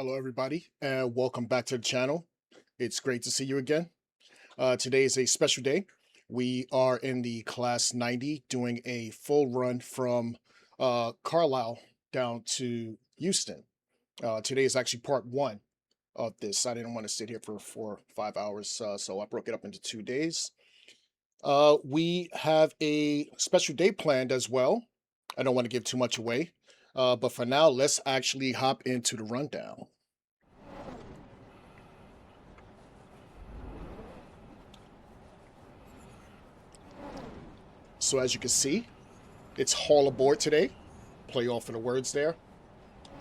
Hello, everybody, and welcome back to the channel. It's great to see you again. Today is a special day. We are in the class 90 doing a full run from Carlisle down to Houston. Today is actually part one of this. I didn't want to sit here for 4 or 5 hours, so I broke it up into 2 days. We have a special day planned as well. I don't want to give too much away, but for now, let's actually hop into the rundown. So as you can see, it's haul aboard today. Play off of the words there.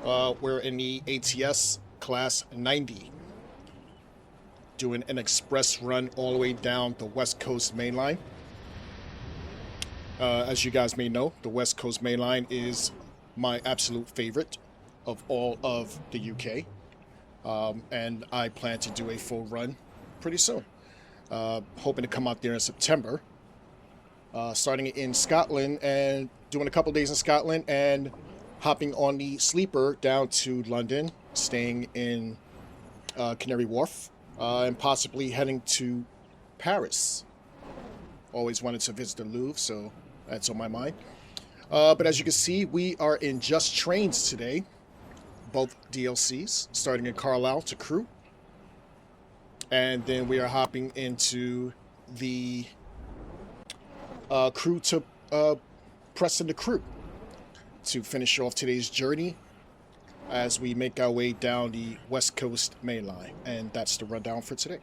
We're in the ATS class 90, doing an express run all the way down the West Coast Main Line. As you guys may know, the West Coast Main Line is my absolute favorite of all of the UK. And I plan to do a full run pretty soon. Hoping to come out there in September. Starting in Scotland and doing a couple days in Scotland and hopping on the sleeper down to London, staying in Canary Wharf, and possibly heading to Paris. Always wanted to visit the Louvre, so that's on my mind. But as you can see, we are in just trains today, both DLCs, starting in Carlisle to Crewe. And then we are hopping into the Crewe to Preston to Crewe to finish off today's journey as we make our way down the West Coast Main Line. And that's the rundown for today.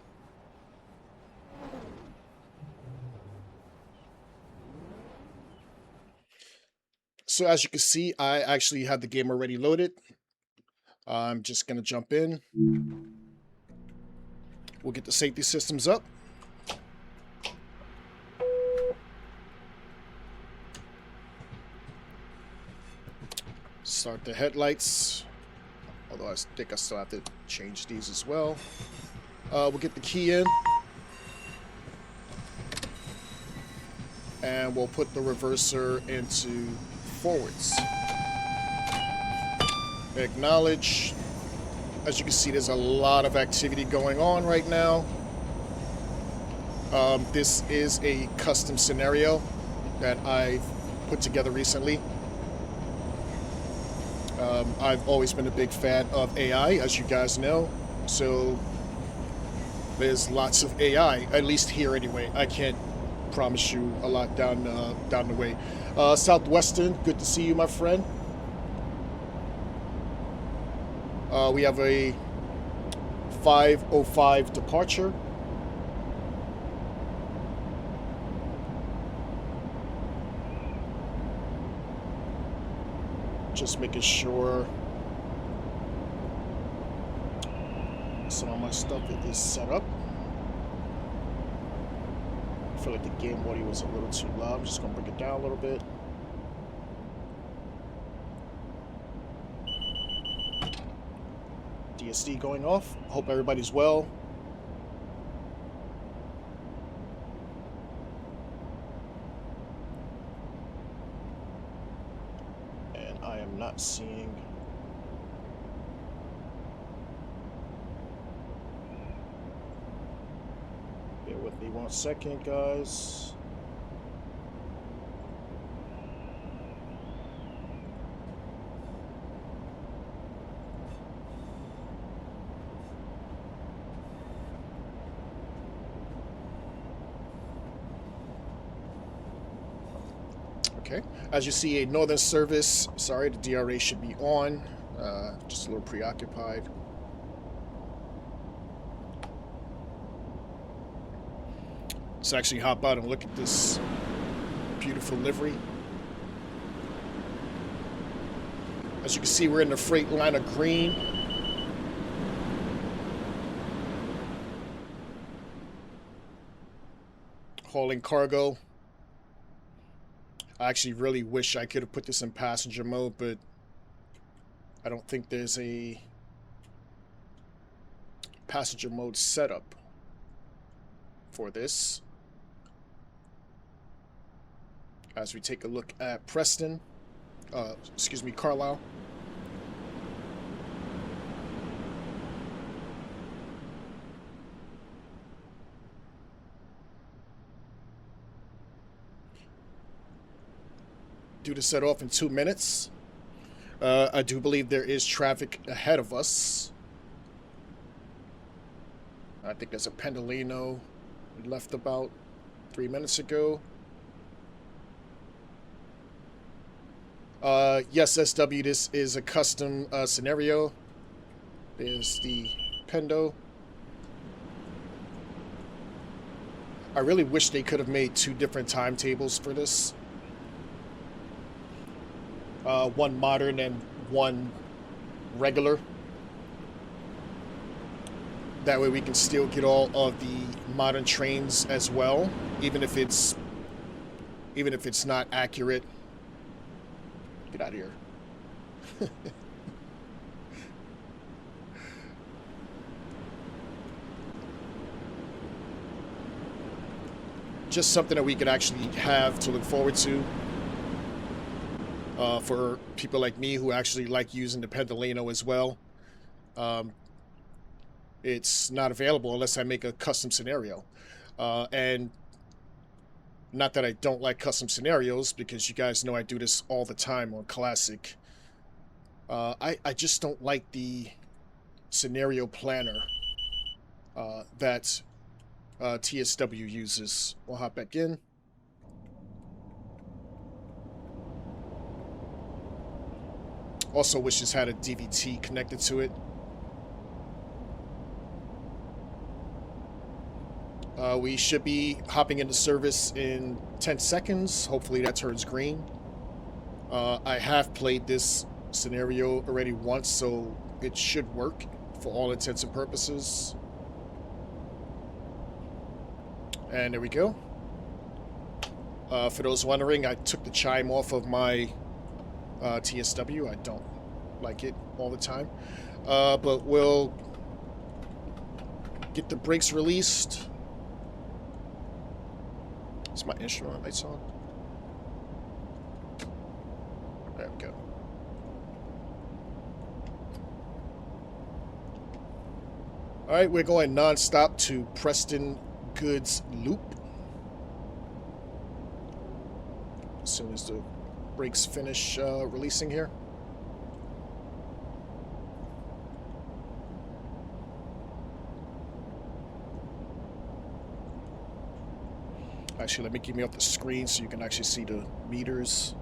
So as you can see, I actually have the game already loaded. I'm just going to jump in. We'll get the safety systems up. Start the headlights, although I think I still have to change these as well. We'll get the key in, and we'll put the reverser into forwards. Acknowledge. As you can see, there's a lot of activity going on right now. This is a custom scenario that I've put together recently. I've always been a big fan of AI, as you guys know, so there's lots of AI, at least here anyway. I can't promise you a lot down the way. Southwestern, good to see you, my friend. We have a 5:05 departure. Just making sure some of my stuff is set up. I feel like the game audio was a little too loud. I'm just gonna bring it down a little bit. DSD going off. Hope everybody's well. Not seeing bear with me 1 second, guys. Okay, as you see, a northern service. Sorry, the DRA should be on. Just a little preoccupied. Let's actually hop out and look at this beautiful livery. As you can see, we're in the freight line of green. Hauling cargo. I actually really wish I could have put this in passenger mode, but I don't think there's a passenger mode setup for this. As we take a look at Preston, Carlisle. due to set off in 2 minutes. I do believe there is traffic ahead of us. I think there's a Pendolino. We left about 3 minutes ago. Yes, SW, this is a custom scenario. There's the Pendo. I really wish they could have made 2 different timetables for this. One modern and one regular. That way we can still get all of the modern trains as well, even if it's not accurate. Get out of here. Just something that we could actually have to look forward to. For people like me who actually like using the Pendolino as well. It's not available unless I make a custom scenario. And not that I don't like custom scenarios, because you guys know I do this all the time on Classic. I just don't like the scenario planner that TSW uses. We'll hop back in. Also wish this had a DVT connected to it. We should be hopping into service in 10 seconds. Hopefully that turns green. I have played this scenario already once, so it should work for all intents and purposes. And there we go. For those wondering, I took the chime off of my TSW. I don't like it all the time. But we'll get the brakes released. Is my instrument lights on? There we go. Alright, we're going non-stop to Preston Goods Loop. As soon as the brakes finish releasing here. Actually, let me get me off the screen so you can actually see the meters.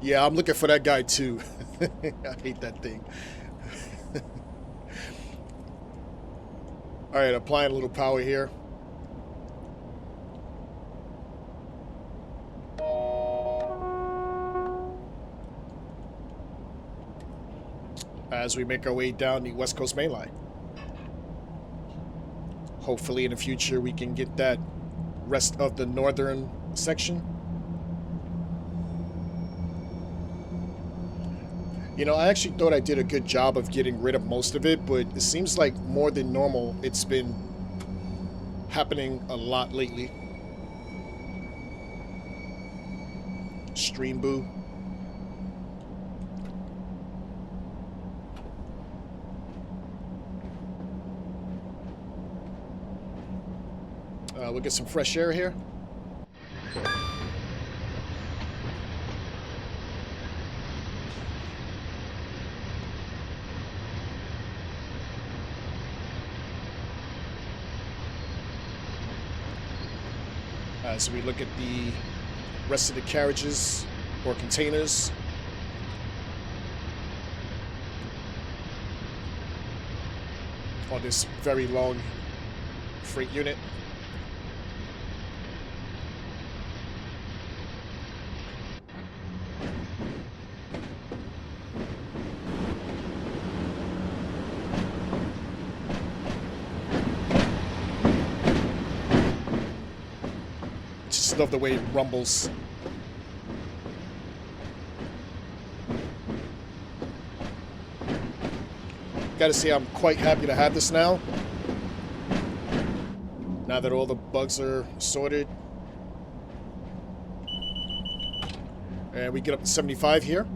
Yeah, I'm looking for that guy too. I hate that thing. Alright, applying a little power here. As we make our way down the West Coast Main Line. Hopefully in the future we can get that rest of the northern section. You know, I actually thought I did a good job of getting rid of most of it, but it seems like more than normal it's been happening a lot lately. Stream boo. We'll get some fresh air here. As we look at the rest of the carriages or containers. On this very long freight unit. Love the way it rumbles. Gotta say, I'm quite happy to have this now. Now that all the bugs are sorted. And we get up to 75 here.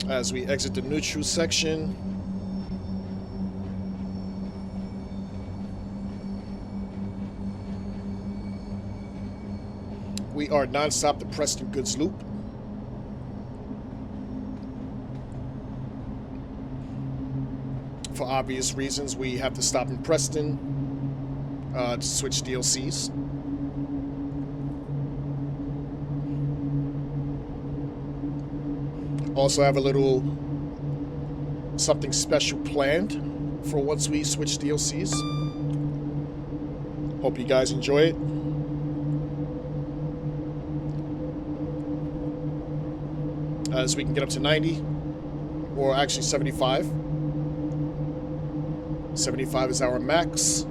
As we exit the neutral section, we are non-stop to Preston Goods Loop. For obvious reasons, we have to stop in Preston to switch DLCs. Also have a little something special planned for once we switch DLCs. Hope you guys enjoy it. As we can get up to 90, or actually 75. 75 is our max.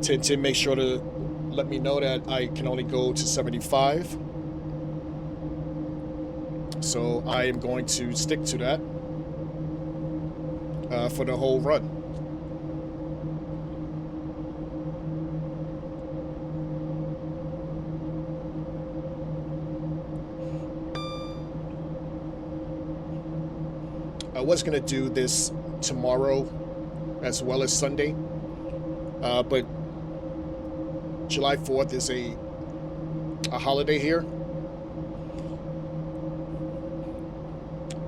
Tintin, make sure to let me know that I can only go to 75. So I am going to stick to that for the whole run. I was going to do this tomorrow as well as Sunday, but July 4th is a holiday here,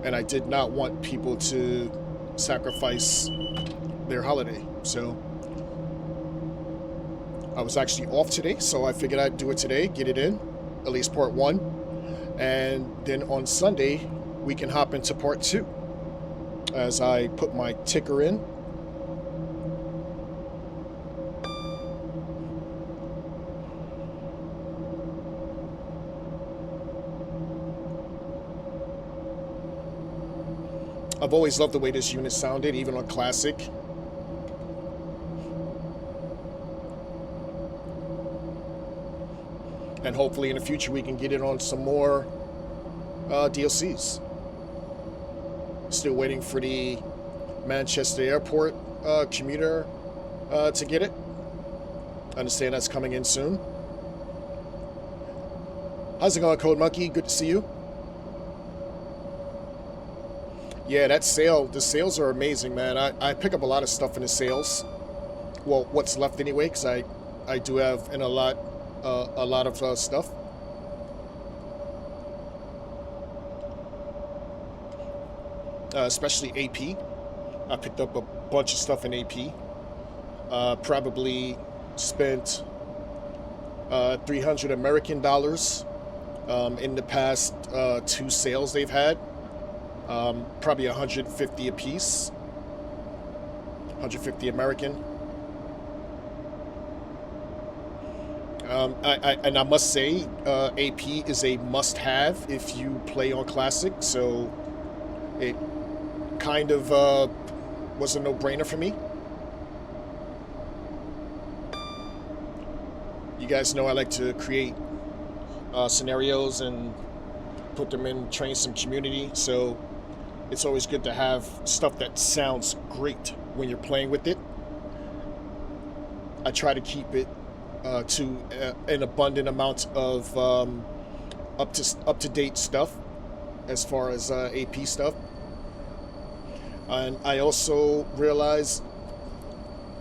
and I did not want people to sacrifice their holiday, so I was actually off today, so I figured I'd do it today, get it in, at least part 1, and then on Sunday we can hop into part 2 as I put my ticker in. I've always loved the way this unit sounded, even on Classic. And hopefully in the future we can get it on some more DLCs. Still waiting for the Manchester Airport commuter to get it. I understand that's coming in soon. How's it going, Code Monkey? Good to see you. Yeah, that sale, the sales are amazing, man. I pick up a lot of stuff in the sales. Well, what's left anyway, because I do have in a lot of stuff. Especially AP. I picked up a bunch of stuff in AP. Probably spent $300 American dollars in the past 2 sales they've had. Probably 150 a piece. 150 American. I must say, AP is a must-have if you play on Classic, so it kind of was a no-brainer for me. You guys know I like to create scenarios and put them in, train some community, so it's always good to have stuff that sounds great when you're playing with it. I try to keep it to an abundant amount of up-to-date stuff as far as AP stuff. And I also realize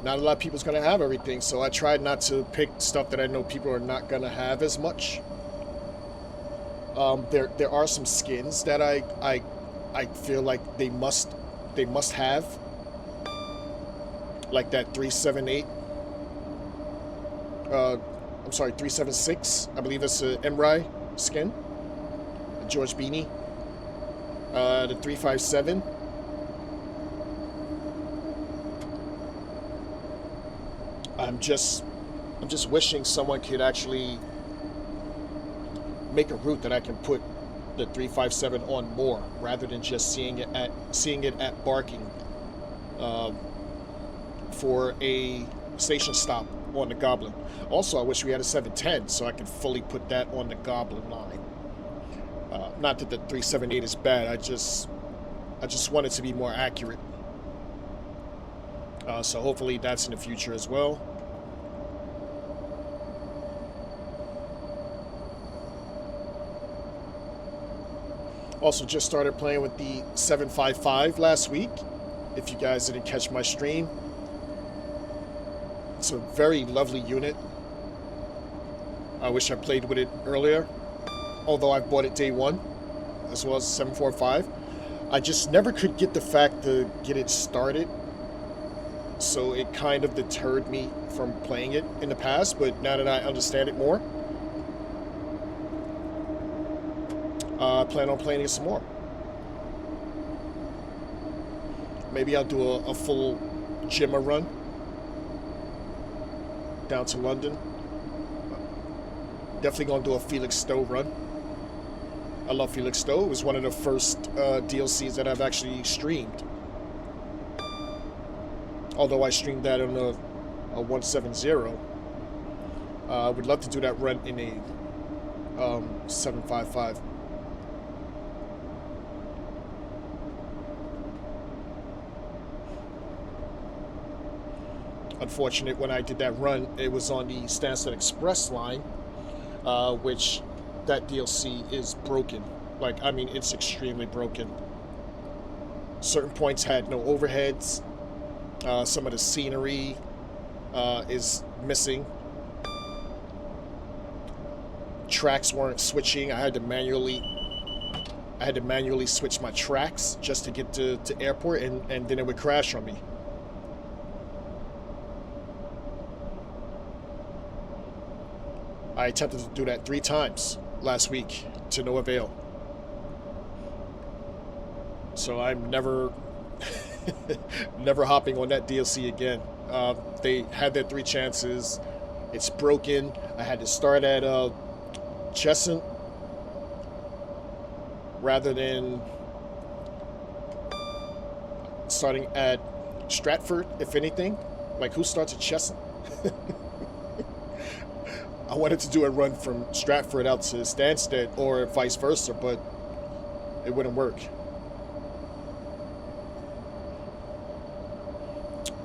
not a lot of people's going to have everything, so I try not to pick stuff that I know people are not going to have as much. There are some skins that I feel like they must have, like that 378. I'm sorry, 376. I believe it's a Emrai skin. George Beanie. The 357. I'm just wishing someone could actually make a route that I can put the 357 on more, rather than just seeing it at Barking for a station stop on the Goblin. Also, I wish we had a 710 so I could fully put that on the Goblin line. Not that the 378 is bad. I just want it to be more accurate. So hopefully that's in the future as well. Also just started playing with the 755 last week. If you guys didn't catch my stream, it's a very lovely unit. I wish I played with it earlier, although I bought it day one, as well as 745. I just never could get the fact to get it started, so it kind of deterred me from playing it in the past, but now that I understand it more, I plan on playing it some more. Maybe I'll do a full Gemma run down to London. Definitely gonna do a Felix Stowe run. I love Felix Stowe. It was one of the first DLCs that I've actually streamed. Although I streamed that on a 170. I would love to do that run in a 755. Unfortunate, when I did that run, it was on the Stansted Express line, which that DLC is broken. Like, I mean, it's extremely broken. Certain points had no overheads. Some of the scenery is missing. Tracks weren't switching. I had to manually switch my tracks just to get to airport, and then it would crash on me. I attempted to do that 3 times last week to no avail. So I'm never never hopping on that DLC again. They had their 3 chances. It's broken. I had to start at Cheshire rather than starting at Stratford, if anything. Like, who starts at Cheshire? I wanted to do a run from Stratford out to Stansted or vice versa, but it wouldn't work.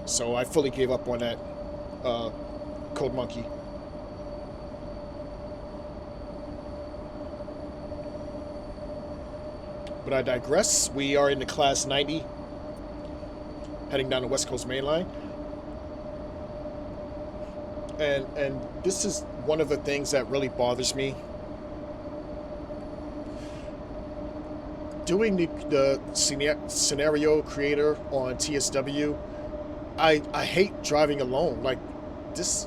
So I fully gave up on that Code Monkey. But I digress. We are in the Class 90, heading down the West Coast Main Line. And this is one of the things that really bothers me. Doing the scenario creator on TSW, I hate driving alone. Like, this,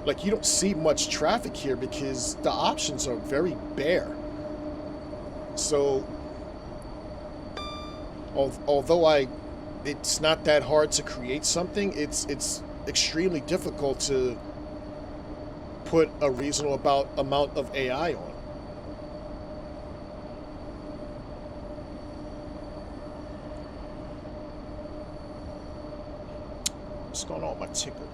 like, you don't see much traffic here because the options are very bare. So, although it's not that hard to create something, it's extremely difficult to put a reasonable amount of AI on. What's going on with my ticker?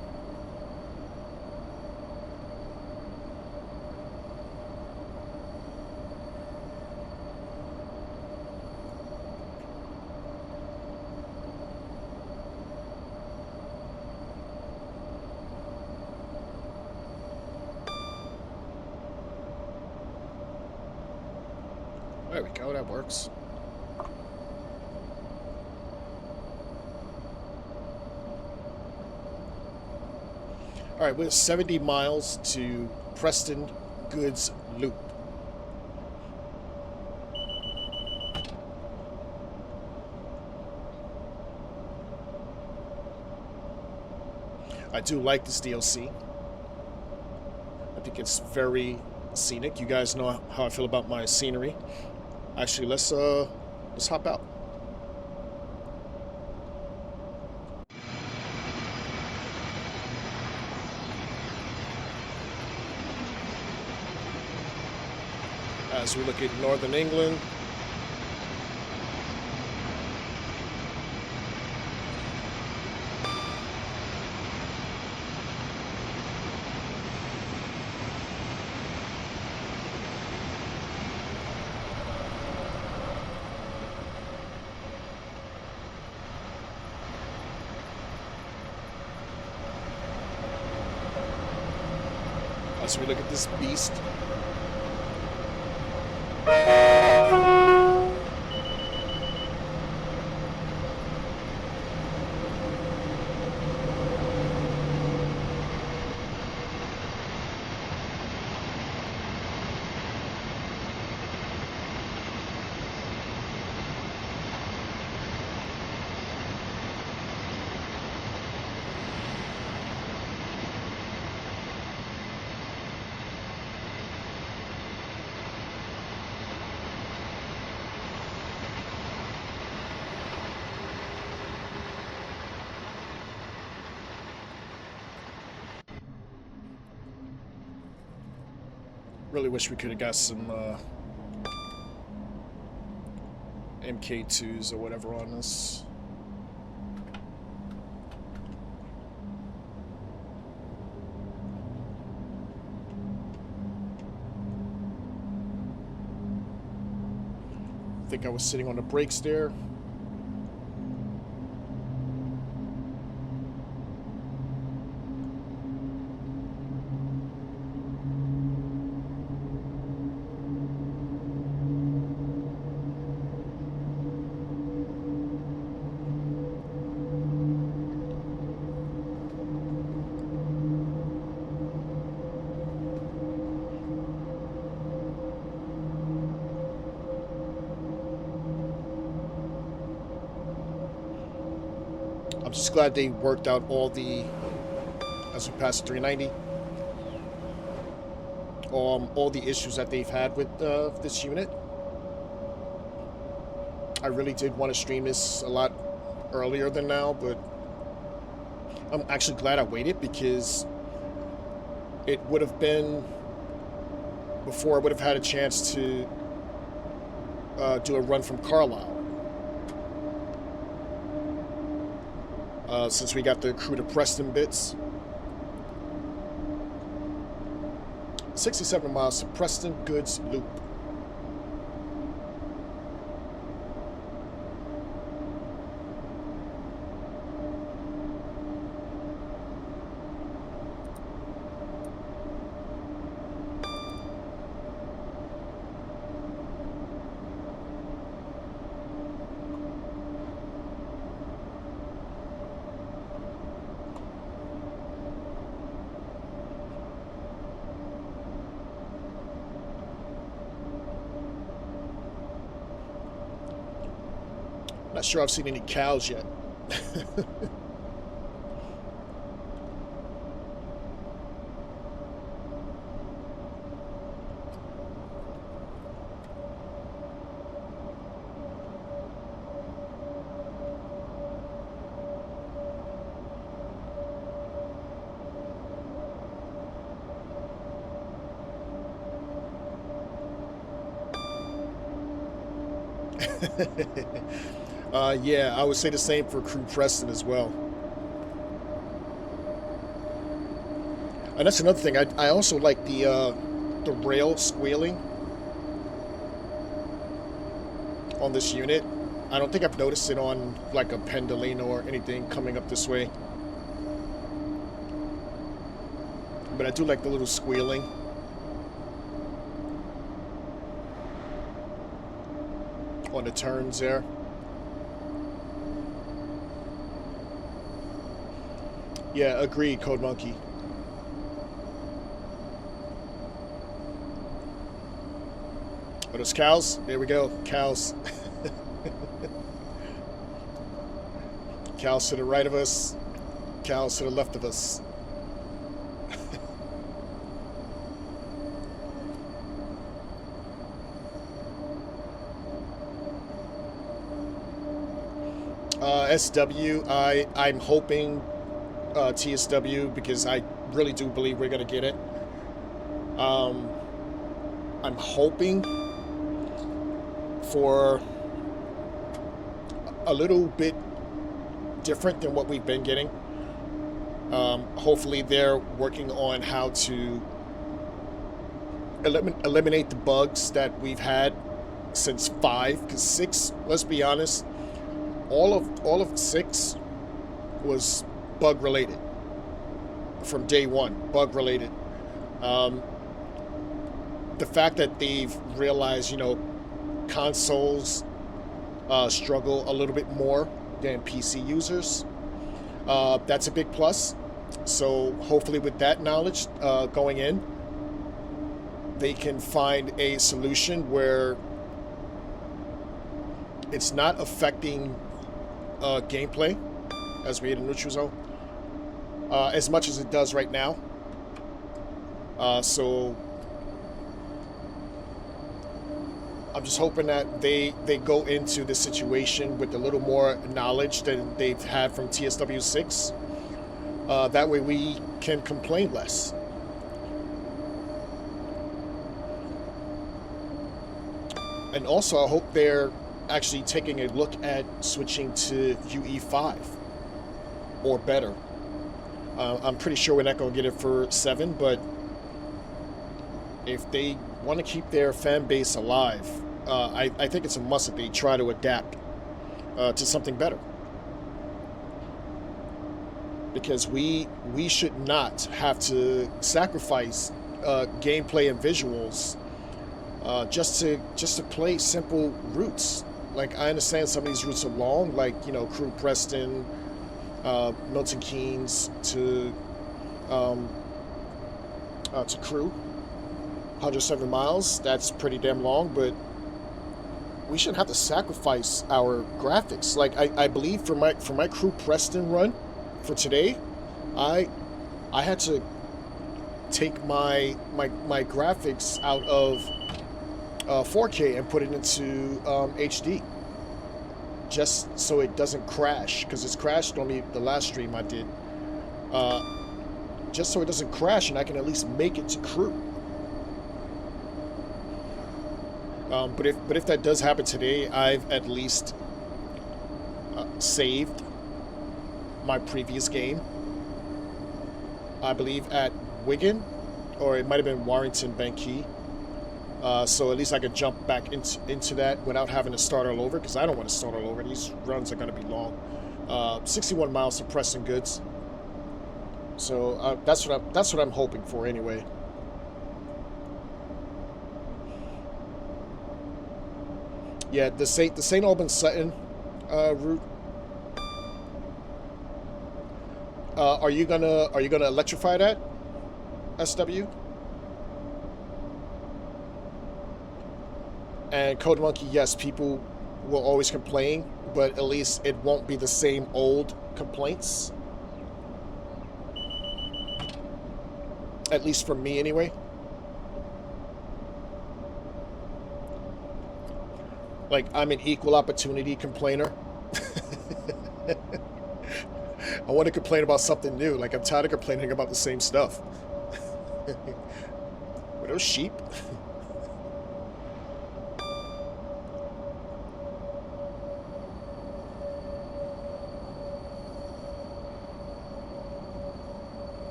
There we go, that works. All right, we're 70 miles to Preston Goods Loop. I do like this DLC. I think it's very scenic. You guys know how I feel about my scenery. Actually, let's hop out. As we look at Northern England, as we look at this beast. Really wish we could have got some MK2s or whatever on this. I think I was sitting on the brakes there. I'm just glad they worked out all the, as we pass 390, all the issues that they've had with this unit. I really did want to stream this a lot earlier than now, but I'm actually glad I waited, because it would have been before I would have had a chance to do a run from Carlisle. Since we got the Crewe to Preston bits. 67 miles to Preston Goods Loop. Not sure I've seen any cows yet. Yeah, I would say the same for Crewe Preston as well. And that's another thing. I also like the rail squealing on this unit. I don't think I've noticed it on like a Pendolino or anything coming up this way. But I do like the little squealing. On the turns there. Yeah, agreed, Code Monkey. Are those cows? There we go, cows. Cows to the right of us, cows to the left of us. SW, I'm hoping TSW, because I really do believe we're going to get it. I'm hoping for a little bit different than what we've been getting. Hopefully they're working on how to eliminate the bugs that we've had since 5, because 6, let's be honest, all of 6 was bug related from day one. Bug related. The fact that they've realized, consoles struggle a little bit more than PC users, that's a big plus. So hopefully with that knowledge going in, they can find a solution where it's not affecting gameplay as we hit a neutral zone as much as it does right now. So I'm just hoping that they go into this situation with a little more knowledge than they've had from TSW6. That way we can complain less. And also I hope they're actually taking a look at switching to UE5 or better. I'm pretty sure we're not going to get it for 7, but if they want to keep their fan base alive, I think it's a must that they try to adapt to something better. Because we should not have to sacrifice gameplay and visuals just to play simple routes. Like, I understand some of these routes are long, like, Crewe, Preston, Milton, Keynes to Crewe, 107 miles. That's pretty damn long, but we shouldn't have to sacrifice our graphics. Like, I believe for my Crewe Preston run for today, I had to take my graphics out of 4K and put it into HD, just so it doesn't crash, because it's crashed on me the last stream I did. Just so it doesn't crash and I can at least make it to Crewe. But if that does happen today, I've at least saved my previous game. I believe at Wigan, or it might have been Warrington, Key. So at least I could jump back into that without having to start all over, because I don't want to start all over. These runs are going to be long. 61 miles to Preston goods. So that's what I'm hoping for anyway. Yeah, the St. Albans Sutton route. Are you gonna electrify that, SW? And Code Monkey, yes, people will always complain, but at least it won't be the same old complaints. At least for me, anyway. Like, I'm an equal opportunity complainer. I want to complain about something new. Like, I'm tired of complaining about the same stuff. Were those sheep?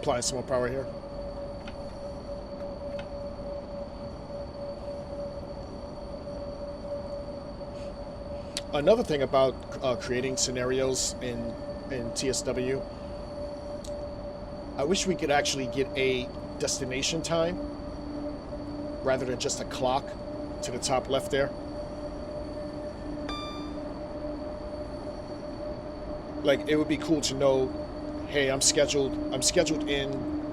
Applying some more power here. Another thing about creating scenarios in TSW, I wish we could actually get a destination time rather than just a clock to the top left there. Like, it would be cool to know, hey, I'm scheduled in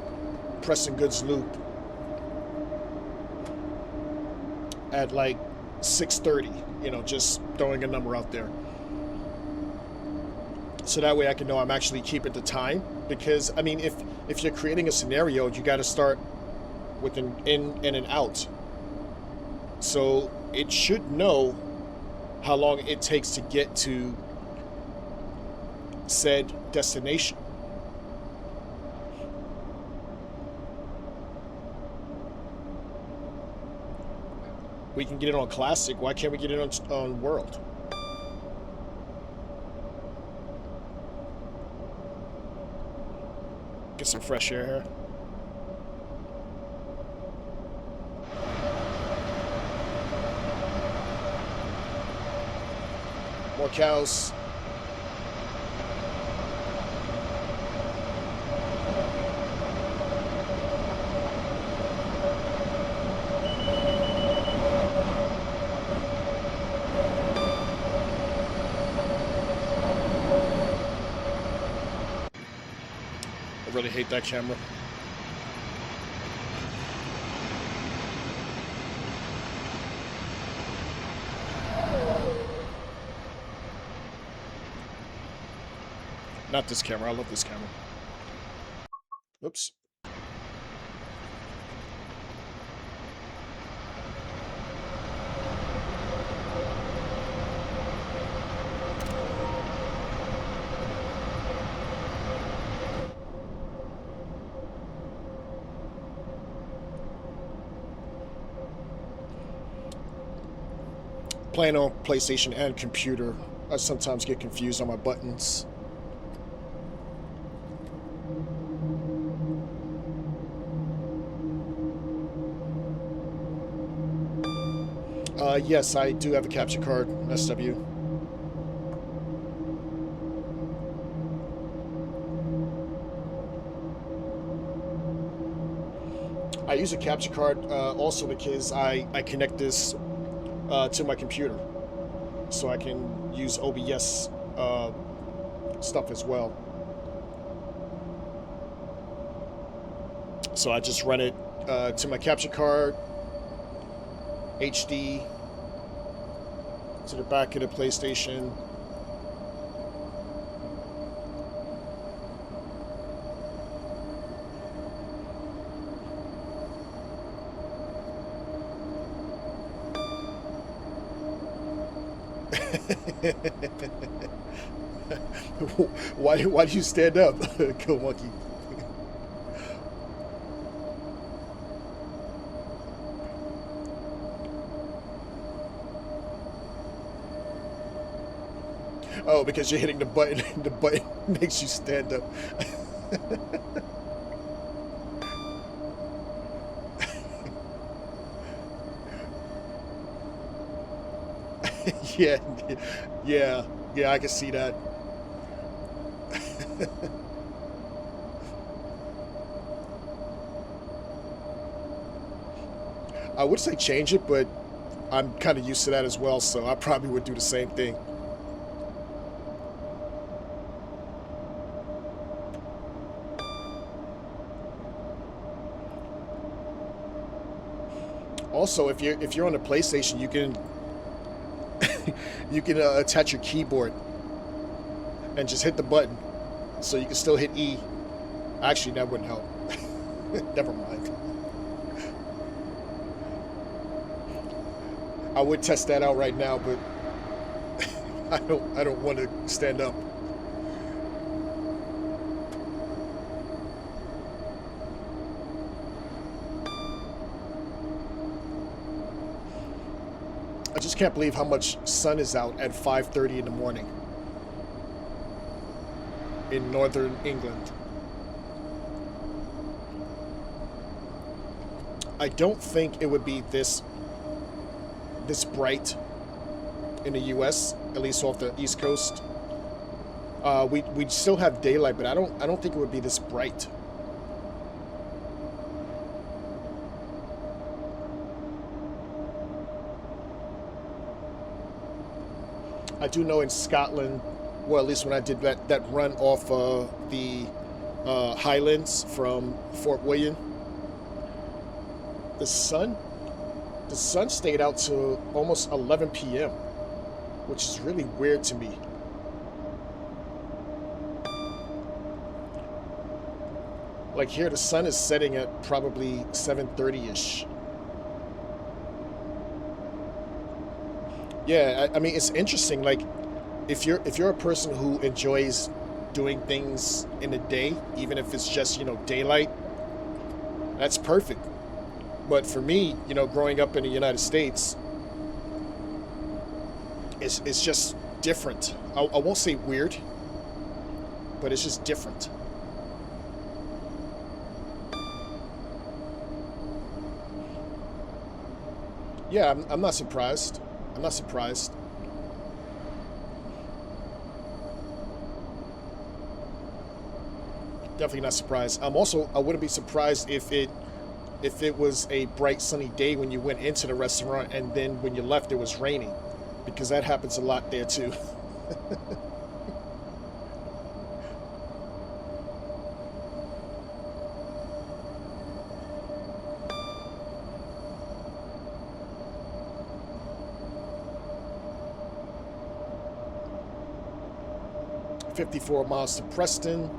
Preston Goods Loop at like 6:30, just throwing a number out there. So that way I can know I'm actually keeping the time, because I mean, if you're creating a scenario, you got to start with an in and an out. So it should know how long it takes to get to said destination. We can get it on Classic. Why can't we get it on World? Get some fresh air here. More cows. I really hate that camera. Not this camera. I love this camera. Oops. Playing on PlayStation and computer, I sometimes get confused on my buttons. Yes, I do have a capture card, SW. I use a capture card also because I connect this to my computer, so I can use OBS stuff as well. So I just run it to my capture card, HD, to the back of the PlayStation. Why do you stand up, Kill Monkey? Oh, because you're hitting the button. The button makes you stand up. Yeah, I can see that. I would say change it, but I'm kind of used to that as well, so I probably would do the same thing. Also, if you're on the PlayStation, you can you can attach your keyboard and just hit the button, so you can still hit E. Actually, that wouldn't help. Never mind. I would test that out right now, but I don't want to stand up. I just can't believe how much sun is out at 5:30 in the morning in northern England. I don't think it would be this bright in the US, at least off the East Coast. We'd still have daylight, but I don't think it would be this bright. I do know in Scotland, well, at least when I did that run off the Highlands from Fort William, the sun stayed out to almost 11 p.m., which is really weird to me. Like here, the sun is setting at probably 7:30-ish. Yeah, I mean, it's interesting. Like, if you're a person who enjoys doing things in the day, even if it's just, daylight, that's perfect. But for me, growing up in the United States, it's just different. I won't say weird, but it's just different. Yeah, I'm not surprised. I'm not surprised. Definitely not surprised. I wouldn't be surprised if it was a bright sunny day when you went into the restaurant and then when you left it was raining, because that happens a lot there too. 54 miles to Preston.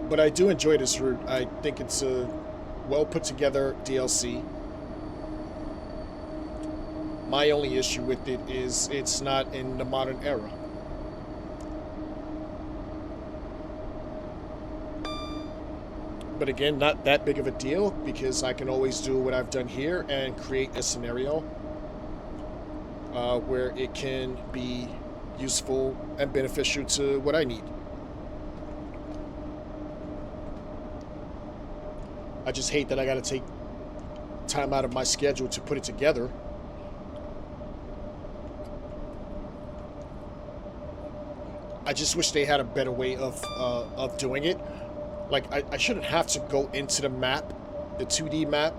But I do enjoy this route. I think it's a well put together DLC. My only issue with it is it's not in the modern era. But again, not that big of a deal because I can always do what I've done here and create a scenario where it can be useful and beneficial to what I need. I just hate that I got to take time out of my schedule to put it together. I just wish they had a better way of doing it. Like, I shouldn't have to go into the map, the 2D map,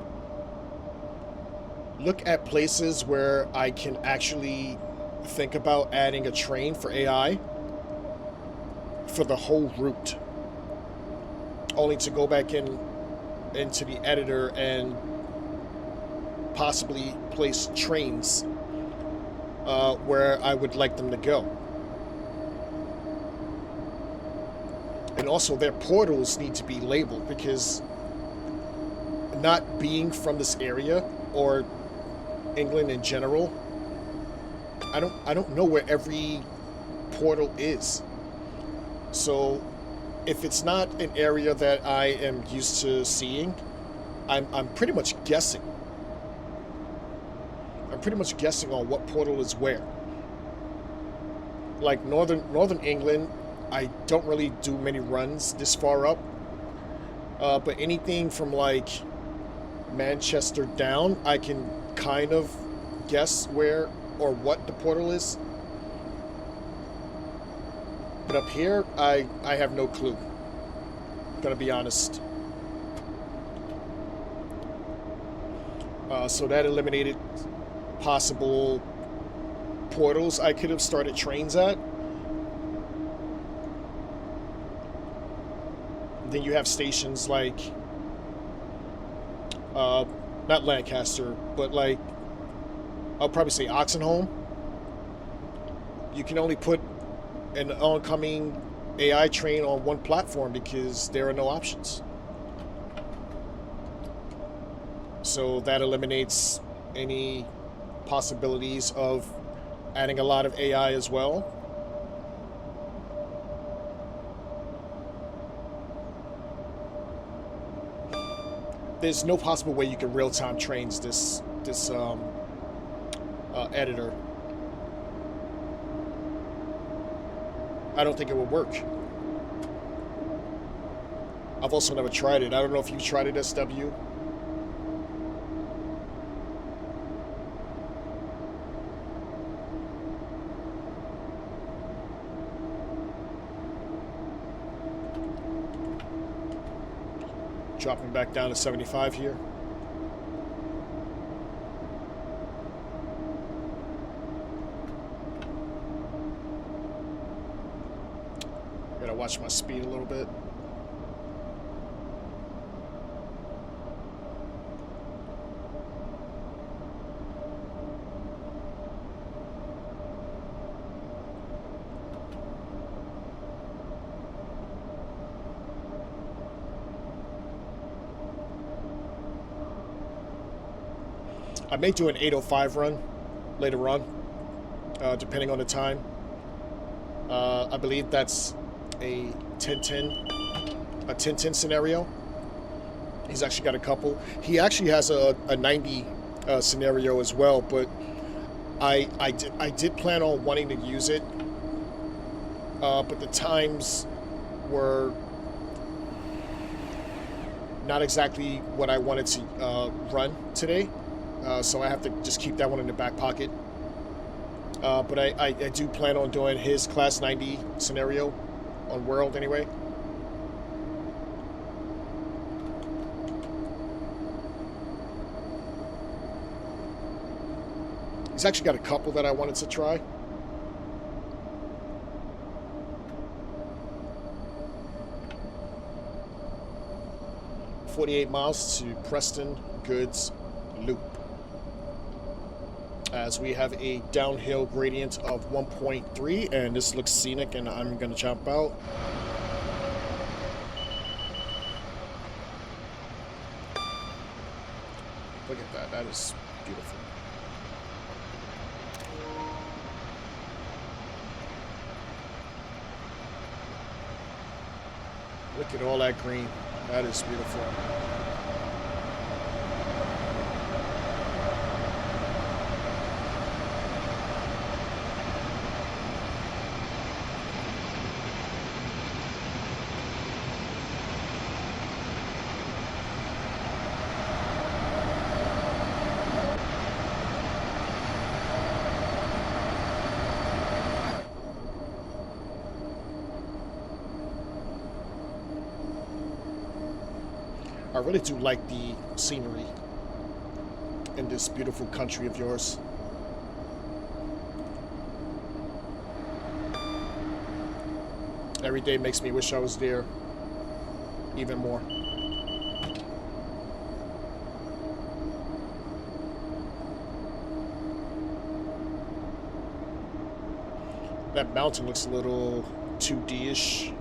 look at places where I can actually think about adding a train for AI for the whole route, only to go back into the editor and possibly place trains where I would like them to go. And also their portals need to be labeled, because not being from this area or England in general, I don't know where every portal is. So if it's not an area that I am used to seeing, I'm pretty much guessing. I'm pretty much guessing on what portal is where. Like Northern England, I don't really do many runs this far up. But anything from like Manchester down, I can kind of guess where or what the portal is. But up here, I have no clue. Gonna be honest. So that eliminated possible portals I could have started trains at. Then you have stations like, not Lancaster, but like, I'll probably say Oxenholme. You can only put an oncoming AI train on one platform because there are no options. So that eliminates any possibilities of adding a lot of AI as well. There's no possible way you can real-time trains this editor. I don't think it would work. I've also never tried it. I don't know if you tried it, SW. Dropping back down to 75 here. Gotta watch my speed a little bit. I may do an 8:05 run later on, depending on the time. I believe that's a 10-10 scenario. He's actually got a couple. He actually has a 90 scenario as well, but I did plan on wanting to use it, but the times were not exactly what I wanted to run today. So I have to just keep that one in the back pocket. But I do plan on doing his Class 90 scenario on World anyway. He's actually got a couple that I wanted to try. 48 miles to Preston Goods Loop. As we have a downhill gradient of 1.3, and this looks scenic, and I'm going to jump out. Look at that. That is beautiful. Look at all that green. That is beautiful. I really do like the scenery in this beautiful country of yours. Every day makes me wish I was there even more. That mountain looks a little 2D-ish.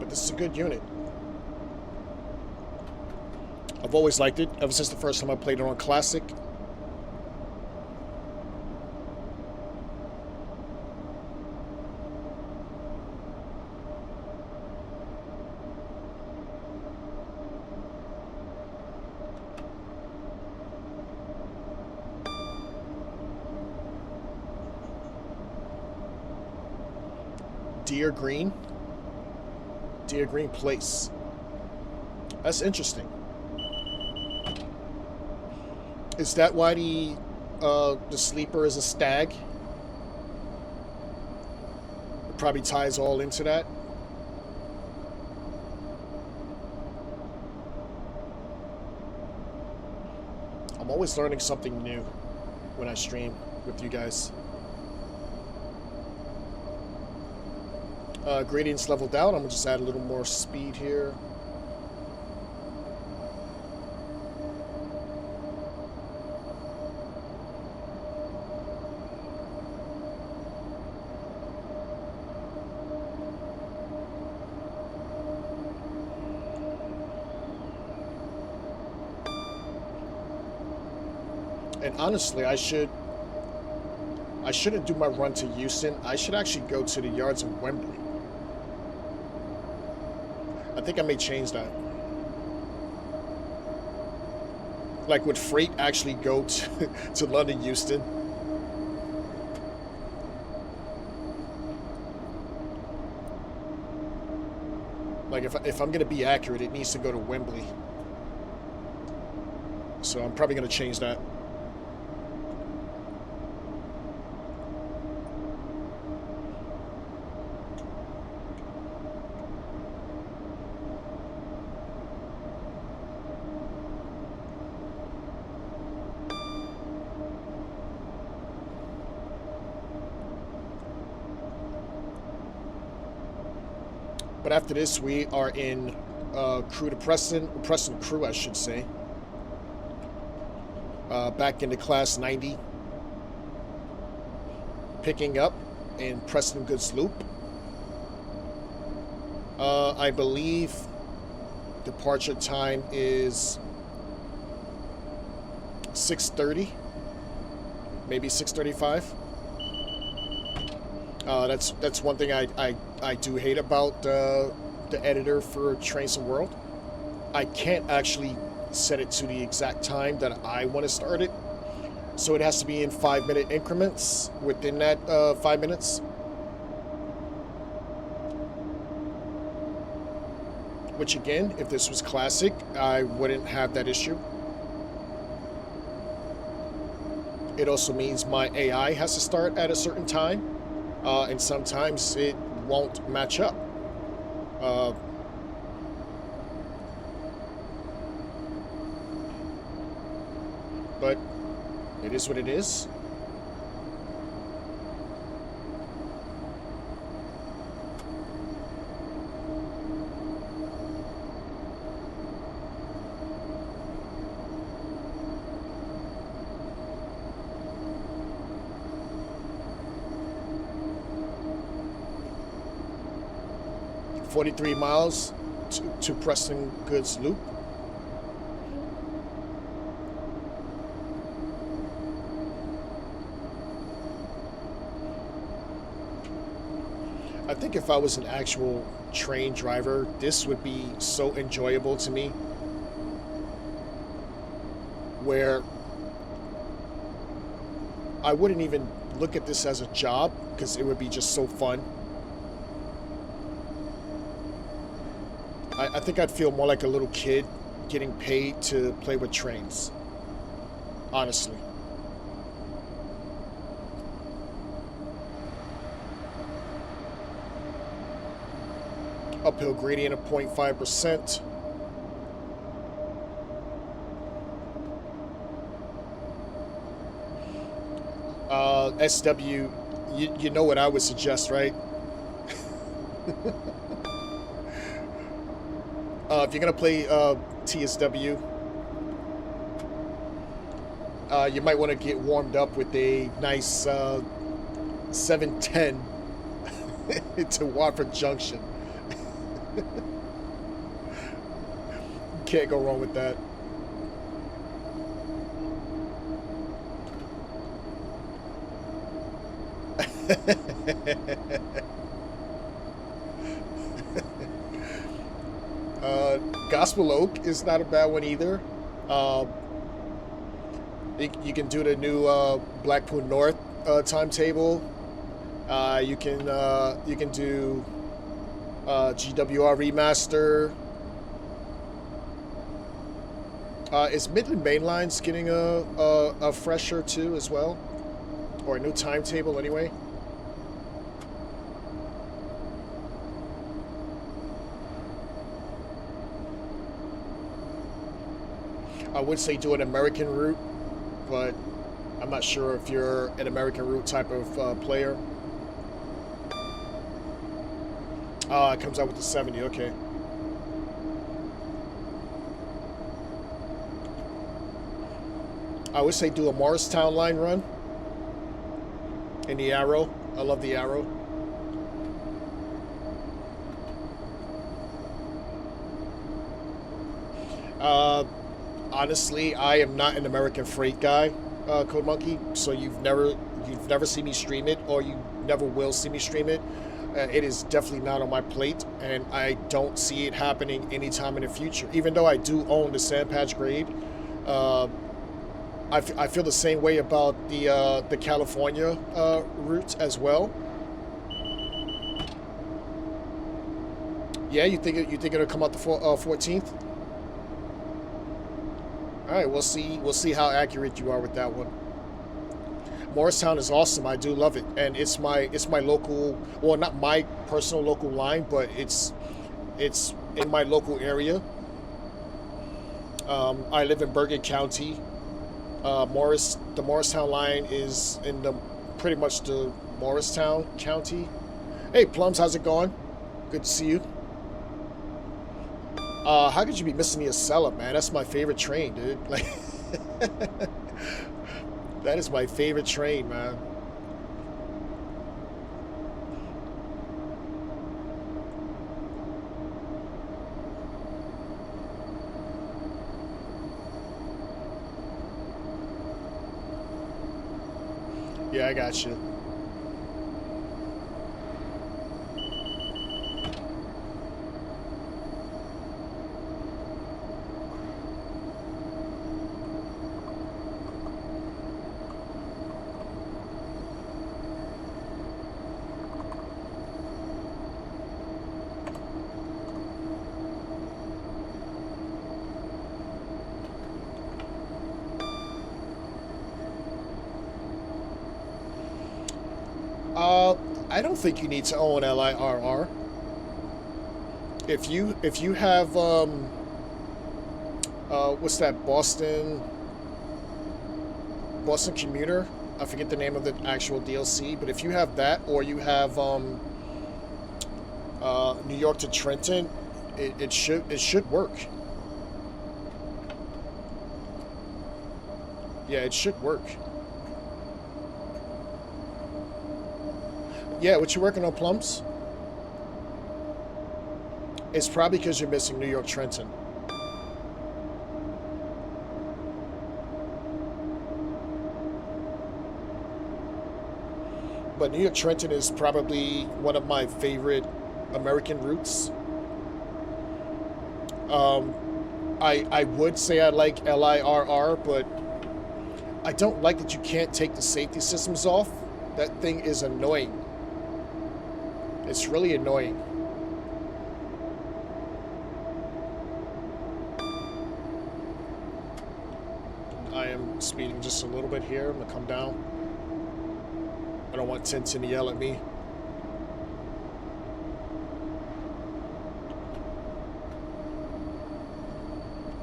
This is a good unit. I've always liked it ever since the first time I played it on Classic. Deer Green. Deer Green Place. That's interesting. Is that why the sleeper is a stag? It probably ties all into that. I'm always learning something new when I stream with you guys. Gradients leveled out. I'm gonna just add a little more speed here. And honestly, I shouldn't do my run to Euston. I should actually go to the yards of Wembley. I think I may change that. Like, would freight actually go to London Euston? Like, if I'm gonna be accurate, it needs to go to Wembley. So I'm probably gonna change that. But after this, we are in Crewe to Preston Crewe, I should say. Back into class 90. Picking up in Preston Goods Loop. I believe departure time is 6:30, maybe 6:35. That's one thing I do hate about the editor for Trains and World. I can't actually set it to the exact time that I want to start it, so it has to be in 5-minute increments within that 5 minutes. Which again, if this was classic, I wouldn't have that issue. It also means my AI has to start at a certain time, and sometimes it won't match up. but it is what it is. "43 miles to Preston Goods Loop." I think if I was an actual train driver, this would be so enjoyable to me, where I wouldn't even look at this as a job because it would be just so fun. I think I'd feel more like a little kid getting paid to play with trains, honestly. Uphill gradient of 0.5%. SW, you know what I would suggest, right? If you're gonna play TSW, you might want to get warmed up with a nice 710 to Watford Junction. Can't go wrong with that. Gospel Oak is not a bad one either. You can do the new Blackpool North timetable. You can do GWR Remaster. Is Midland Mainlines getting a fresher too as well, or a new timetable anyway? I would say do an American route, but I'm not sure if you're an American route type of player. It comes out with the 70, okay. I would say do a Morristown line run in the Arrow. I love the Arrow. Honestly, I am not an American Freight guy, Code Monkey. So you've never seen me stream it, or you never will see me stream it. It is definitely not on my plate, and I don't see it happening anytime in the future. Even though I do own the Sandpatch grade, I feel the same way about the California route as well. Yeah, you think it'll come out the 14th? All right, we'll see how accurate you are with that one. Morristown is awesome. I do love it, and it's my local. Well, not my personal local line, but it's in my local area. I live in Bergen County. The Morristown line is in pretty much the Morristown County. Hey, Plums, how's it going? Good to see you. How could you be missing the Acela, man? That's my favorite train, dude. Like, that is my favorite train, man. Yeah, I got you. I don't think you need to own LIRR. If you have what's that, Boston? Boston Commuter, I forget the name of the actual DLC, but if you have that, or you have New York to Trenton, it should work. Yeah, it should work. Yeah, what you working on, Plums? It's probably because you're missing New York Trenton. But New York Trenton is probably one of my favorite American routes. I would say I like LIRR, but I don't like that you can't take the safety systems off. That thing is annoying. It's really annoying. I am speeding just a little bit here. I'm gonna come down. I don't want Tintin to yell at me.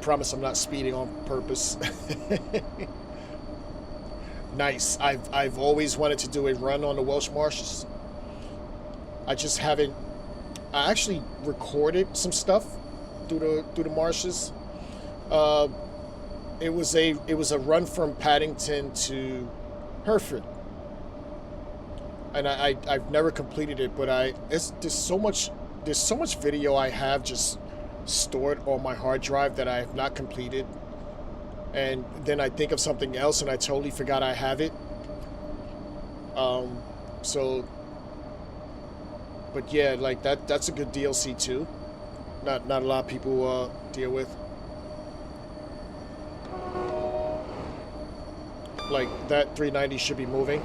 Promise I'm not speeding on purpose. Nice. I've always wanted to do a run on the Welsh Marshes. I just haven't. I actually recorded some stuff through the marshes. It was a run from Paddington to Hereford, and I've never completed it. But there's so much video I have just stored on my hard drive that I have not completed, and then I think of something else and I totally forgot I have it. So. But yeah, like that's a good DLC too. Not a lot of people deal with. Like that 390 should be moving.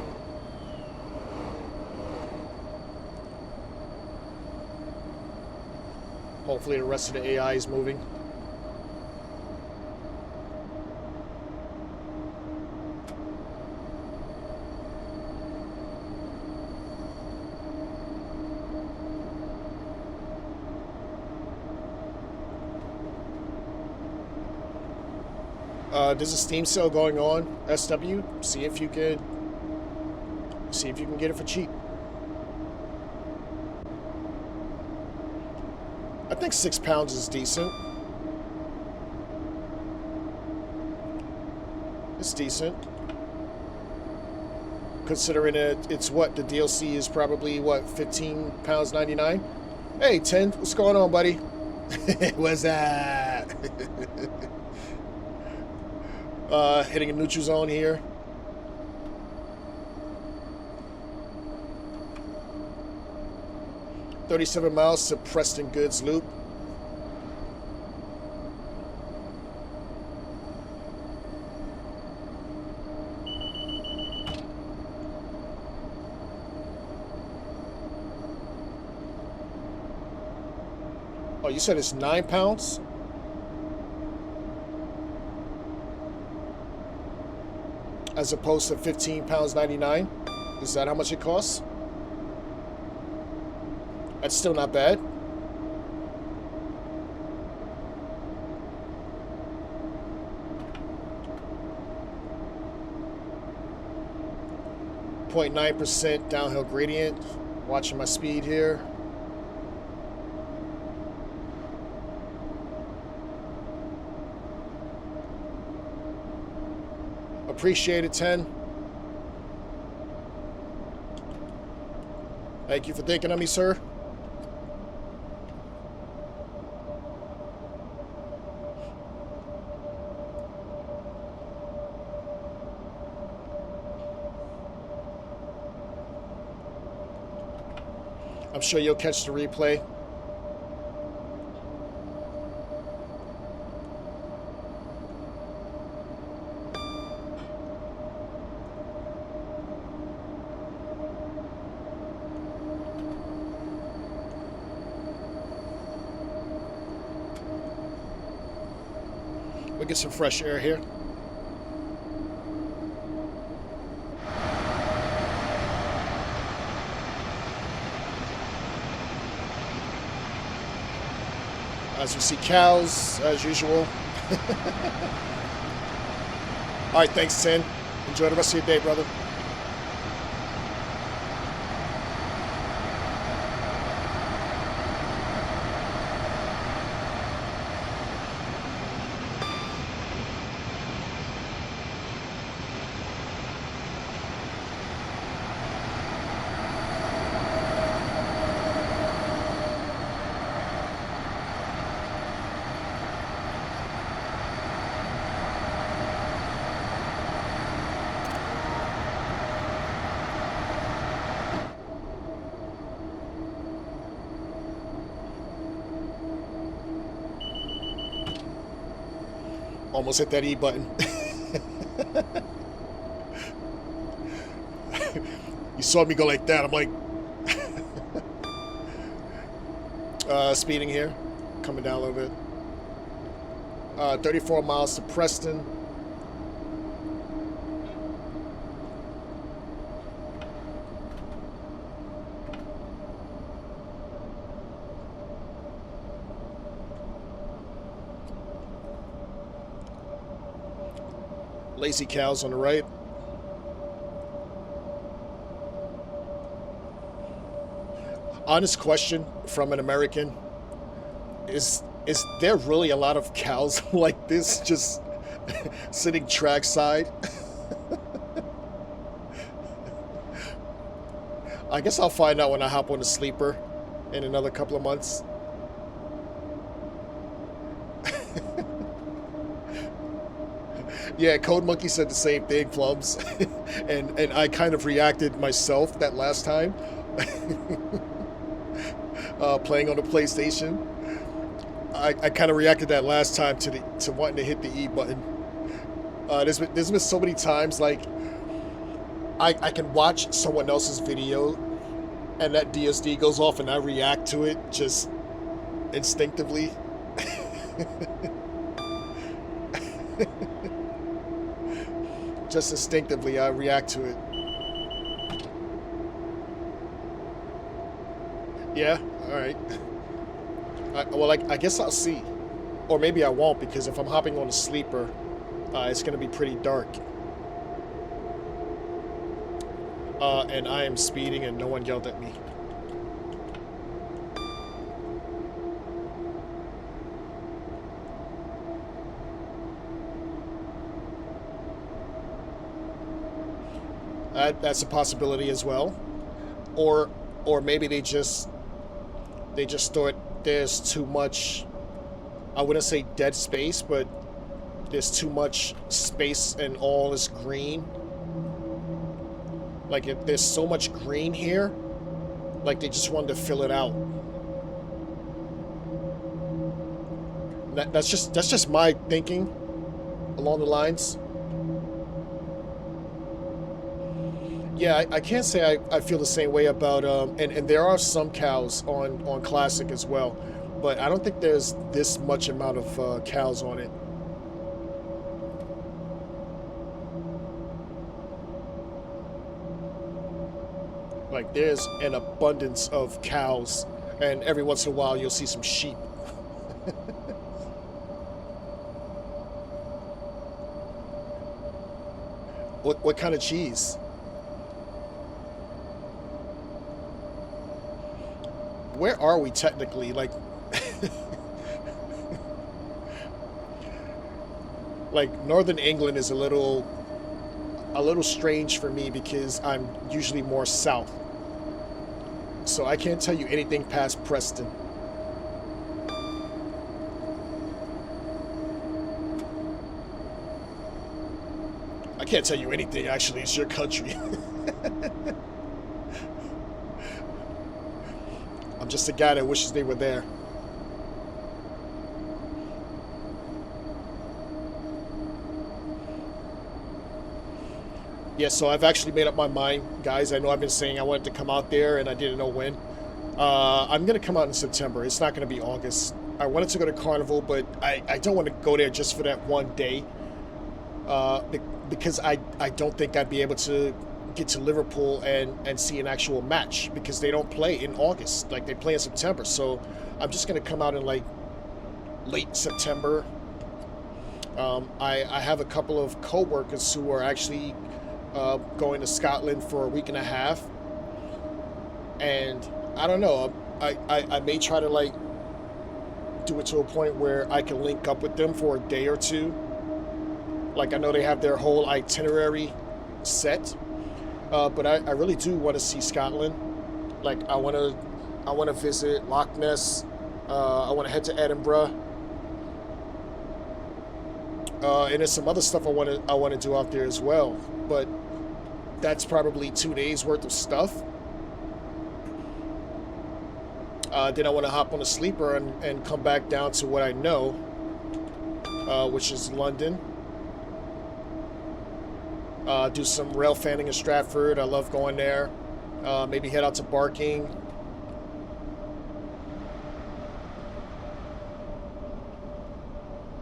Hopefully the rest of the AI is moving. There's a Steam sale going on, SW. See if you can get it for cheap. I think £6 is decent. It's decent. Considering it's what the DLC is probably what £15.99. Hey 10, what's going on, buddy? What's that? Hitting a neutral zone here. $37 miles to Preston Goods Loop. Oh, you said it's £9? As opposed to £15.99? Is that how much it costs? That's still not bad. .9% downhill gradient. Watching my speed here. Appreciate it, 10. Thank you for thinking of me, sir. I'm sure you'll catch the replay. We'll get some fresh air here. As you see cows, as usual. All right, thanks, Tin. Enjoy the rest of your day, brother. Almost hit that E button. You saw me go like that. I'm like, speeding here, coming down a little bit. 34 miles to Preston. Lazy cows on the right. Honest question from an American. Is there really a lot of cows like this just sitting trackside? I guess I'll find out when I hop on the sleeper in another couple of months. Yeah, Code Monkey said the same thing, Plums. and I kind of reacted myself that last time. Playing on the PlayStation. I kind of reacted that last time to wanting to hit the E button. There's been so many times, like, I can watch someone else's video and that DSD goes off and I react to it just instinctively. Just instinctively, I react to it. Yeah, alright. Well, I guess I'll see. Or maybe I won't, because if I'm hopping on a sleeper, it's going to be pretty dark. And I am speeding and no one yelled at me. That's a possibility as well. Or maybe they just thought there's too much, I wouldn't say dead space, but there's too much space and all is green. Like, if there's so much green here, like they just wanted to fill it out. That's just my thinking along the lines. Yeah, I can't say I feel the same way about and there are some cows on Classic as well, but I don't think there's this much amount of cows on it. Like, there's an abundance of cows, and every once in a while you'll see some sheep. What kind of cheese? Where are we technically? Like, like Northern England is a little strange for me because I'm usually more south. So I can't tell you anything past Preston. I can't tell you anything, actually. It's your country. I'm just a guy that wishes they were there. Yeah, so I've actually made up my mind, guys. I know I've been saying I wanted to come out there and I didn't know when. I'm going to come out in September. It's not going to be August. I wanted to go to Carnival, but I don't want to go there just for that one day. Because I don't think I'd be able to get to Liverpool and see an actual match, because they don't play in August. Like, they play in September. So I'm just going to come out in, like, late September. I have a couple of co-workers who are actually going to Scotland for a week and a half, and I don't know. I may try to like do it to a point where I can link up with them for a day or two. Like I know they have their whole itinerary set, but I really do want to see Scotland. Like I want to visit Loch Ness. I want to head to Edinburgh. And there's some other stuff I want to do out there as well. But that's probably 2 days worth of stuff. Then I want to hop on a sleeper and come back down to what I know, which is London. Do some rail fanning in Stratford. I love going there. Maybe head out to Barking.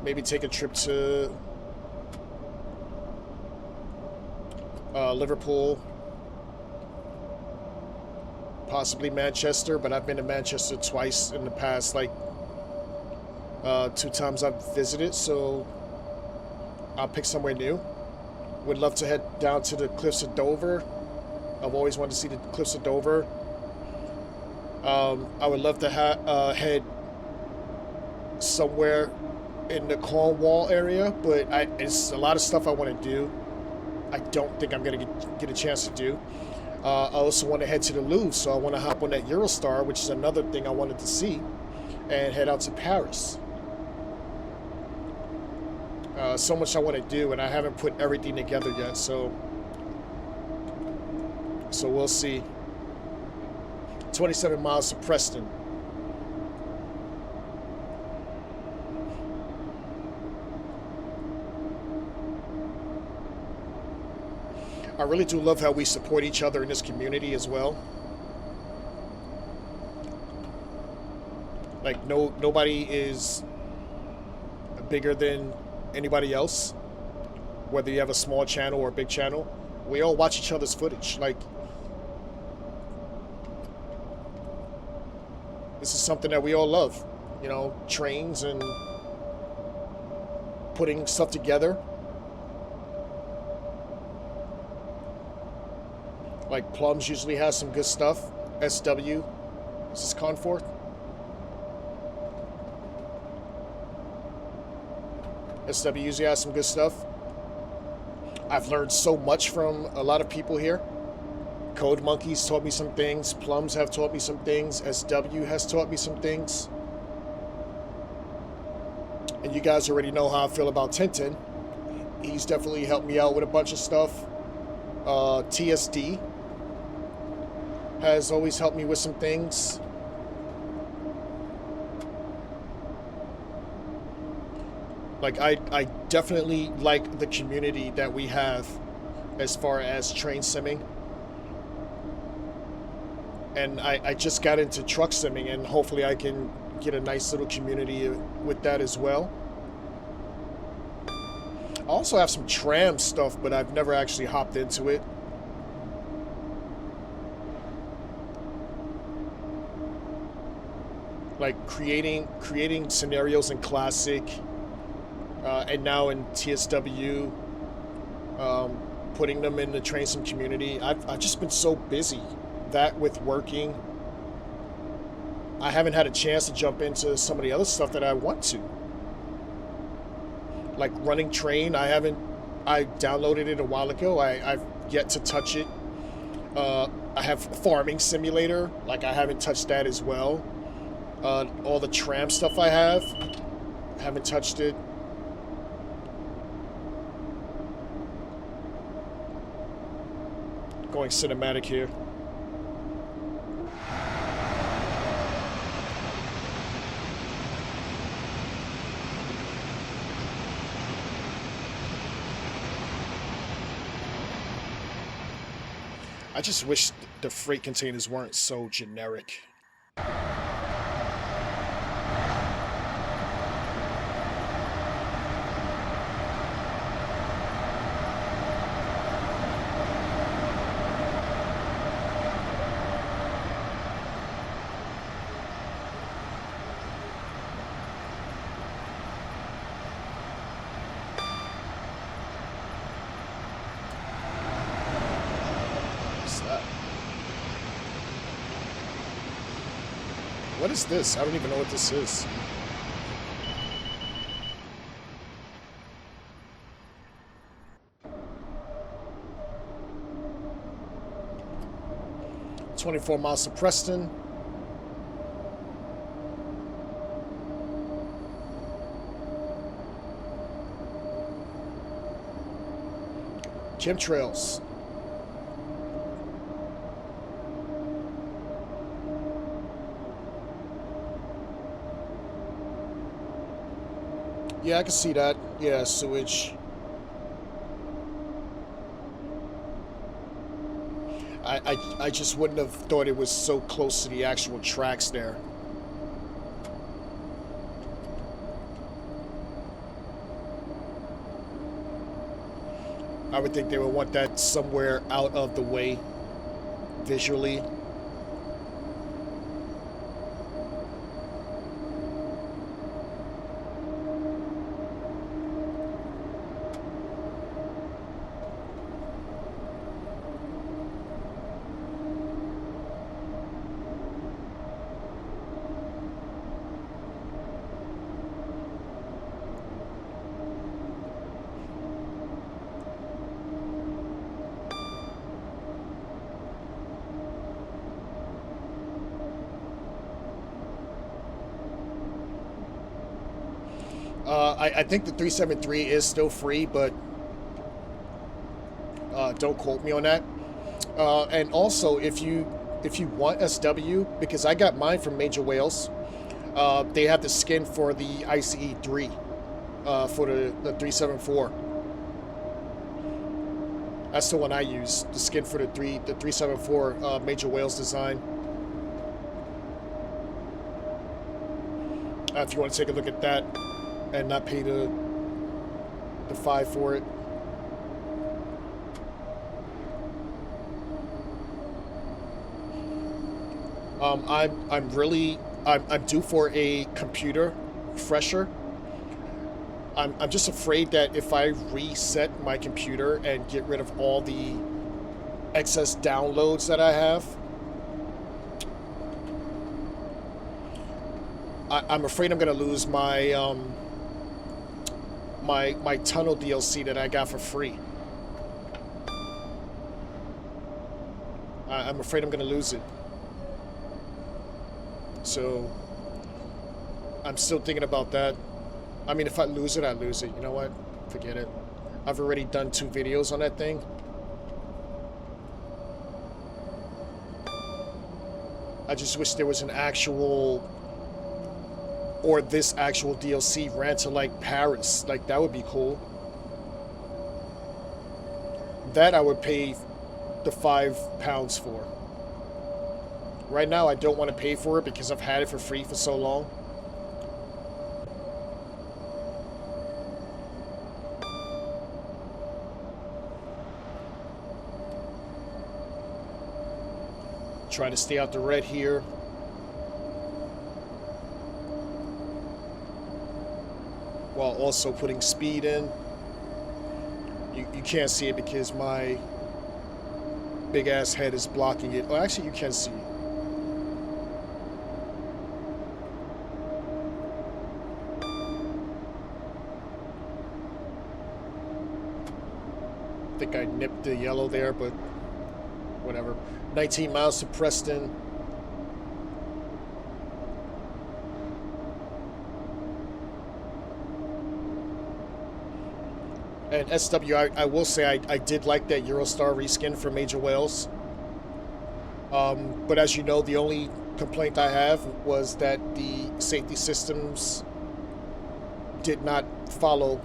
Maybe take a trip to Liverpool. Possibly Manchester, but I've been to Manchester twice in the past, like 2 times I've visited, so I'll pick somewhere new. Would love to head down to the Cliffs of Dover. I've always wanted to see the Cliffs of Dover. I would love to head somewhere in the Cornwall area, but it's a lot of stuff I want to do. I don't think I'm going to get a chance to do. I also want to head to the Louvre, so I want to hop on that Eurostar, which is another thing I wanted to see, and head out to Paris. So much I want to do, and I haven't put everything together yet, so we'll see. 27 miles to Preston. I really do love how we support each other in this community as well. Like nobody is bigger than anybody else, whether you have a small channel or a big channel. We all watch each other's footage. Like, this is something that we all love, you know, trains and putting stuff together. Like Plums usually has some good stuff. SW, this is Conforth. SW usually has some good stuff. I've learned so much from a lot of people here. Code Monkeys taught me some things. Plums have taught me some things. SW has taught me some things. And you guys already know how I feel about Tintin. He's definitely helped me out with a bunch of stuff. TSD has always helped me with some things. Like, I definitely like the community that we have as far as train simming. And I just got into truck simming, and hopefully I can get a nice little community with that as well. I also have some tram stuff, but I've never actually hopped into it. Like creating scenarios in Classic, and now in TSW, putting them in the train sim community. I've just been so busy. That with working, I haven't had a chance to jump into some of the other stuff that I want to. Like running train, I downloaded it a while ago. I've yet to touch it. I have Farming Simulator, like I haven't touched that as well. All the tram stuff I haven't touched it. Going cinematic here. I just wish the freight containers weren't so generic. What is this? I don't even know what this is. "24 miles to Preston." Chemtrails. Yeah, I can see that. Yeah, sewage. I just wouldn't have thought it was so close to the actual tracks there. I would think they would want that somewhere out of the way visually. I think the 373 is still free, but don't quote me on that. And also, if you want SW, because I got mine from Major Wales, they have the skin for the ICE 3 for the 374. That's the one I use, the skin for the 374 Major Wales design. If you want to take a look at that and not pay the 5 for it. I'm due for a computer refresher. I'm just afraid that if I reset my computer and get rid of all the excess downloads that I have, I'm afraid I'm going to lose my my tunnel DLC that I got for free. I'm afraid I'm going to lose it. So I'm still thinking about that. I mean, if I lose it, I lose it. You know what? Forget it. I've already done 2 videos on that thing. I just wish there was an actual, or this actual DLC ran to like Paris. Like, that would be cool. That I would pay the £5 for. Right now I don't want to pay for it because I've had it for free for so long. Try to stay out the red here. While also putting speed in. You can't see it because my big ass head is blocking it. Oh, actually you can see it. I think I nipped the yellow there, but whatever. 19 miles to Preston. And SW, I will say I did like that Eurostar reskin for Major Wales. But as you know, the only complaint I have was that the safety systems did not follow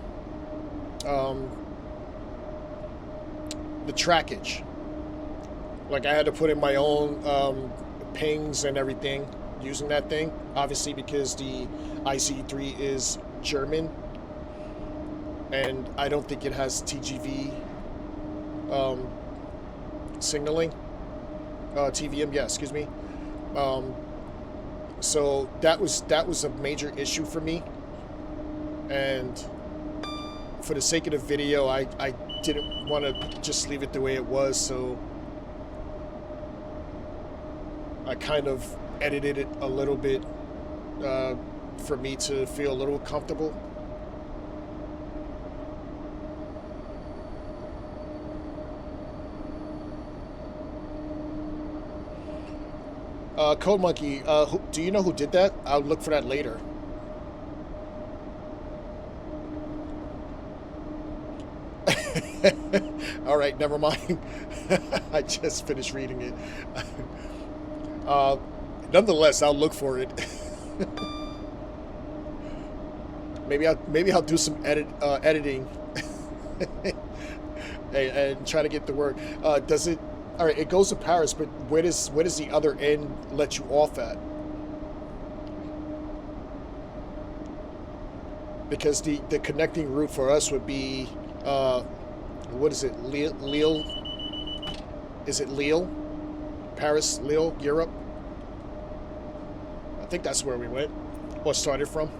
the trackage. Like, I had to put in my own pings and everything using that thing. Obviously, because the ICE3 is German. And I don't think it has TGV signaling. TVM, yeah, excuse me. So that was a major issue for me. And for the sake of the video, I didn't want to just leave it the way it was, so I kind of edited it a little bit for me to feel a little comfortable. Code Monkey, do you know who did that? I'll look for that later. All right, never mind. I just finished reading it. Nonetheless, I'll look for it. maybe I'll do some editing and try to get the word. Does it? All right, it goes to Paris, but where does the other end let you off at? Because the connecting route for us would be, what is it, Lille? Is it Lille? Paris, Lille, Europe? I think that's where we went, or started from.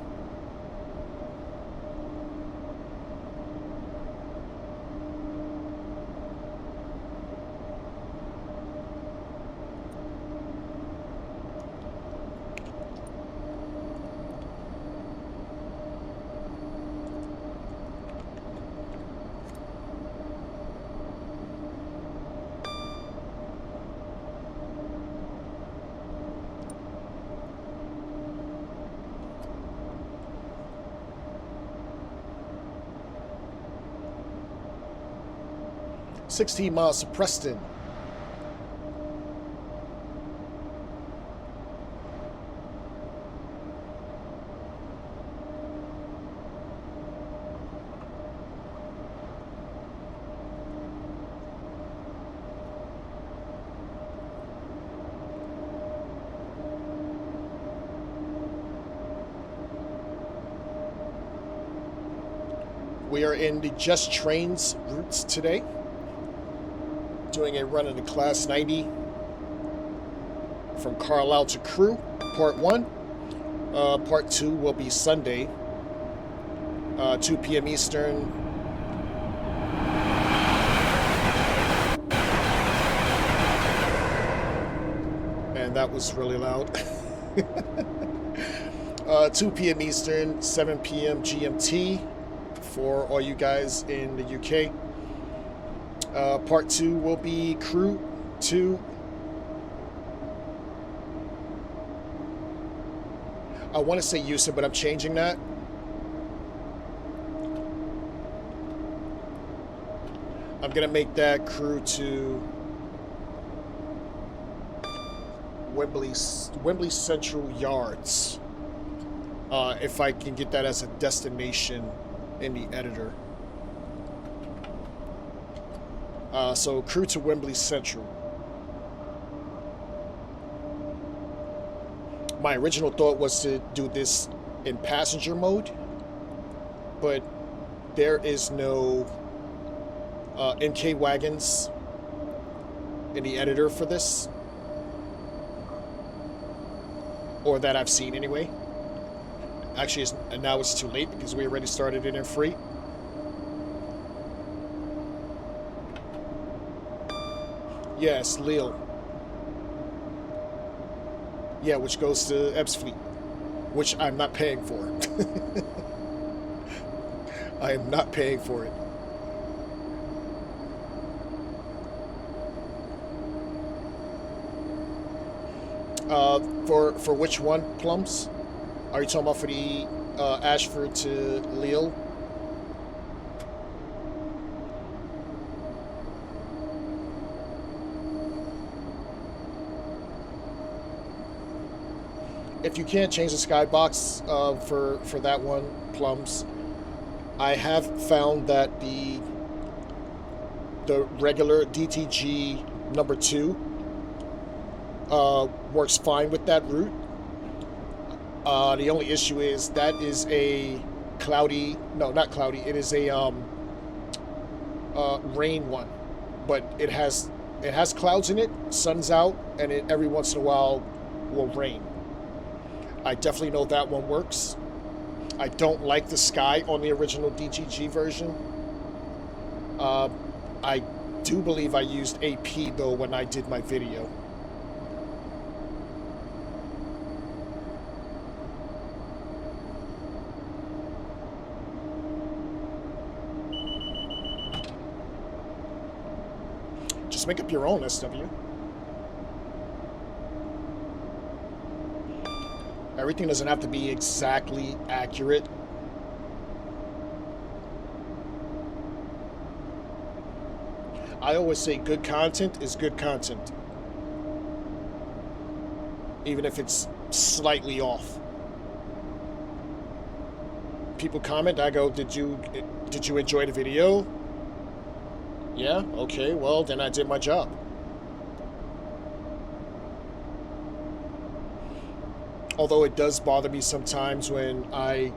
$16 miles to Preston. We are in the Just Trains routes today. Doing a run in the Class 90 from Carlisle to Crewe, Part 1. Part 2 will be Sunday, 2 p.m. Eastern. Man, that was really loud. 2 p.m. Eastern, 7 p.m. GMT for all you guys in the UK. Part 2 will be Crewe to... I want to say Houston, but I'm changing that. I'm going to make that Crewe to Wembley Central Yards. If I can get that as a destination in the editor. So Crewe to Wembley Central. My original thought was to do this in passenger mode, but there is no MK wagons in the editor for this, or that I've seen anyway. Actually, now it's too late because we already started it in free. Yes, Lille. Yeah, which goes to Ebbsfleet, which I'm not paying for. I am not paying for it. For which one, Plums? Are you talking about for the Ashford to Lille? If you can't change the skybox for that one, Plums, I have found that the regular DTG number 2 works fine with that route. The only issue is that is a cloudy, no, not cloudy, it is a rain one, but it has clouds in it, sun's out, and it every once in a while will rain. I definitely know that one works. I don't like the sky on the original DTG version. I do believe I used AP though when I did my video. Just make up your own, SW. Everything doesn't have to be exactly accurate. I always say good content is good content, even if it's slightly off. People comment, I go, did you enjoy the video? Yeah, okay, well then I did my job. Although it does bother me sometimes when I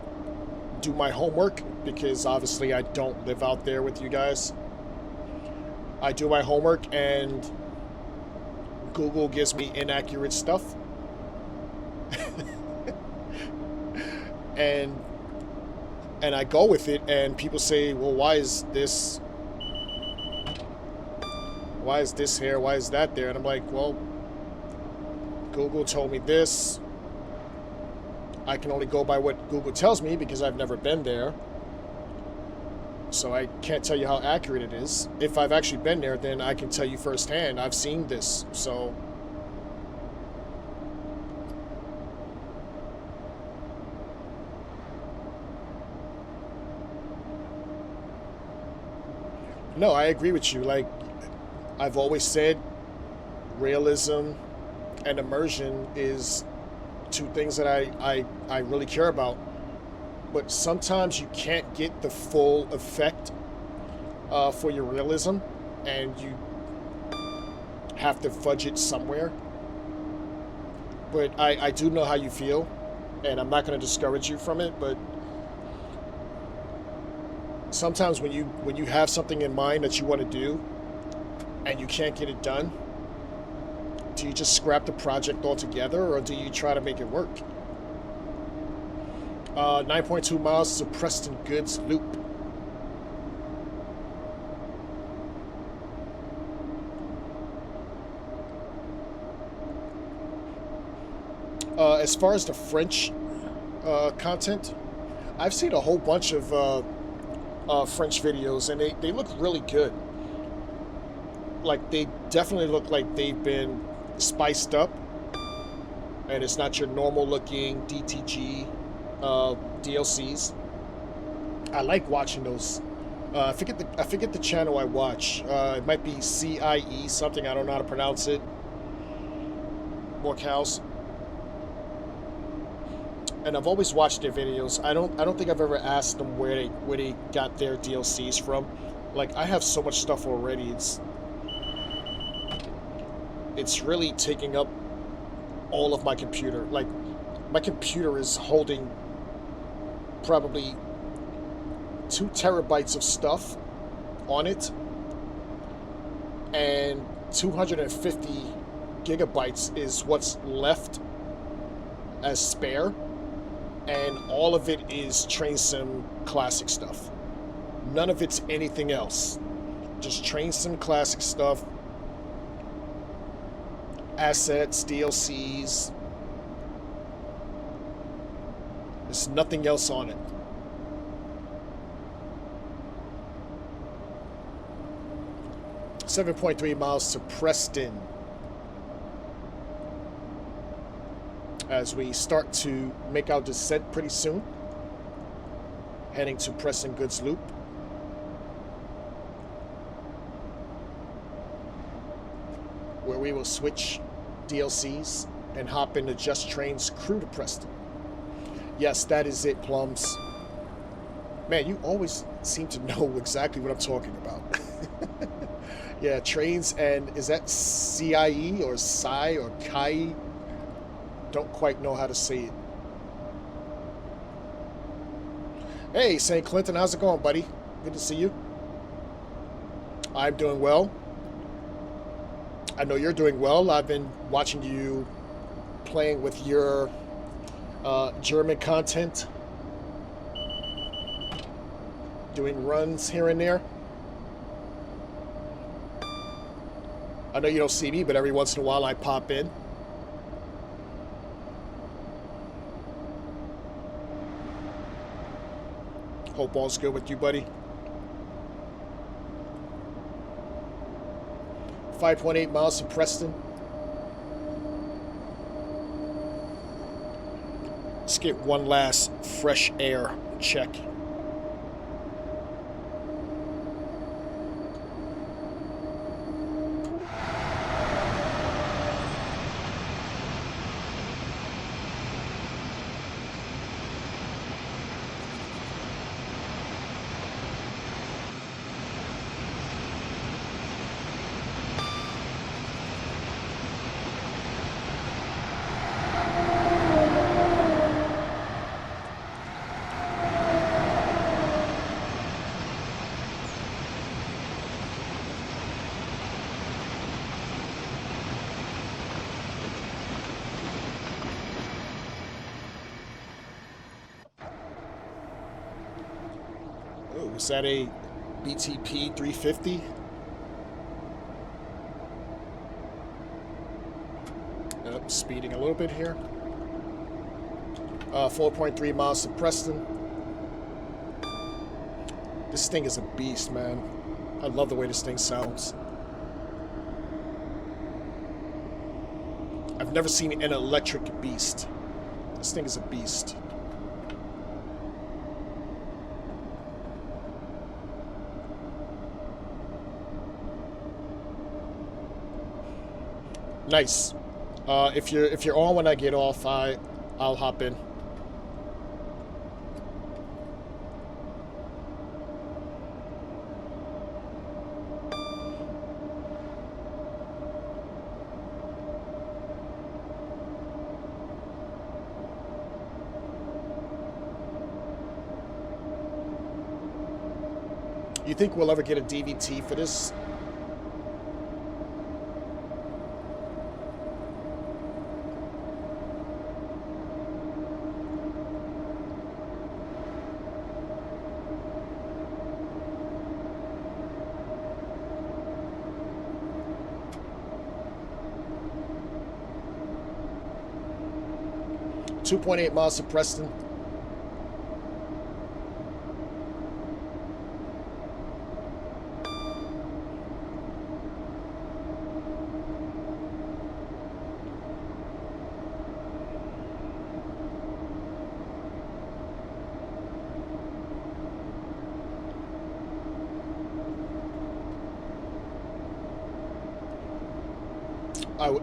do my homework, because obviously I don't live out there with you guys. I do my homework and Google gives me inaccurate stuff. and I go with it, and people say, well, why is this here? Why is that there? And I'm like, well, Google told me this. I can only go by what Google tells me because I've never been there. So I can't tell you how accurate it is. If I've actually been there, then I can tell you firsthand. I've seen this, so... No, I agree with you. Like, I've always said, realism and immersion is two things that I really care about. But sometimes you can't get the full effect for your realism, and you have to fudge it somewhere. But I do know how you feel, and I'm not going to discourage you from it, but sometimes when you have something in mind that you want to do and you can't get it done, do you just scrap the project altogether, or do you try to make it work? 9.2 miles to Preston Goods Loop. As far as the French content, I've seen a whole bunch of French videos, and they look really good. Like, they definitely look like they've been spiced up, and it's not your normal looking DTG DLCs. I like watching those. I forget the channel I watch. It might be CIE something. I don't know how to pronounce it. More cows. And I've always watched their videos. I don't think I've ever asked them where they got their DLCs from. Like, I have so much stuff already. It's really taking up all of my computer. Like, my computer is holding probably 2 terabytes of stuff on it, and 250 gigabytes is what's left as spare, and all of it is Train Sim classic stuff. None of it's anything else. Just Train Sim classic stuff, assets, DLCs. There's nothing else on it. .3 miles to Preston. As we start to make our descent pretty soon, heading to Preston Goods Loop. Where we will switch DLCs and hop into Just Train's Crewe to Preston. Yes, that is it, Plums. Man, you always seem to know exactly what I'm talking about. Yeah, trains, and is that CIE or Sai or Kaye? Don't quite know how to say it. Hey, St. Clinton, how's it going, buddy? Good to see you. I'm doing well. I know you're doing well. I've been watching you playing with your German content, doing runs here and there. I know you don't see me, but every once in a while I pop in. Hope all's good with you, buddy. 5.8 miles to Preston. Let's get one last fresh air check. Is that a BTP 350? Speeding a little bit here. 4.3 miles to Preston. This thing is a beast, man. I love the way this thing sounds. I've never seen an electric beast. This thing is a beast. Nice. If you're on when I get off, I'll hop in. You think we'll ever get a DVT for this? .8 miles to Preston.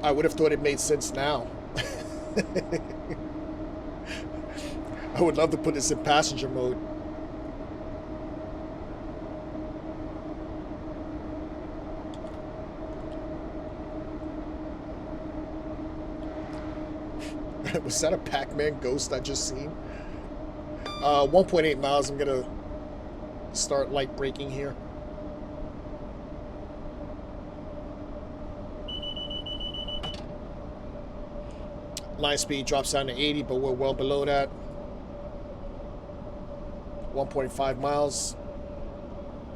I would have thought it made sense now. I would love to put this in passenger mode. Was that a Pac-Man ghost I just seen? 1.8 miles. I'm gonna start light braking here. Line speed drops down to 80, but we're well below that. 1.5 miles.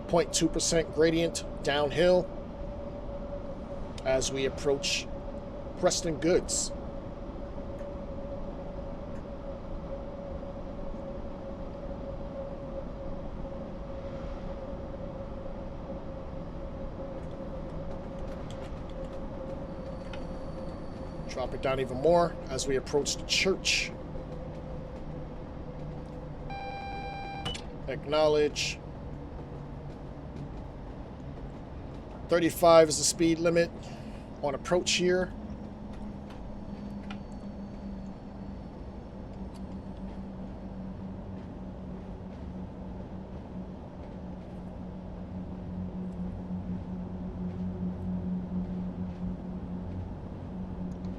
0.2% gradient downhill as we approach Preston Goods. Drop it down even more as we approach the church. Acknowledge. 35 is the speed limit on approach here.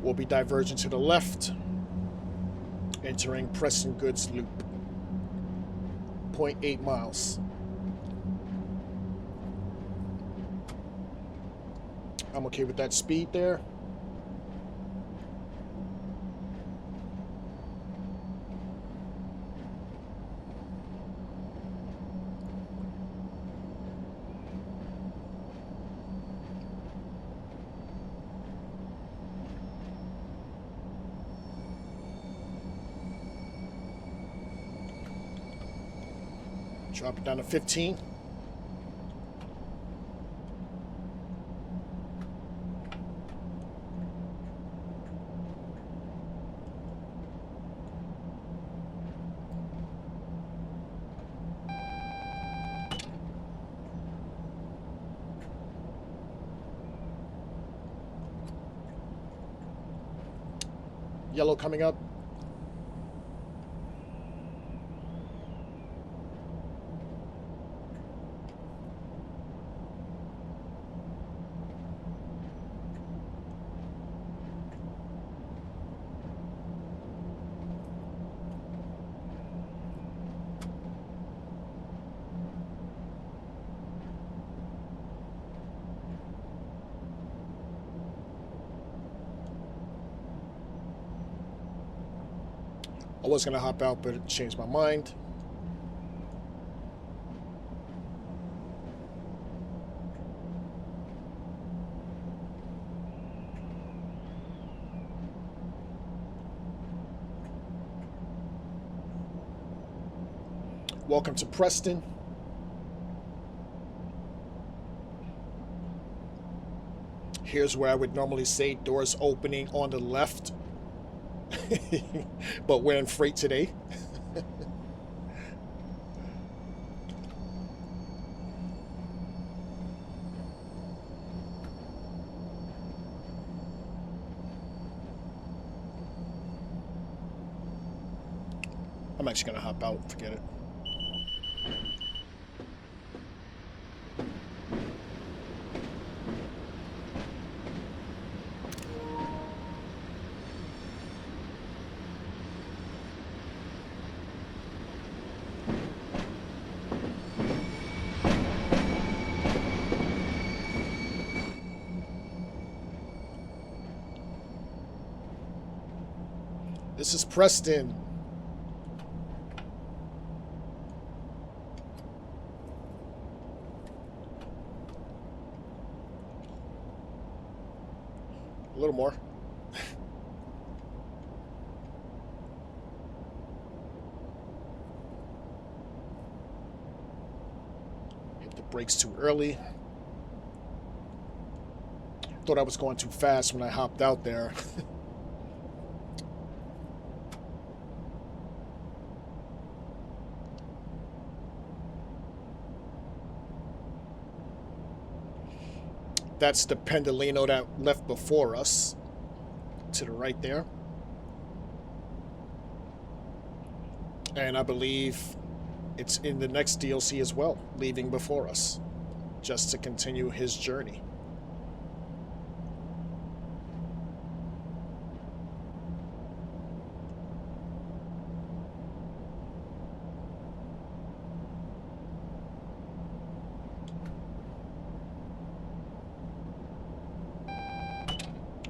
We'll be diverging to the left, entering Preston Goods Loop. 0.8 miles. I'm okay with that speed there. Drop it down to 15. Yellow coming up. I was going to hop out, but it changed my mind. Welcome to Preston. Here's where I would normally say doors opening on the left. But we're in freight today. I'm actually gonna hop out, forget it. This is Preston. A little more. Hit the brakes too early. Thought I was going too fast when I hopped out there. That's the Pendolino that left before us, to the right there. And I believe it's in the next DLC as well, leaving before us, just to continue his journey.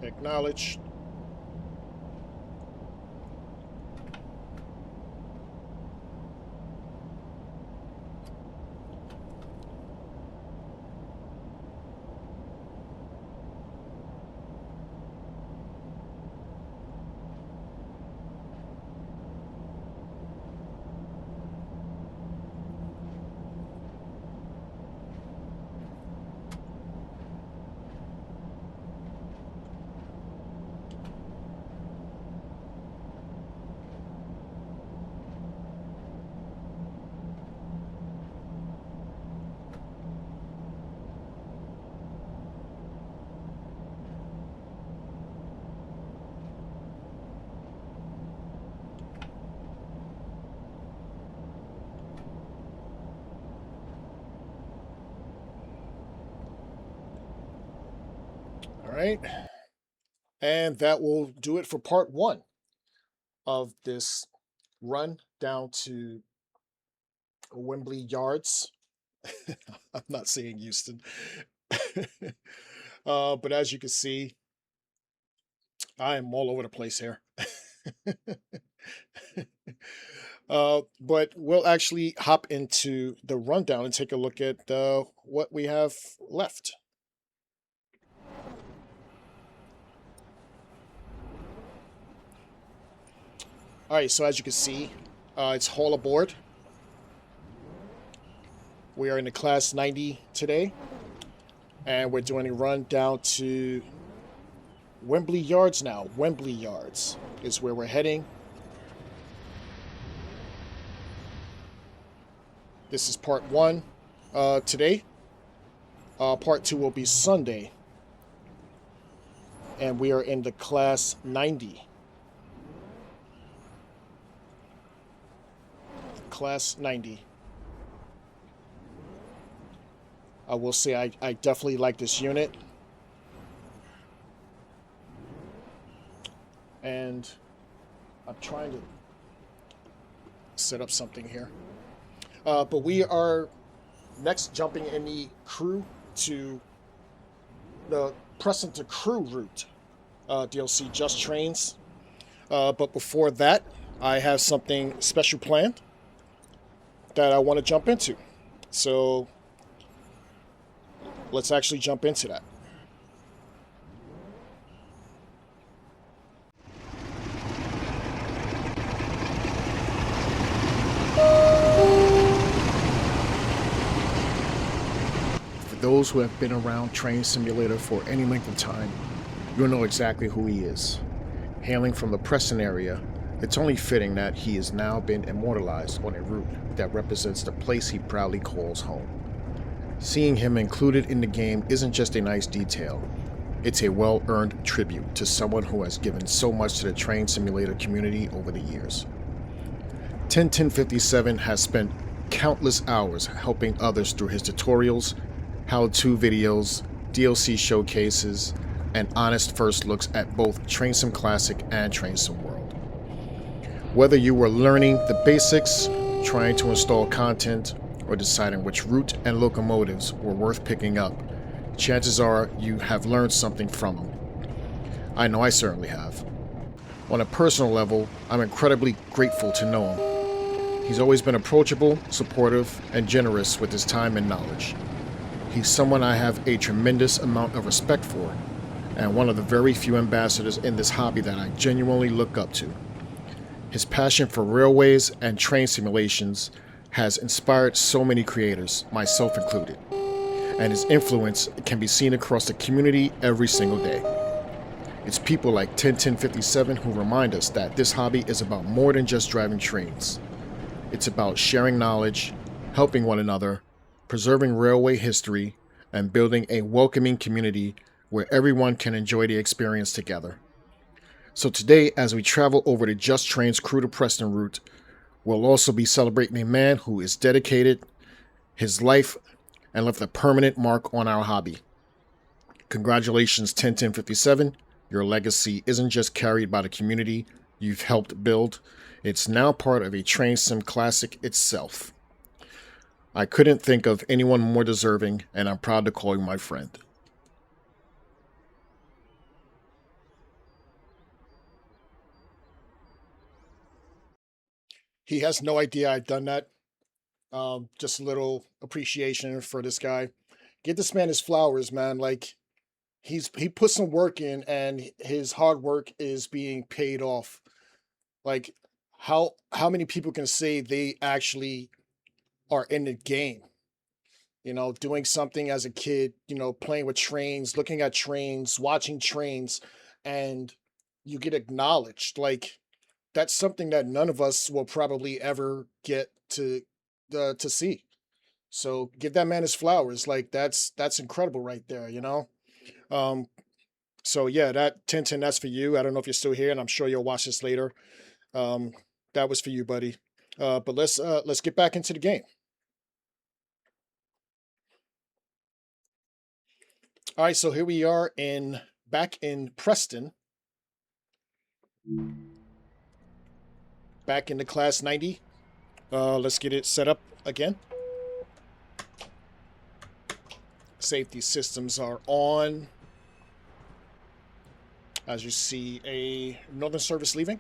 Acknowledge. All right. And that will do it for part one of this run down to Wembley Yards. I'm not saying Houston. But as you can see, I am all over the place here. But we'll actually hop into the rundown and take a look at what we have left. All right, so as you can see, it's haul aboard. We are in the class 90 today, and we're doing a run down to Wembley Yards now. Wembley Yards is where we're heading. This is part one today. Part two will be Sunday, and we are in the class 90. class 90. I will say I definitely like this unit. And I'm trying to set up something here. But we are next jumping in the Crewe to the Preston to Crewe route. DLC Just Trains. But before that, I have something special planned that I want to jump into. So let's actually jump into that. For those who have been around Train Simulator for any length of time, you'll know exactly who he is. Hailing from the Preston area, it's only fitting that he has now been immortalized on a route that represents the place he proudly calls home. Seeing him included in the game isn't just a nice detail, it's a well-earned tribute to someone who has given so much to the Train Simulator community over the years. 101057 has spent countless hours helping others through his tutorials, how-to videos, DLC showcases, and honest first looks at both Train Sim Classic and Train Sim World. Whether you were learning the basics, trying to install content, or deciding which route and locomotives were worth picking up, chances are you have learned something from him. I know I certainly have. On a personal level, I'm incredibly grateful to know him. He's always been approachable, supportive, and generous with his time and knowledge. He's someone I have a tremendous amount of respect for, and one of the very few ambassadors in this hobby that I genuinely look up to. His passion for railways and train simulations has inspired so many creators, myself included, and his influence can be seen across the community every single day. It's people like 101057 who remind us that this hobby is about more than just driving trains. It's about sharing knowledge, helping one another, preserving railway history, and building a welcoming community where everyone can enjoy the experience together. So today, as we travel over the Just Trains Crewe to Preston route, we'll also be celebrating a man who is dedicated his life and left a permanent mark on our hobby. Congratulations, 101057. Your legacy isn't just carried by the community you've helped build, it's now part of a Train Sim Classic itself. I couldn't think of anyone more deserving, and I'm proud to call you my friend. He has no idea I've done that. Just a little appreciation for this guy. Give this man his flowers, man. Like, he put some work in, and his hard work is being paid off. Like, how many people can say they actually are in the game? You know, doing something as a kid, you know, playing with trains, looking at trains, watching trains, and you get acknowledged. Like, that's something that none of us will probably ever get to see. So give that man his flowers. Like, that's incredible right there, you know? Um, so yeah, that Tintin, that's for you. I don't know if you're still here, and I'm sure you'll watch this later. Um, that was for you, buddy. But let's get back into the game. All right, so here we are back in Preston, back in the class 90. Let's get it set up again. Safety systems are on. As you see, a Northern service leaving.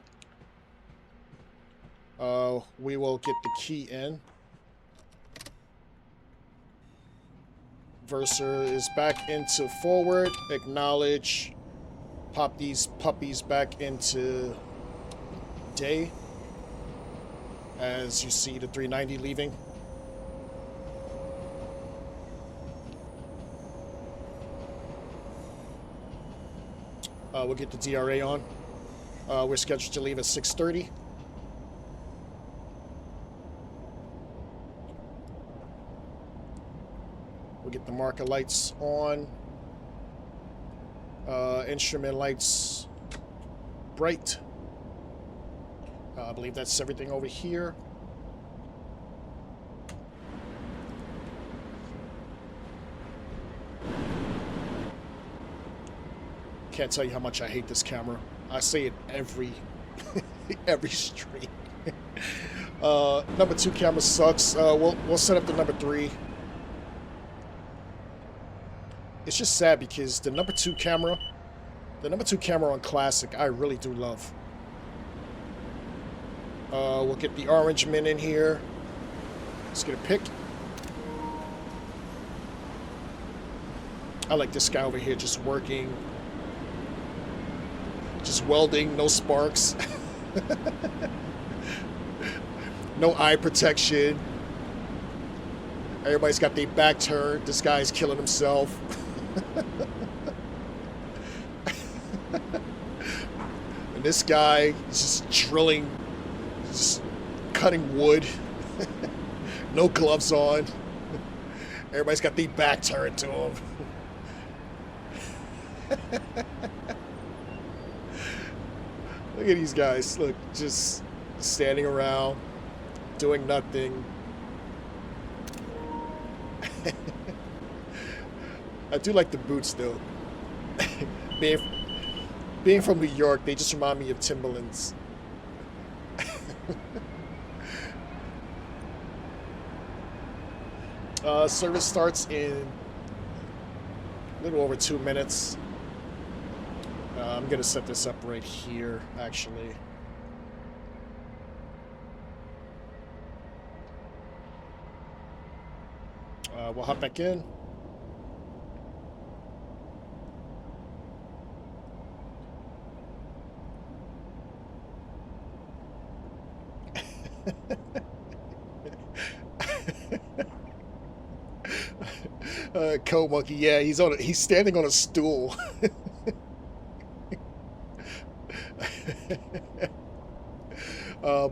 We will get the key in. Verser is back into forward. Acknowledge. Pop these puppies back into day. As you see the 390 leaving. We'll get the DRA on. We're scheduled to leave at 6:30. We'll get the marker lights on. Instrument lights bright. I believe that's everything over here. Can't tell you how much I hate this camera. I say it every every stream. Number 2 camera sucks. We'll set up the number 3. It's just sad because the number 2 camera on Classic, I really do love. We'll get the orange men in here. Let's get a pick. I like this guy over here just working. Just welding, no sparks. No eye protection. Everybody's got their back turned. This guy's killing himself. And this guy is just drilling, just cutting wood. No gloves on. Everybody's got their back turned to him. Look at these guys. Look, just standing around, doing nothing. I do like the boots, though. Being from New York, they just remind me of Timberlands. Service starts in a little over 2 minutes. I'm going to set this up right here, actually. We'll hop back in. Code Monkey, yeah, he's standing on a stool.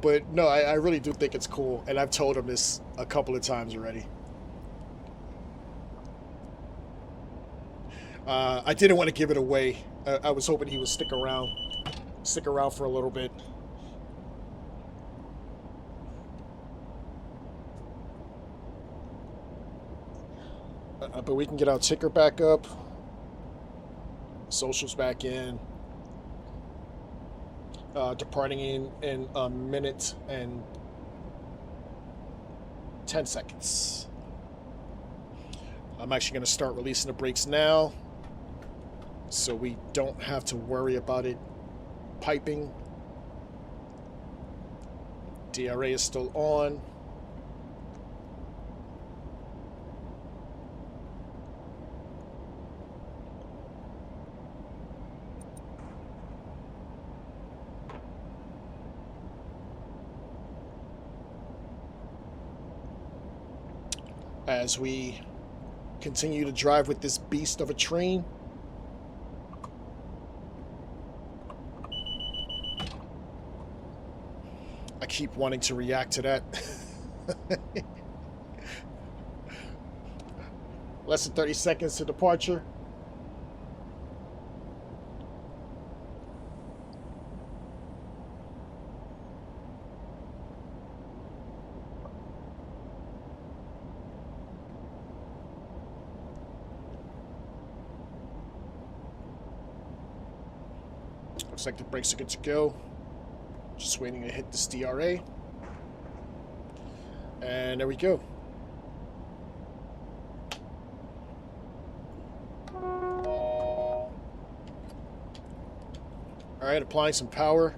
But no, I really do think it's cool, and I've told him this a couple of times already. I didn't want to give it away. I was hoping he would stick around for a little bit. But we can get our ticker back up. Socials back in. Departing in a minute and 10 seconds. I'm actually going to start releasing the brakes now, so we don't have to worry about it piping. DRA is still on. As we continue to drive with this beast of a train. I keep wanting to react to that. Less than 30 seconds to departure. Looks like the brakes are good to go. Just waiting to hit this DRA. And there we go. Alright, applying some power.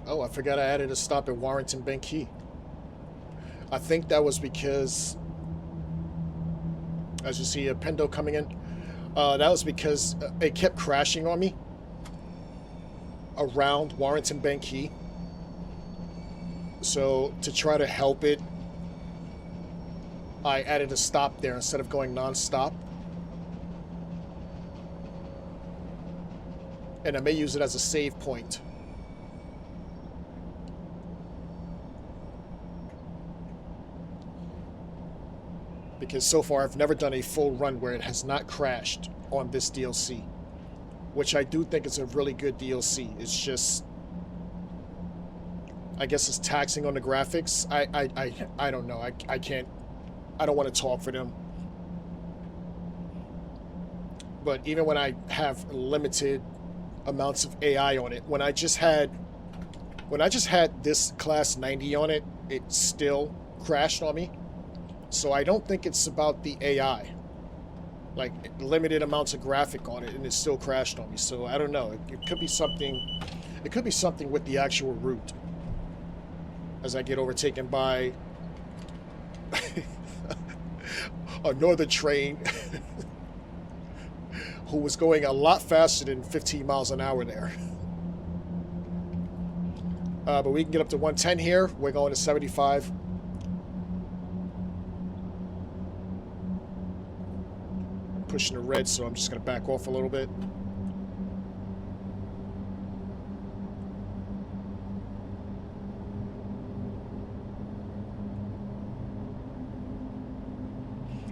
Oh, I forgot I added a stop at Warrington, Quay. I think that was because, as you see a Pendo coming in, that was because it kept crashing on me around Warrington, Quay. So to try to help it, I added a stop there instead of going non-stop. And I may use it as a save point. Because so far I've never done a full run where it has not crashed on this DLC, which I do think is a really good DLC. It's just I guess it's taxing on the graphics. I don't know. I can't. I don't want to talk for them. But even when I have limited amounts of AI on it, when I just had this class 90 on it, it still crashed on me. So I don't think it's about the AI. Like limited amounts of graphic on it, and it still crashed on me. So I don't know. It could be something. It could be something with the actual route. As I get overtaken by a northern train who was going a lot faster than 15 miles an hour there. But we can get up to 110 here. We're going to 75. I'm pushing the red, so I'm just going to back off a little bit.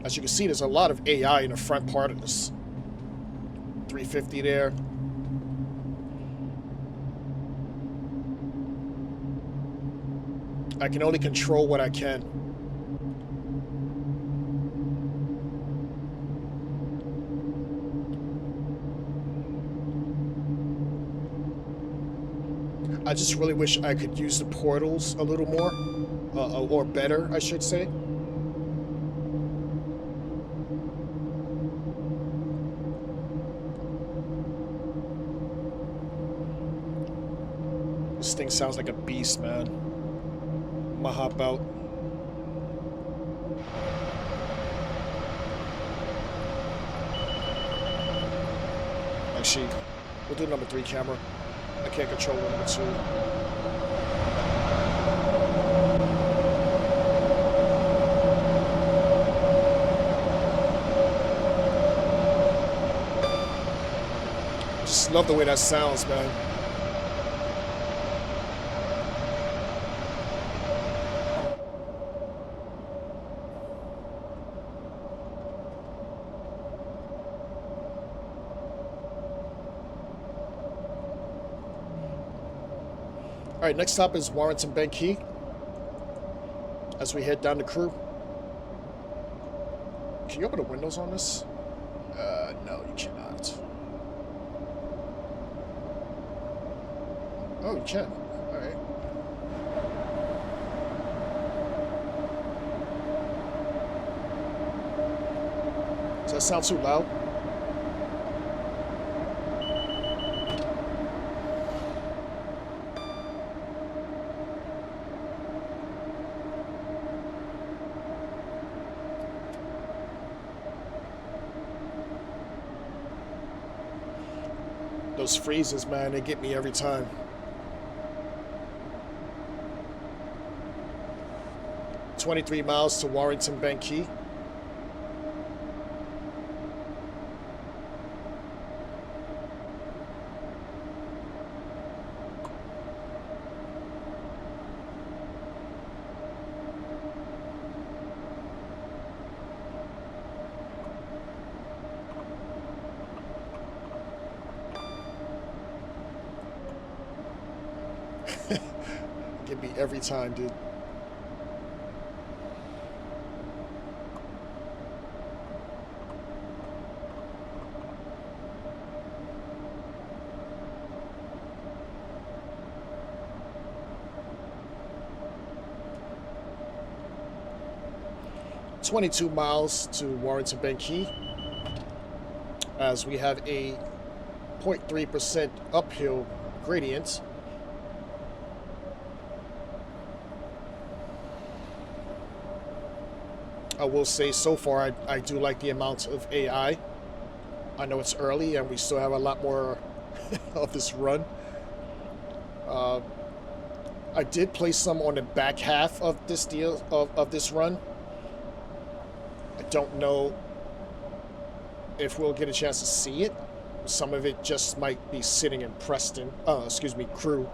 As you can see, there's a lot of AI in the front part of this. 350 there. I can only control what I can. I just really wish I could use the portals a little more, or better, I should say. This thing sounds like a beast, man. I'm gonna hop out. Actually, we'll do number 3 camera. I can't control number 2. Just love the way that sounds, man. All right, next stop is Warrington Quay. As we head down to Crewe. Can you open the windows on this? No, you cannot. Oh, you can. All right. Does that sound too loud? Those freezes, man, they get me every time. "23 miles to Warrington Quay. Get me every time, dude. "22 miles to Warrington Quay, as we have a 0.3% uphill gradient. I will say so far I do like the amount of AI. I know it's early and we still have a lot more of this run. I did place some on the back half of this deal of this run. I don't know if we'll get a chance to see it. Some of it just might be sitting in Preston, Crewe.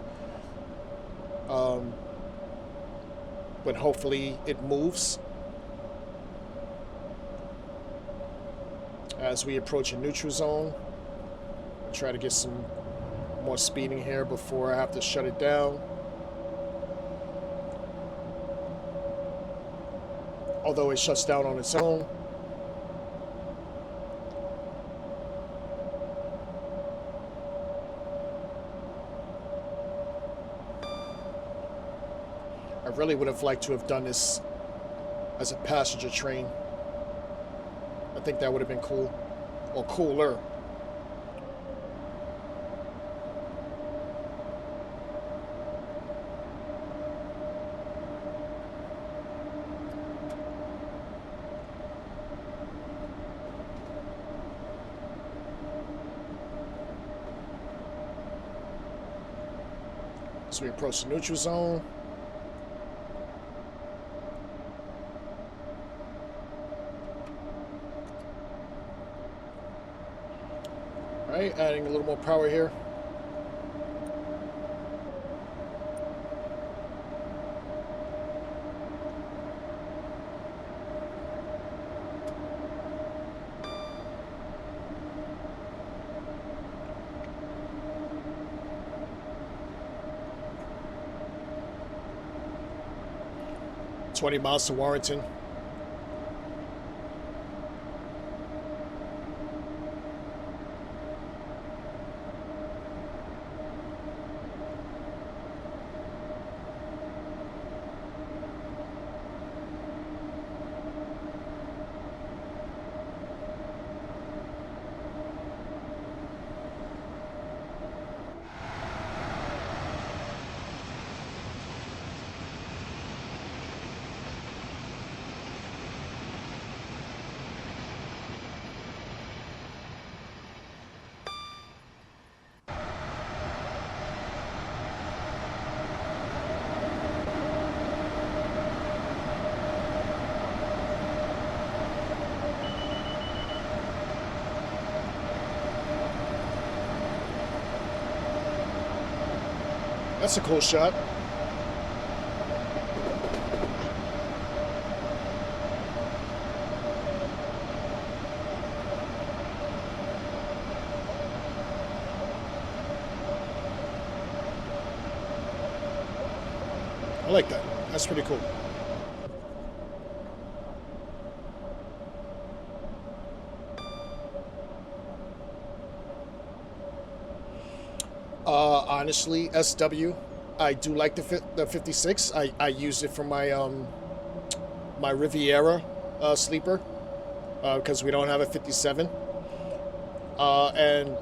But hopefully it moves as we approach a neutral zone. I'll try to get some more speeding here before I have to shut it down. although it shuts down on its own. I really would have liked to have done this as a passenger train. I think that would have been cool, or cooler. So we approach the neutral zone. All right, adding a little more power here. $20 miles to Warrington. That's a cool shot. I like that. That's pretty cool. Honestly, SW, I do like the 56. I used it for my my Riviera sleeper because we don't have a 57, and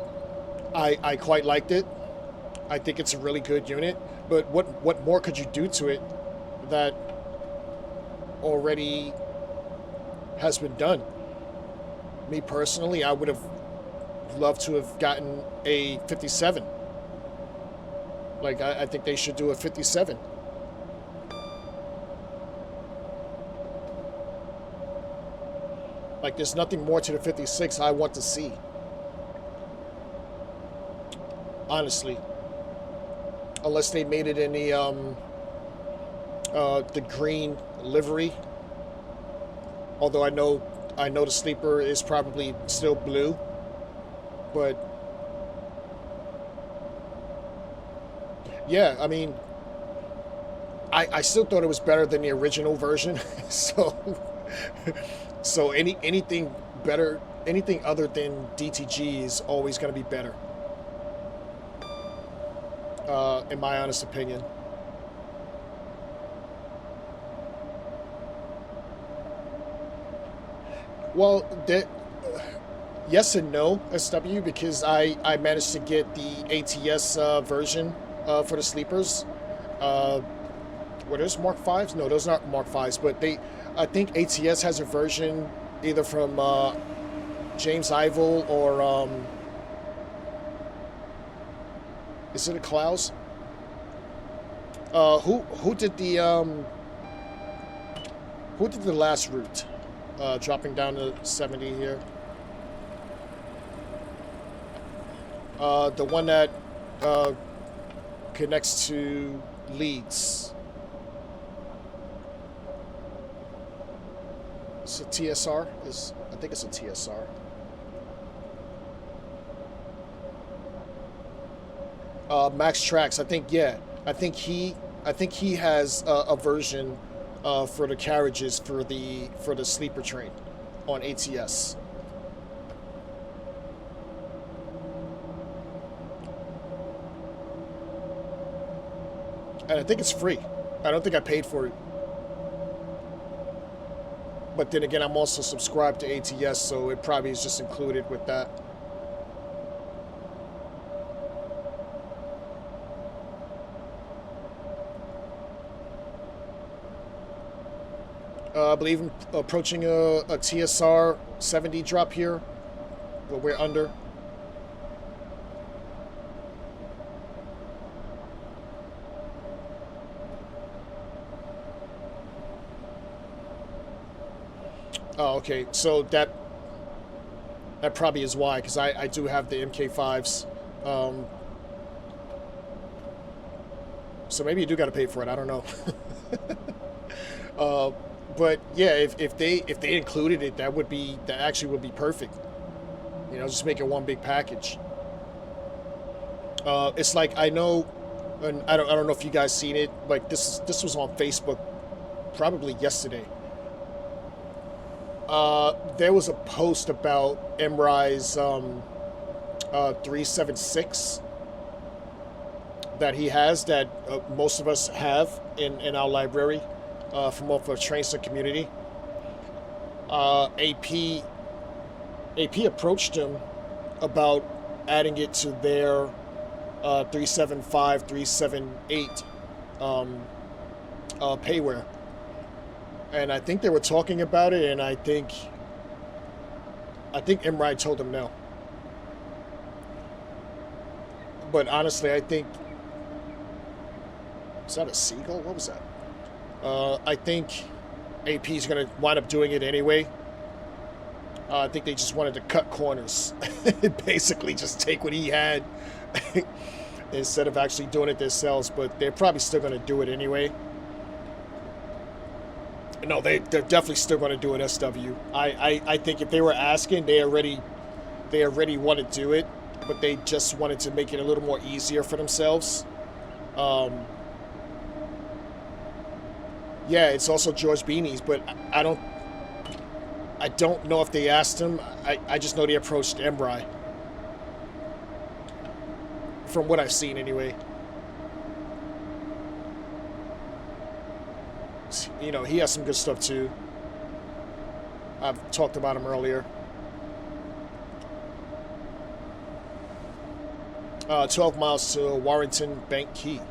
I quite liked it. I think it's a really good unit. But what more could you do to it that already has been done? Me personally, I would have loved to have gotten a 57. Like, I think they should do a 57. Like, there's nothing more to the 56 I want to see. Honestly. Unless they made it in the green livery. Although I know the sleeper is probably still blue. But yeah, I mean, I still thought it was better than the original version. So anything better, anything other than DTG is always going to be better. In my honest opinion. Well, yes and no, SW, because I managed to get the ATS version for the sleepers. Were those Mark 5s? No, those aren't Mark 5s, but I think ATS has a version either from James Ivel or is it a Klaus? Who did the last route? Dropping down to 70 here. The one that connects to Leeds. It's a TSR. I think it's a TSR. Max Trax. I think, yeah. I think he has a version for the carriages for the sleeper train on ATS. And I think it's free. I don't think I paid for it. But then again, I'm also subscribed to ATS, so it probably is just included with that. I believe I'm approaching a TSR 70 drop here, but we're under. Oh, okay. So that probably is why, because I do have the MK5s. So maybe you do got to pay for it. I don't know. But yeah, if they included it, that actually would be perfect. You know, just make it one big package. It's like, I know, and I don't know if you guys seen it. Like this was on Facebook probably yesterday. There was a post about MRI's 376 that he has, that most of us have in our library from off of Trainster community. AP approached him about adding it to their 375, 378 payware. And I think they were talking about it, and I think MRI told him no. But honestly, I think... Is that a seagull? What was that? I think AP is going to wind up doing it anyway. I think they just wanted to cut corners. Basically, just take what he had instead of actually doing it themselves. But they're probably still going to do it anyway. No, they're definitely still going to do it SW. I think if they were asking, they already want to do it, but they just wanted to make it a little more easier for themselves. Yeah, it's also George Beanie's, but I don't know if they asked him. I just know they approached MRI. From what I've seen, anyway. You know, he has some good stuff too. I've talked about him earlier. 12 miles to Warrington Bank Quay.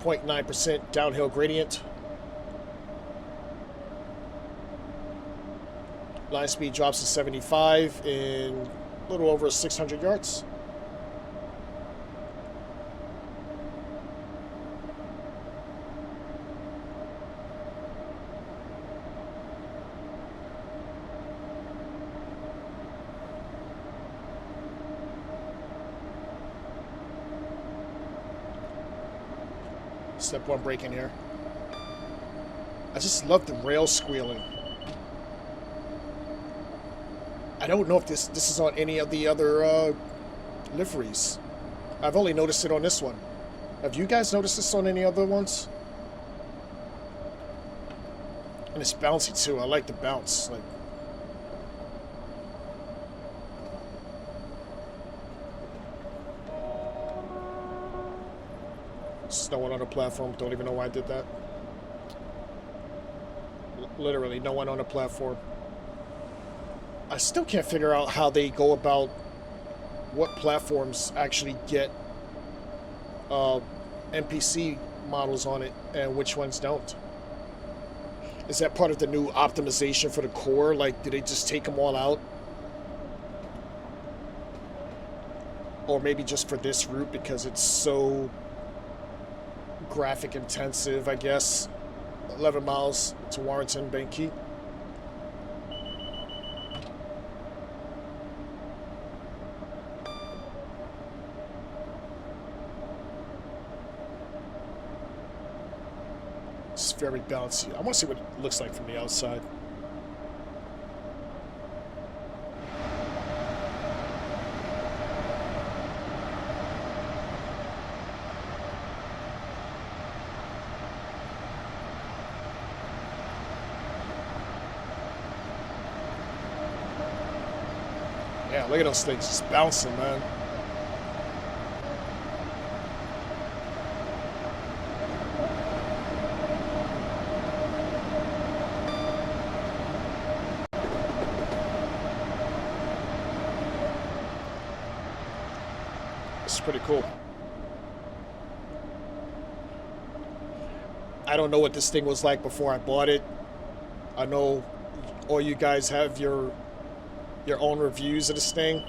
0.9% downhill gradient. Line speed drops to 75 in a little over 600 yards. Step one brake in here. I just love the rail squealing. I don't know if this is on any of the other liveries. I've only noticed it on this one. Have you guys noticed this on any other ones? And it's bouncy too. I like the bounce. Like, snowing on the platform. Don't even know why I did that. Literally, no one on the platform. I still can't figure out how they go about what platforms actually get NPC models on it and which ones don't. Is that part of the new optimization for the core? Like, did they just take them all out? Or maybe just for this route because it's so graphic intensive, I guess. 11 miles to Warrington Bank Quay. It's very bouncy. I want to see what it looks like from the outside. Yeah, look at those things just bouncing, man. It's pretty cool. I don't know what this thing was like before I bought it. I know all you guys have your own reviews of this thing,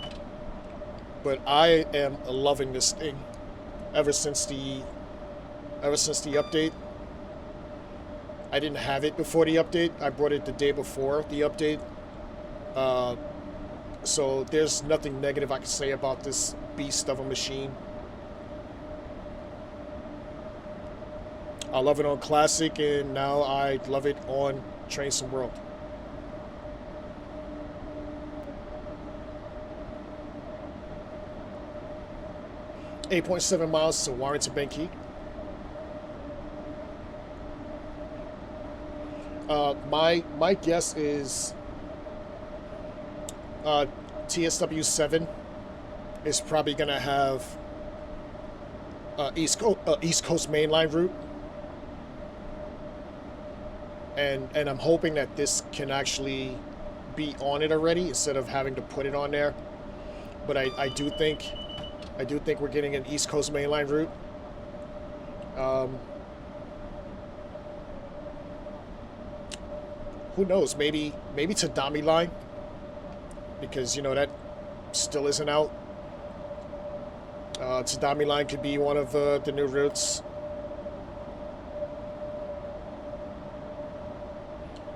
but I am loving this thing ever since the update. I didn't have it before the update. I brought it the day before the update. So there's nothing negative I can say about this beast of a machine. I love it on Classic, and now I love it on Train Sim World. .7 miles to Warrington Quay. My guess is TSW6 is probably gonna have East Coast mainline route, and I'm hoping that this can actually be on it already instead of having to put it on there. But I do think we're getting an East Coast mainline route. Who knows? Maybe Tadami line, because you know that still isn't out. Tadami line could be one of the new routes.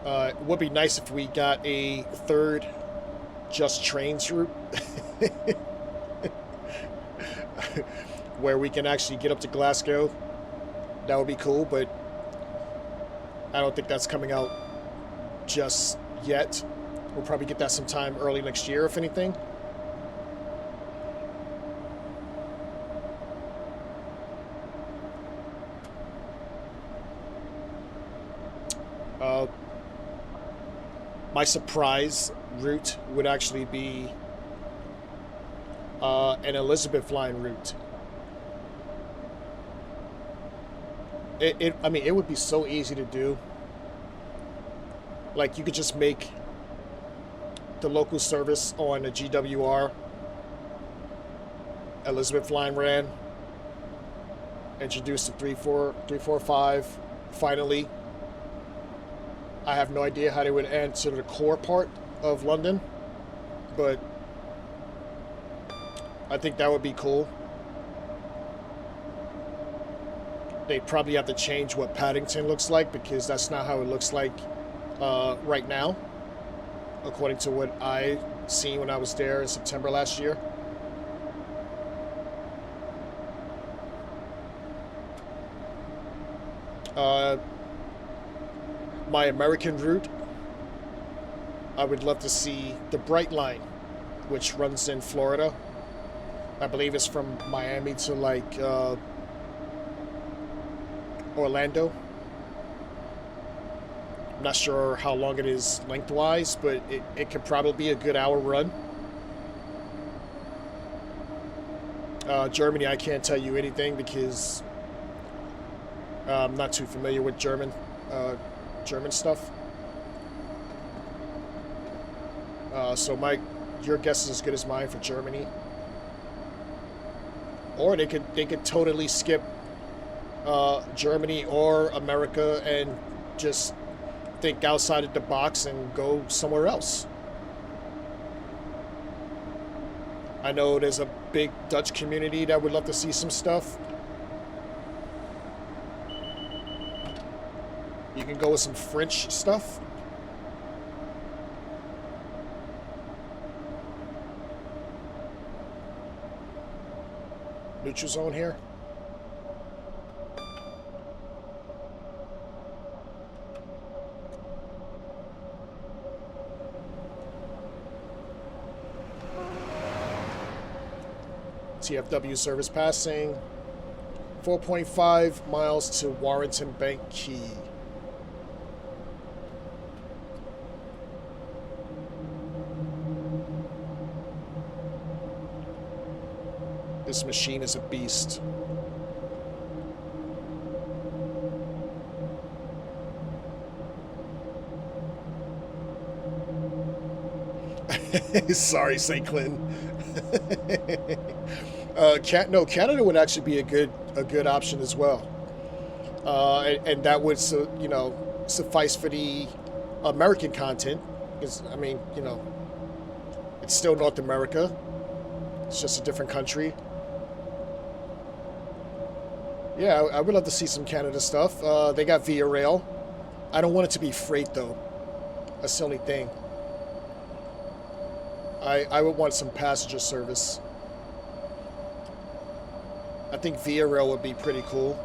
It would be nice if we got a third Just Trains route where we can actually get up to Glasgow. That would be cool, but I don't think that's coming out just yet. We'll probably get that sometime early next year, if anything. My surprise route would actually be an Elizabeth line route. I mean, it would be so easy to do. Like, you could just make the local service on a GWR. Elizabeth line ran. Introduced the 345 finally. I have no idea how they would answer the core part of London, but I think that would be cool. They'd probably have to change what Paddington looks like, because that's not how it looks like right now, according to what I seen when I was there in September last year. My American route, I would love to see the Bright Line, which runs in Florida. I believe it's from Miami to like Orlando. I'm not sure how long it is lengthwise, but it could probably be a good hour run. Germany, I can't tell you anything because I'm not too familiar with German stuff. So your guess is as good as mine for Germany. Or they could totally skip Germany or America and just think outside of the box and go somewhere else. I know there's a big Dutch community that would love to see some stuff. You can go with some French stuff. Neutral zone here. TFW service passing. 4.5 miles to Warrington Bank Quay. This machine is a beast. Sorry, St. Clinton. No, Canada would actually be a good option as well, and that would suffice for the American content. Because I mean, it's still North America. It's just a different country. Yeah, I would love to see some Canada stuff. They got Via Rail. I don't want it to be freight though. That's the only thing. I would want some passenger service. I think Via Rail would be pretty cool.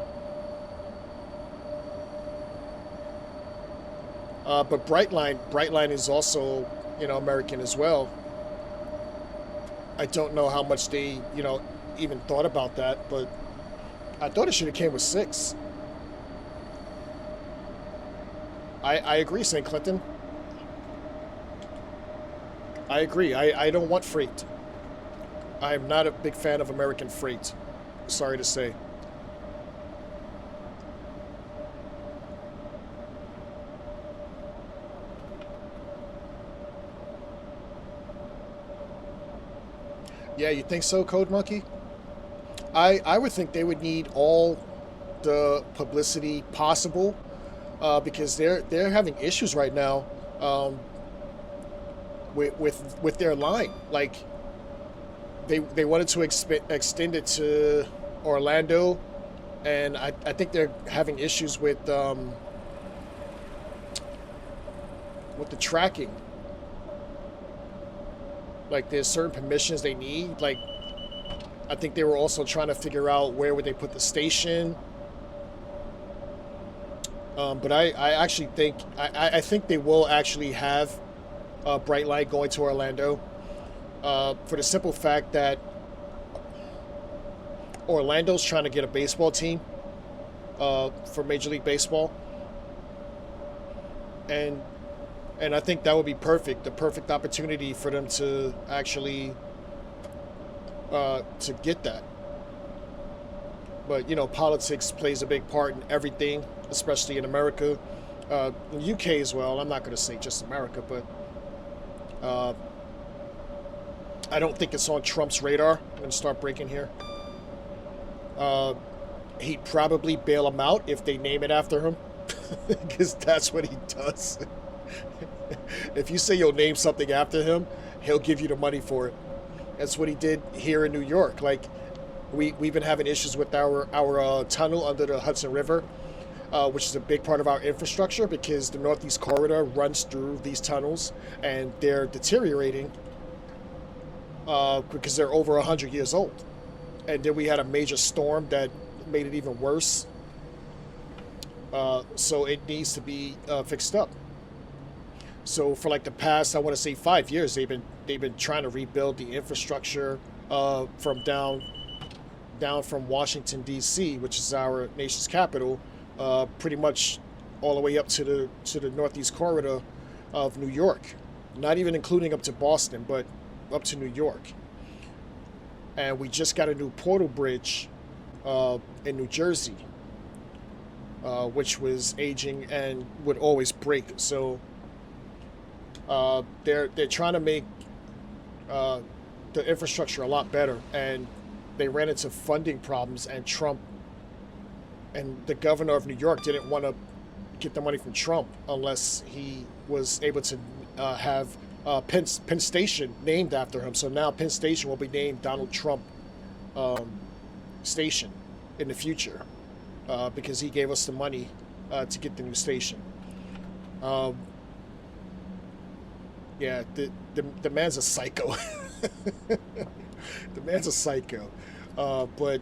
But Brightline is also, American as well. I don't know how much they, even thought about that, but I thought it should have came with 6. I agree, St. Clinton. I agree. I don't want freight. I'm not a big fan of American freight. Sorry to say. Yeah, you think so, Code Monkey? I would think they would need all the publicity possible because they're having issues right now with their line. Like they wanted to extend it to Orlando, and I think they're having issues with the tracking. Like there's certain permissions they need. Like I think they were also trying to figure out where would they put the station. But I actually think I think they will actually have a bright light going to Orlando for the simple fact that Orlando's trying to get a baseball team for Major League Baseball, and I think that would be perfect, the perfect opportunity for them to actually to get that. But politics plays a big part in everything, especially in America, in UK as well. I'm not going to say just America, but I don't think it's on Trump's radar. I'm going to start breaking here. He'd probably bail him out if they name it after him, because that's what he does. If you say you'll name something after him, he'll give you the money for it. That's what he did here in New York. Like we've been having issues with our tunnel under the Hudson River, which is a big part of our infrastructure because the Northeast Corridor runs through these tunnels and they're deteriorating because they're over 100 years old. And then we had a major storm that made it even worse. So it needs to be fixed up. So for like the past, I want to say 5 years, they've been trying to rebuild the infrastructure from down from Washington D.C., which is our nation's capital, pretty much all the way up to the Northeast Corridor of New York, not even including up to Boston, but up to New York. And we just got a new portal bridge in New Jersey, which was aging and would always break. So they're trying to make the infrastructure a lot better, and they ran into funding problems, and Trump and the governor of New York didn't want to get the money from Trump unless he was able to have Penn Station named after him. So now Penn Station will be named Donald Trump Station in the future because he gave us the money to get the new station. Yeah, the man's a psycho. The man's a psycho. But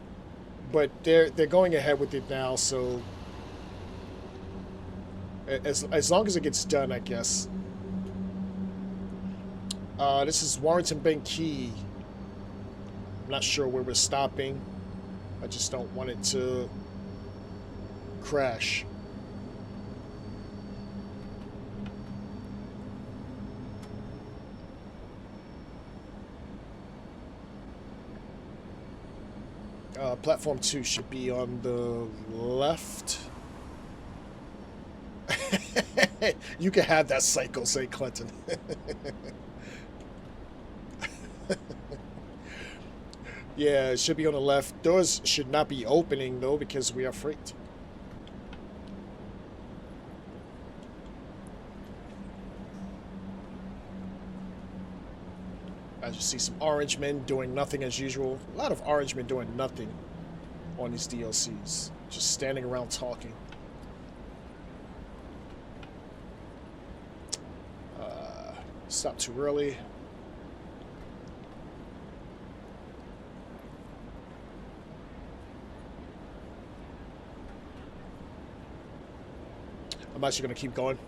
they're going ahead with it now. So as long as it gets done, I guess. This is Warrington Quay. I'm not sure where we're stopping. I just don't want it to crash. Platform 2 should be on the left. You can have that psycho, St. Clinton. Yeah, it should be on the left. Doors should not be opening, though, because we are freight. As you see, some orange men doing nothing as usual. A lot of orange men doing nothing on these DLCs. Just standing around talking. Stop too early. I'm actually going to keep going.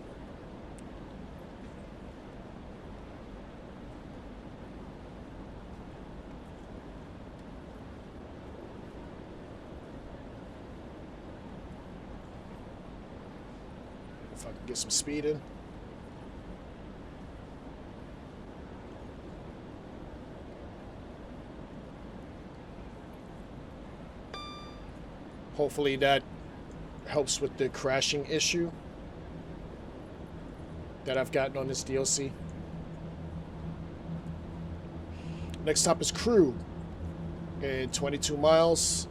If I can get some speed in. Hopefully that helps with the crashing issue that I've gotten on this DLC. Next stop is Crewe in 22 miles.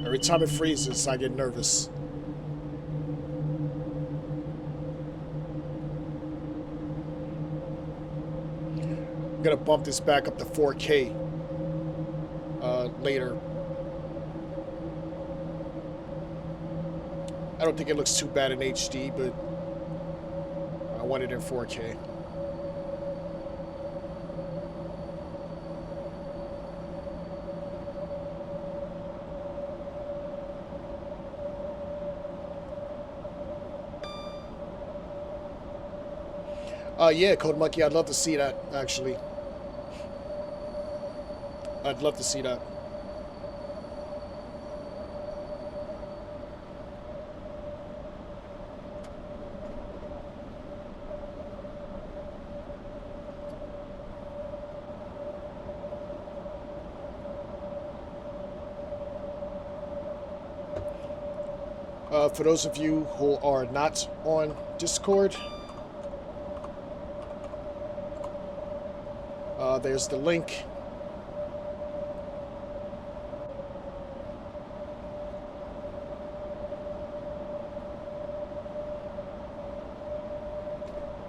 Every time it freezes, I get nervous. I'm gonna bump this back up to 4K later. I don't think it looks too bad in HD, but I want it in 4K. Yeah, Code Monkey, I'd love to see that, actually. I'd love to see that. For those of you who are not on Discord, there's the link.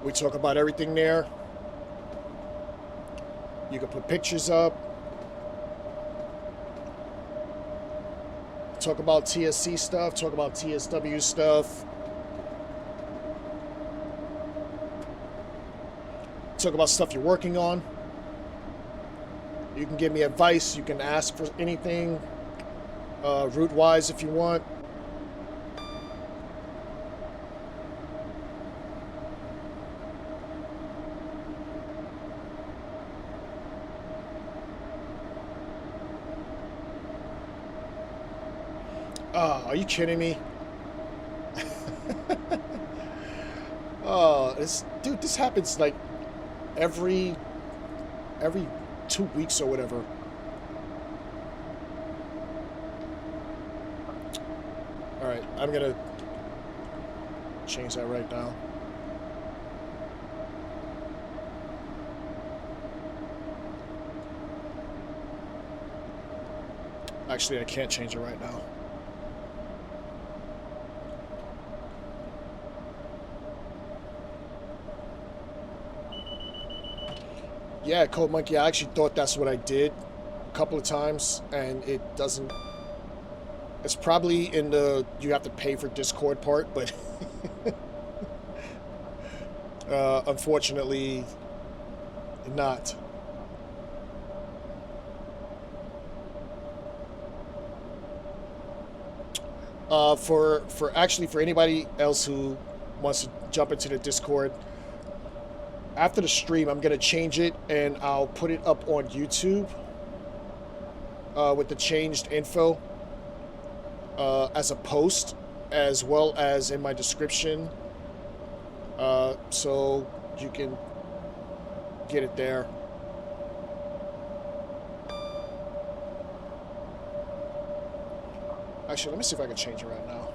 We talk about everything there. You can put pictures up. Talk about TSC stuff, talk about TSW stuff. Talk about stuff you're working on. You can give me advice. You can ask for anything, route-wise if you want. Are you kidding me? Dude, this happens like every 2 weeks or whatever. All right, I'm gonna change that right now. Actually, I can't change it right now. Yeah, Code Monkey, I actually thought that's what I did a couple of times, and it doesn't. It's probably in the you have to pay for Discord part, but Unfortunately, not. For anybody else who wants to jump into the Discord, after the stream, I'm gonna change it and I'll put it up on YouTube with the changed info as a post, as well as in my description, so you can get it there. Actually, let me see if I can change it right now.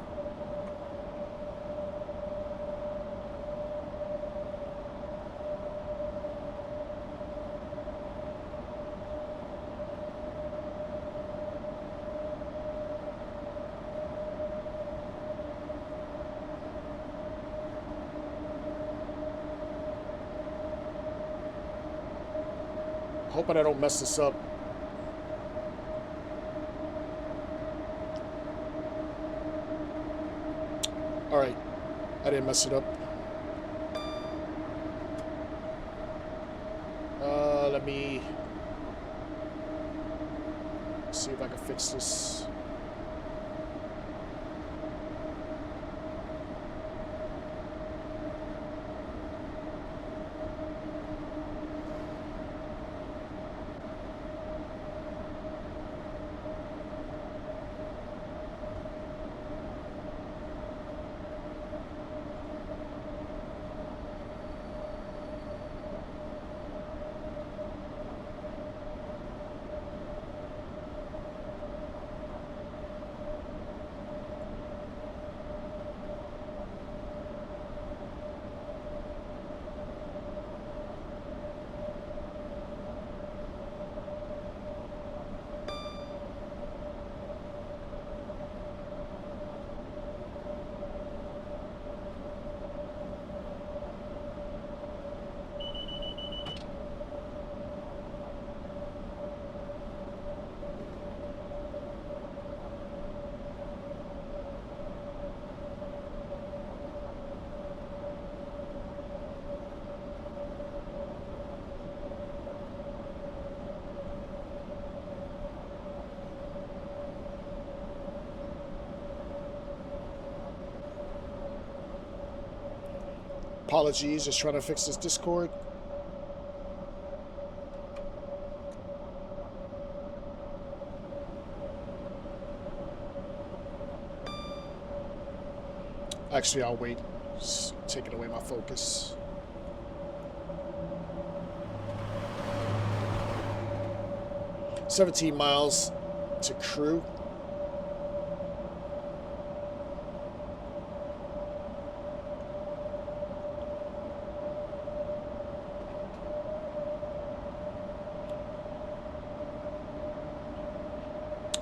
Hoping I don't mess this up. Alright, I didn't mess it up. Let me see if I can fix this. Apologies, just trying to fix this Discord. Actually, I'll wait. It's taking away my focus. "17 miles to Crewe."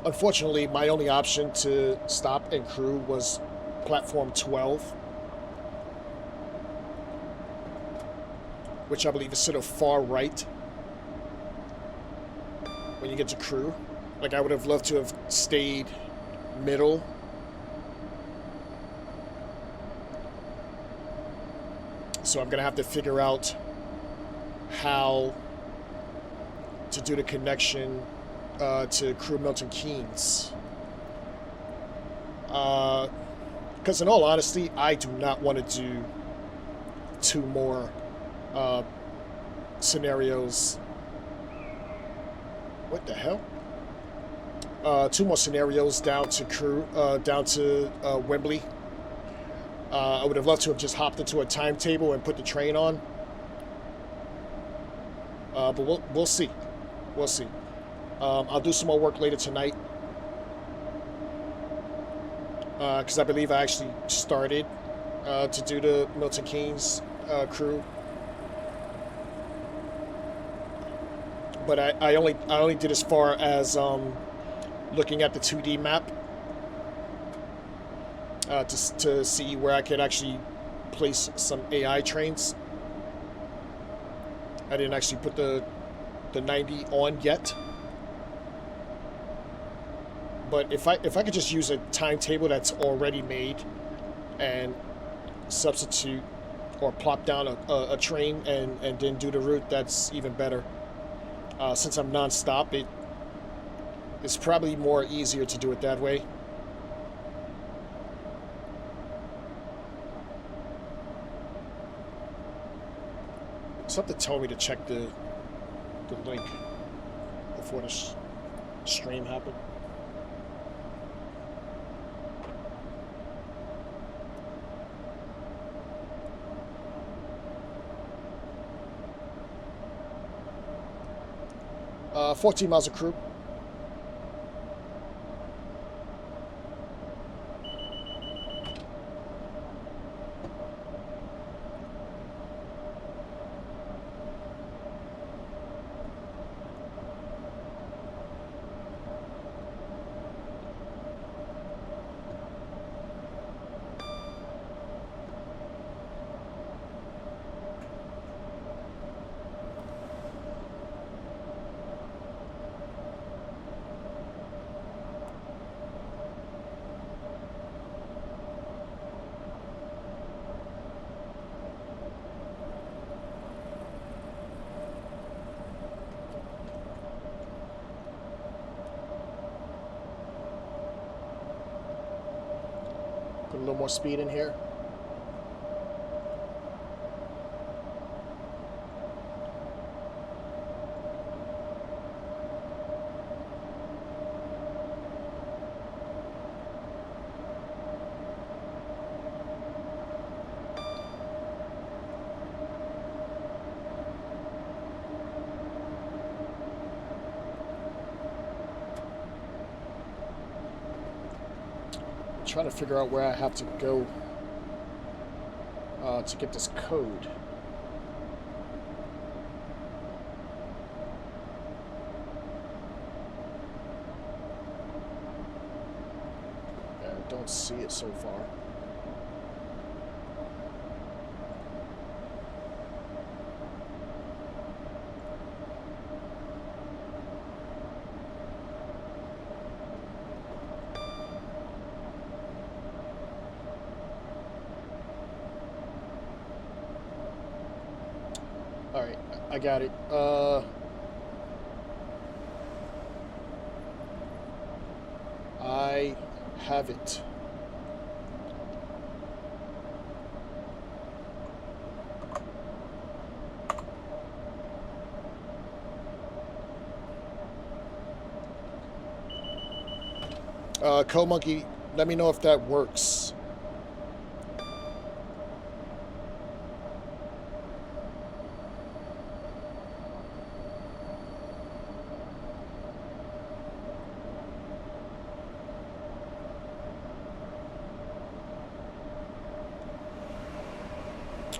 Unfortunately, my only option to stop in Crewe was platform 12, which I believe is sort of far right when you get to Crewe. Like, I would have loved to have stayed middle. So I'm going to have to figure out how to do the connection to Crewe, Milton, Keynes. Because in all honesty, I do not want to do 2 more scenarios. What the hell? 2 more scenarios down to Crewe, down to Wembley. I would have loved to have just hopped into a timetable and put the train on. But we'll see. We'll see. I'll do some more work later tonight. Because I believe I actually started to do the Milton Keynes Crewe. But I only did as far as looking at the 2D map to see where I could actually place some AI trains. I didn't actually put the 90 on yet. But if I could just use a timetable that's already made and substitute or plop down a train and then do the route, that's even better. Since I'm non-stop, it's probably more easier to do it that way. Something told me to check the link before the stream happened. Uh, 14 miles of Crewe. Put a little more speed in here. Trying to figure out where I have to go to get this code. I don't see it so far. Alright, I got it. I have it. Monkey, let me know if that works.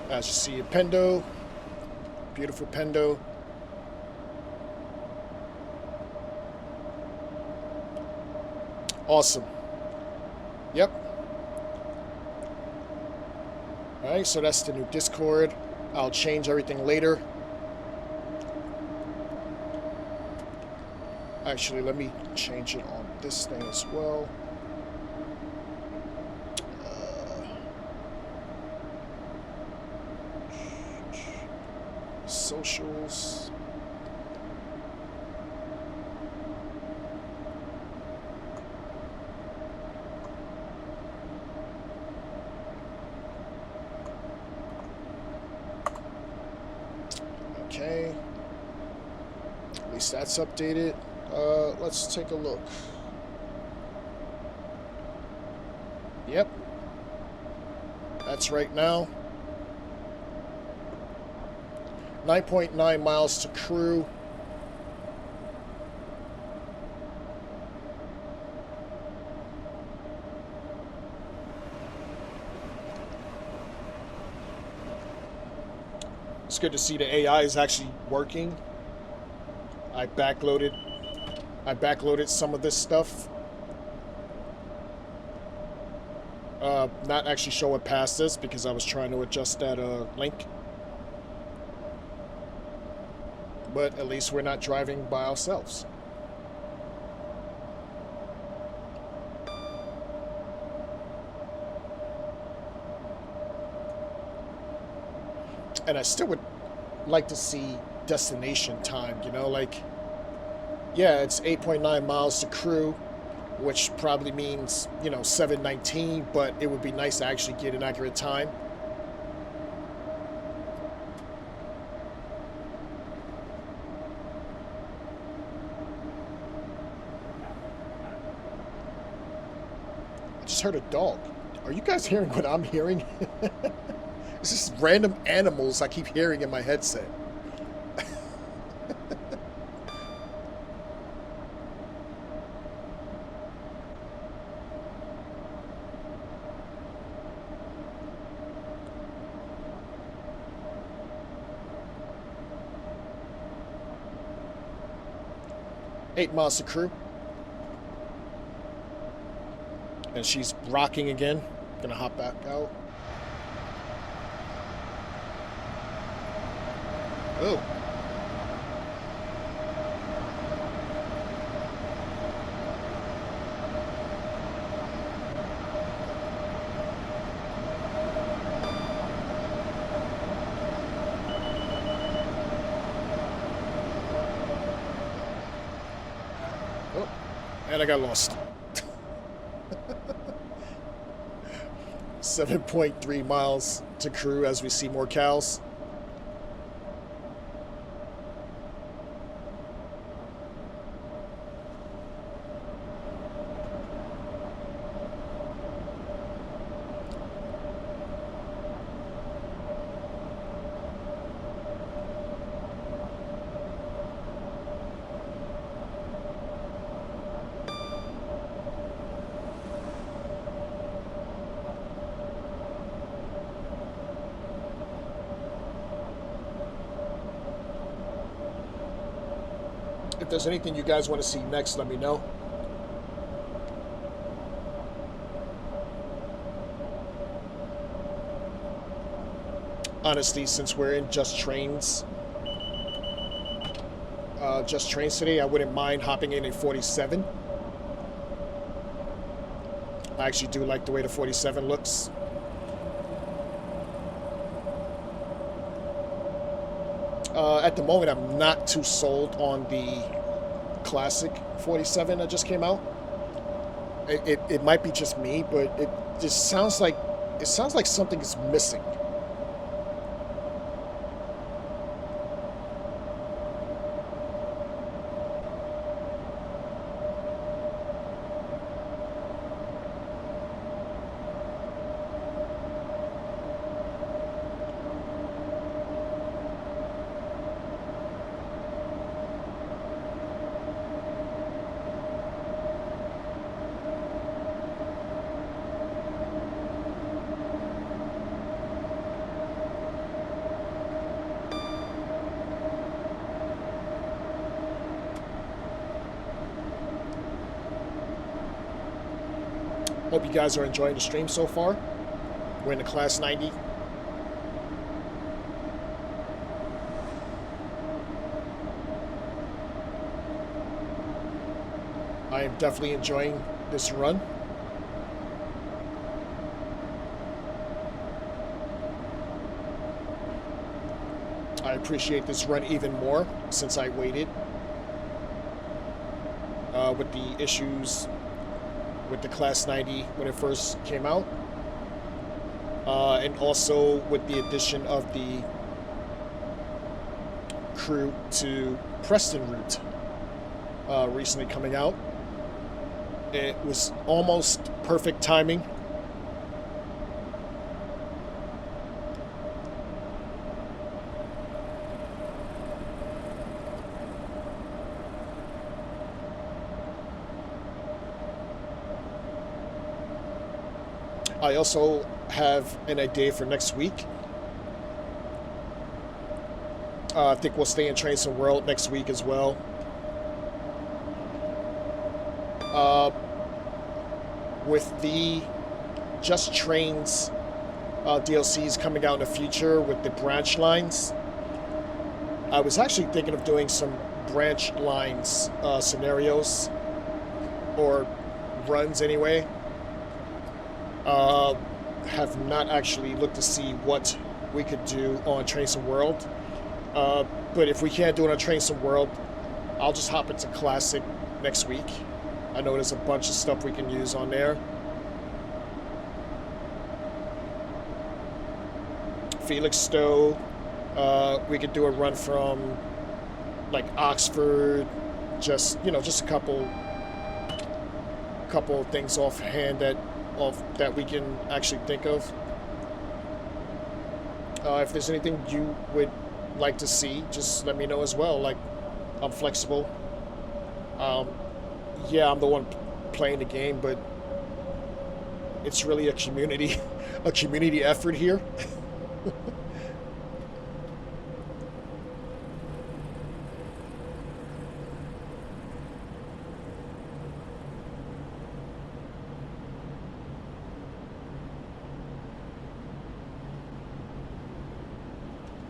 As you see, a Pendo, beautiful Pendo. Awesome. Yep. All right, so that's the new Discord. I'll change everything later. Actually, let me change it on this thing as well. Socials. Okay. At least that's updated. Let's take a look. Yep. That's right now. 9.9 miles to Crewe. It's good to see the AI is actually working. I backloaded some of this stuff. Not actually showing past this because I was trying to adjust that link. But at least we're not driving by ourselves. And I still would like to see destination time, you know, like, yeah, it's 8.9 miles to Crewe, which probably means, you know, 7:19, but it would be nice to actually get an accurate time. I just heard a dog. Are you guys hearing what I'm hearing? It's just random animals I keep hearing in my headset. 8 miles to Crewe. And she's rocking again. Gonna hop back out. Oh. Oh, and I got lost. 7.3 miles to Crewe as we see more cows. If there's anything you guys want to see next, let me know. Honestly, since we're in Just Trains today, I wouldn't mind hopping in a 47. I actually do like the way the 47 looks. At the moment, I'm not too sold on the classic 47 that just came out. It might be just me, but it just sounds like something is missing. Hope you guys are enjoying the stream so far. We're in the Class 90. I am definitely enjoying this run. I appreciate this run even more since I waited with the issues with the Class 90 when it first came out, and also with the addition of the Crewe to Preston route recently coming out. It was almost perfect timing. I also have an idea for next week. I think we'll stay in Trains and World next week as well. With the Just Trains DLCs coming out in the future with the branch lines, I was actually thinking of doing some branch lines scenarios, or runs anyway. Have not actually looked to see what we could do on Train Some World. But if we can't do it on Train Some World, I'll just hop into Classic next week. I know there's a bunch of stuff we can use on there. Felixstowe, we could do a run from like Oxford, just just a couple of things offhand that we can actually think of. If there's anything you would like to see, just let me know as well. Like, I'm flexible. Yeah, I'm the one playing the game, but it's really a community effort here.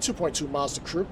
2.2 miles to Crewe.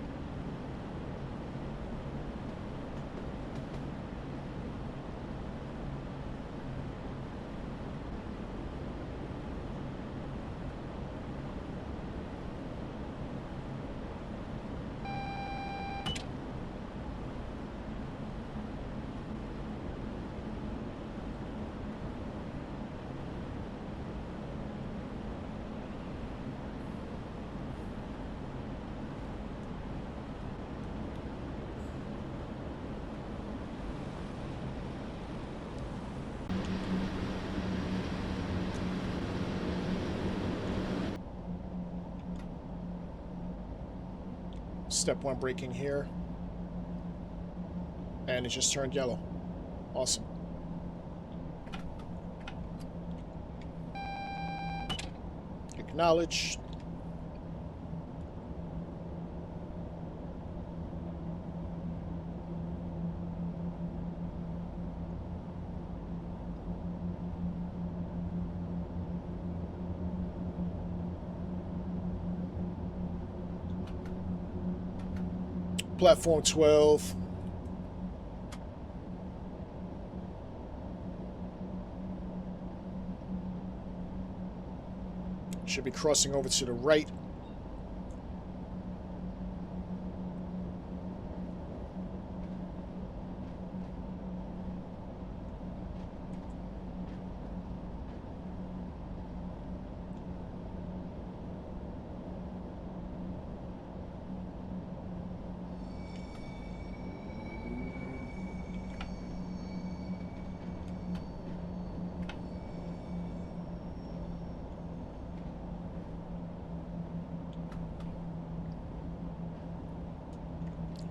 Step 1 braking here. And it just turned yellow. Awesome. Acknowledge. Platform 12. Should be crossing over to the right.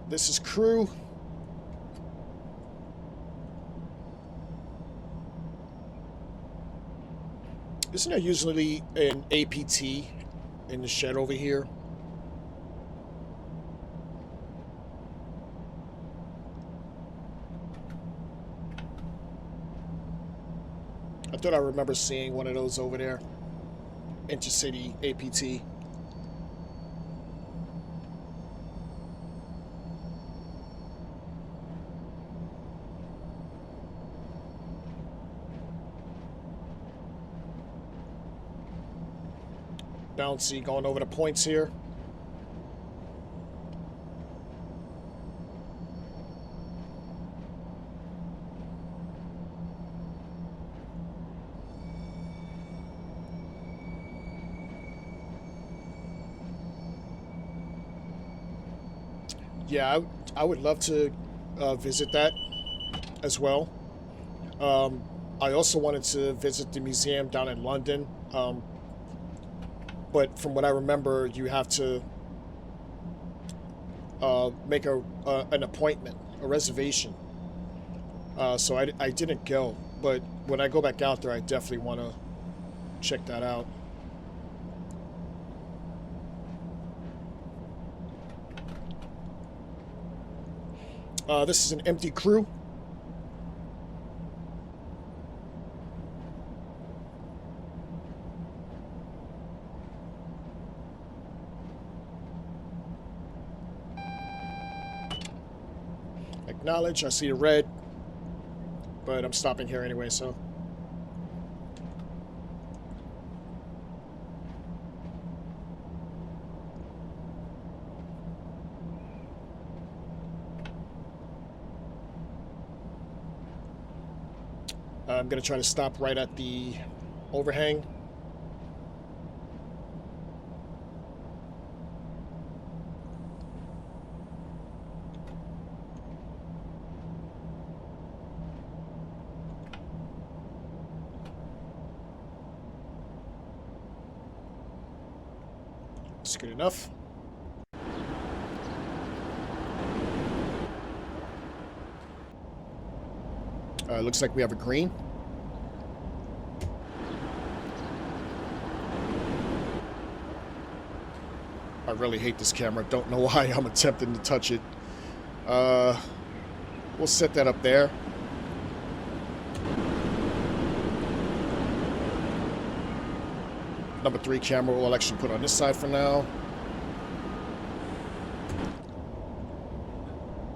This is Crewe. Isn't there usually an APT in the shed over here? I thought I remember seeing one of those over there. Intercity APT. Bouncy going over the points here. Yeah, I would love to visit that as well. I also wanted to visit the museum down in London. But from what I remember, you have to make an appointment, a reservation. So I didn't go, but when I go back out there, I definitely want to check that out. This is an empty Crewe. Acknowledge. I see a red, but I'm stopping here anyway, so. I'm going to try to stop right at the overhang. That's good enough. Looks like we have a green. I really hate this camera. Don't know why I'm attempting to touch it. We'll set that up there. Number 3 camera we'll actually put on this side for now.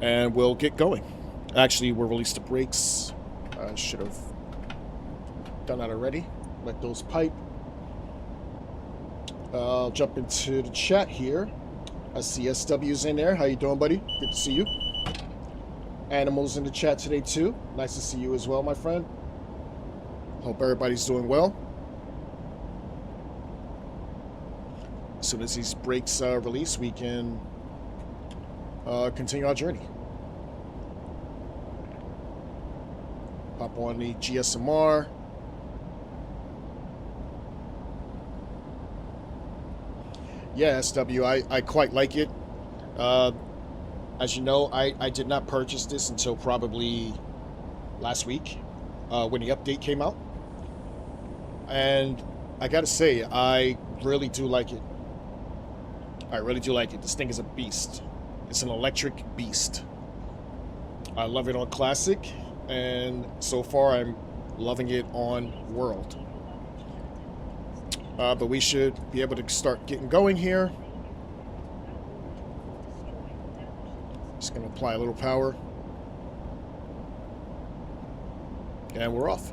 And we'll get going. Actually, we'll release the brakes. I should have done that already. Let those pipe. I'll jump into the chat here. I see SW's in there. How you doing, buddy? Good to see you. Animals in the chat today, too. Nice to see you as well, my friend. Hope everybody's doing well. As soon as these brakes release, we can continue our journey. Pop on the GSMR. Yeah, SW, I quite like it. As you know, I did not purchase this until probably last week when the update came out. And I gotta say, I really do like it. I really do like it. This thing is a beast. It's an electric beast. I love it on Classic, and so far I'm loving it on World. But we should be able to start getting going here. Just going to apply a little power. And we're off.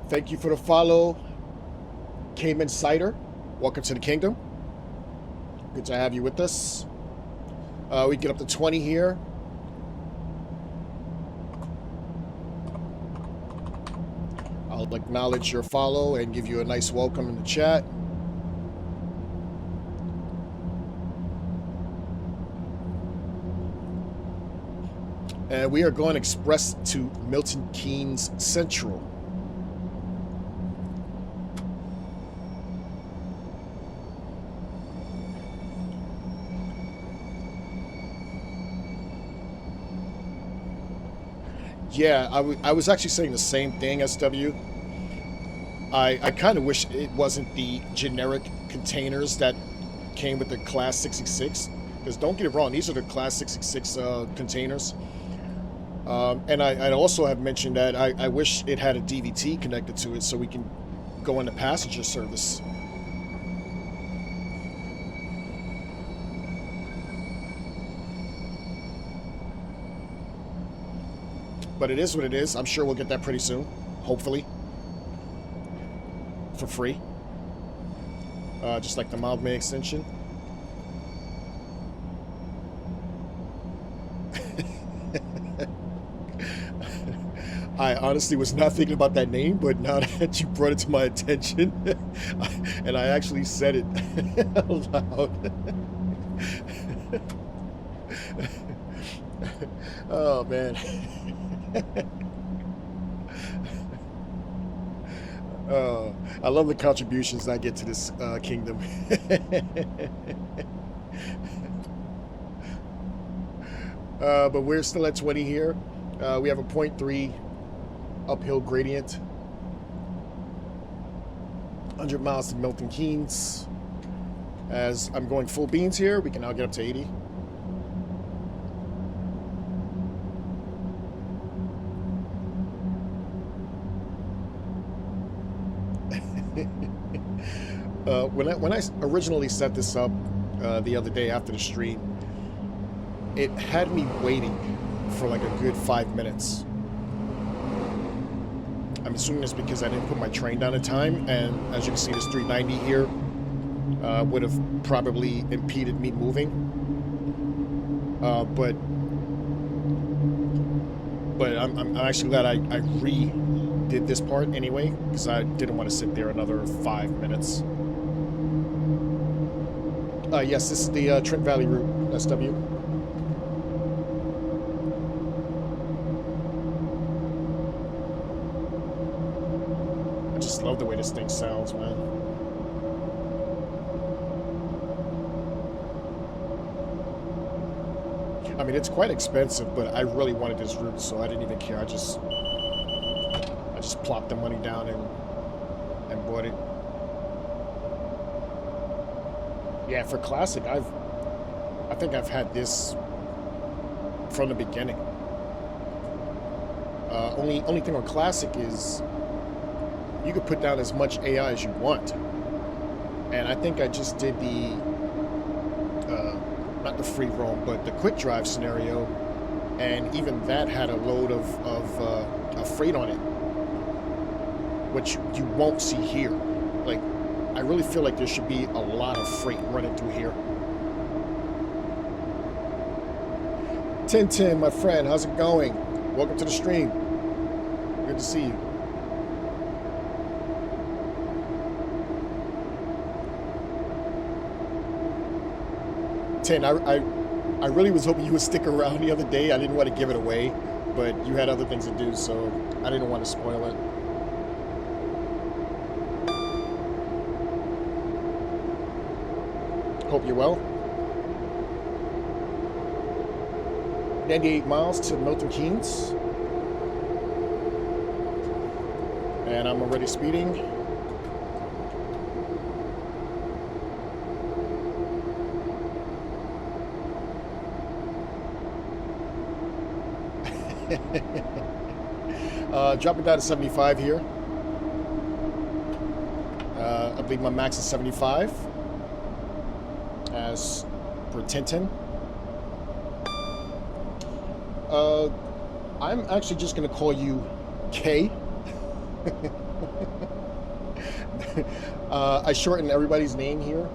Thank you for the follow, Cayman Cider. Welcome to the kingdom. Good to have you with us. We get up to 20 here. I'll acknowledge your follow and give you a nice welcome in the chat. And we are going express to Milton Keynes Central. Yeah, I was actually saying the same thing, SW. I kind of wish it wasn't the generic containers that came with the Class 66. Because don't get it wrong, these are the Class 66 containers. And I also have mentioned that I wish it had a DVT connected to it so we can go into passenger service. But it is what it is. I'm sure we'll get that pretty soon. Hopefully. For free. Just like the mild May extension. I honestly was not thinking about that name, but now that you brought it to my attention, and I actually said it out loud. Oh, man. I love the contributions I get to this kingdom. But we're still at 20 here. We have a 0.3 uphill gradient. 100 miles to Milton Keynes. As I'm going full beans here, we can now get up to 80. When I originally set this up the other day after the stream, it had me waiting for like a good 5 minutes. I'm assuming it's because I didn't put my train down in time, and as you can see, there's 390 here. would have probably impeded me moving. But I'm actually glad I redid this part anyway, because I didn't want to sit there another 5 minutes. Yes, this is the Trent Valley route, SW. I just love the way this thing sounds, man. I mean, it's quite expensive, but I really wanted this route, so I didn't even care. I just plopped the money down and bought it. Yeah, for Classic, I think I've had this from the beginning. Only thing on Classic is you could put down as much AI as you want, and I think I just did the not the free roam, but the quick drive scenario, and even that had a load of freight on it, which you won't see here. Like, I really feel like there should be a lot of freight running through here. Tintin, my friend, how's it going? Welcome to the stream. Good to see you. Tin, I really was hoping you would stick around the other day. I didn't want to give it away, but you had other things to do, so I didn't want to spoil it. Hope you're well. 98 miles to Milton Keynes. And I'm already speeding. Dropping down to 75 here. I believe my max is 75. As per Tintin. I'm actually just going to call you Kaye. I shorten everybody's name here,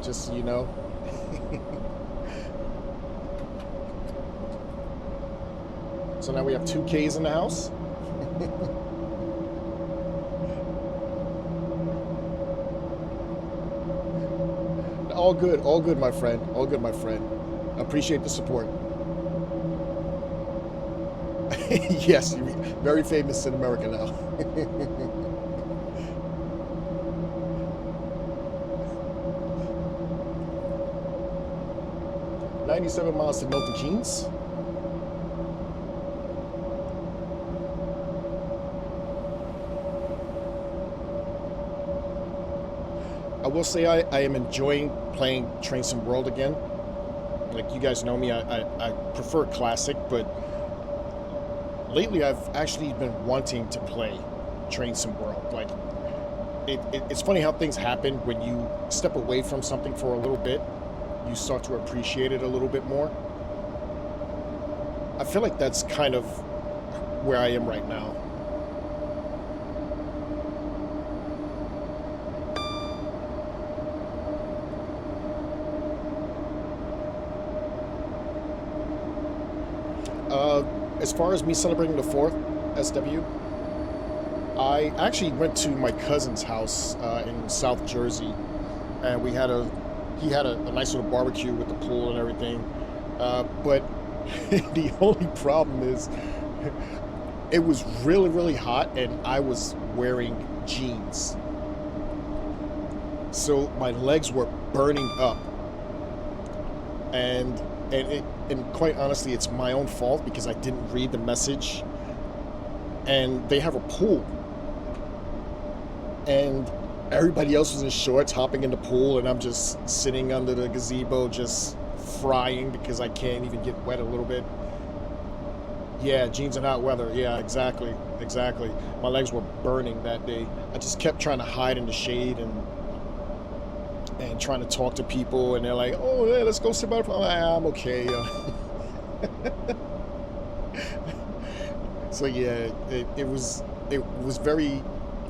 just so you know. So now we have 2 Ks in the house. All good, my friend. All good, my friend. Appreciate the support. Yes, you're very famous in America now. 97 miles to Milton Keynes. I will say I am enjoying playing Train Sim World again. Like, you guys know me, I prefer Classic, but lately I've actually been wanting to play Train Sim World. Like, it's funny how things happen when you step away from something for a little bit. You start to appreciate it a little bit more. I feel like that's kind of where I am right now. As far as me celebrating the 4th SW, I actually went to my cousin's house in South Jersey, and he had a nice little barbecue with the pool and everything. But the only problem is it was really, really hot, and I was wearing jeans. So my legs were burning up. And quite honestly, it's my own fault because I didn't read the message. And they have a pool. And everybody else was in shorts hopping in the pool, and I'm just sitting under the gazebo just frying because I can't even get wet a little bit. Yeah, jeans in hot weather. Yeah, exactly. My legs were burning that day. I just kept trying to hide in the shade and trying to talk to people, and they're like, "Oh, yeah, let's go sit by the pool." I'm okay. So yeah, it was very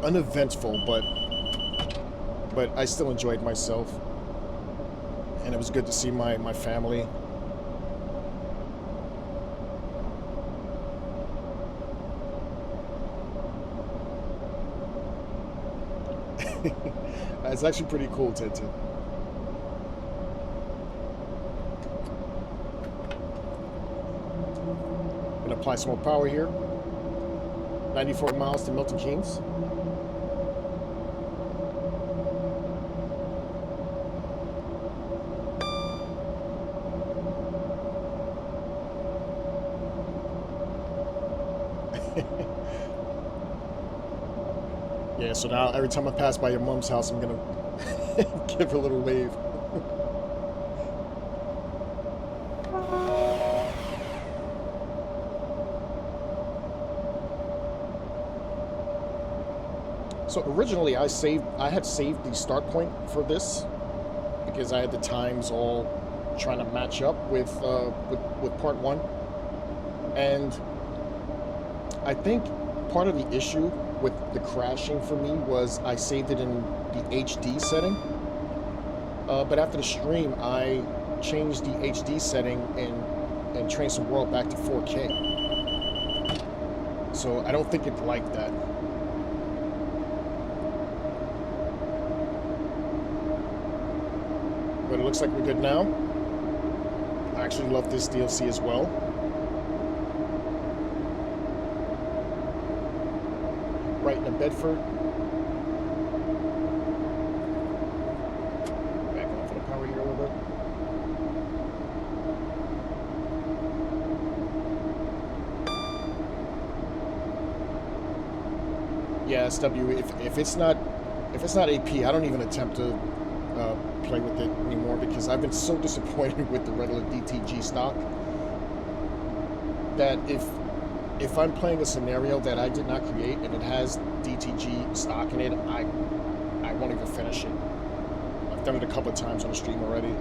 uneventful, but but I still enjoyed myself, and it was good to see my family. It's actually pretty cool, Tintin. Gonna apply some more power here. 94 miles to Milton Keynes. Yeah, so now every time I pass by your mom's house, I'm gonna give her a little wave. So originally I had saved the start point for this because I had the times all trying to match up with part one, and I think part of the issue with the crashing for me was I saved it in the HD setting, but after the stream I changed the HD setting and Train Some World back to 4K, so I don't think it liked that. But it looks like we're good now. I actually love this DLC as well. Right into Bedford. Back on for the power here a little bit. Yeah, SW. If it's not AP, I don't even attempt to play with it anymore because I've been so disappointed with the regular DTG stock that if I'm playing a scenario that I did not create and it has DTG stock in it, I won't even finish it. I've done it a couple of times on the stream already.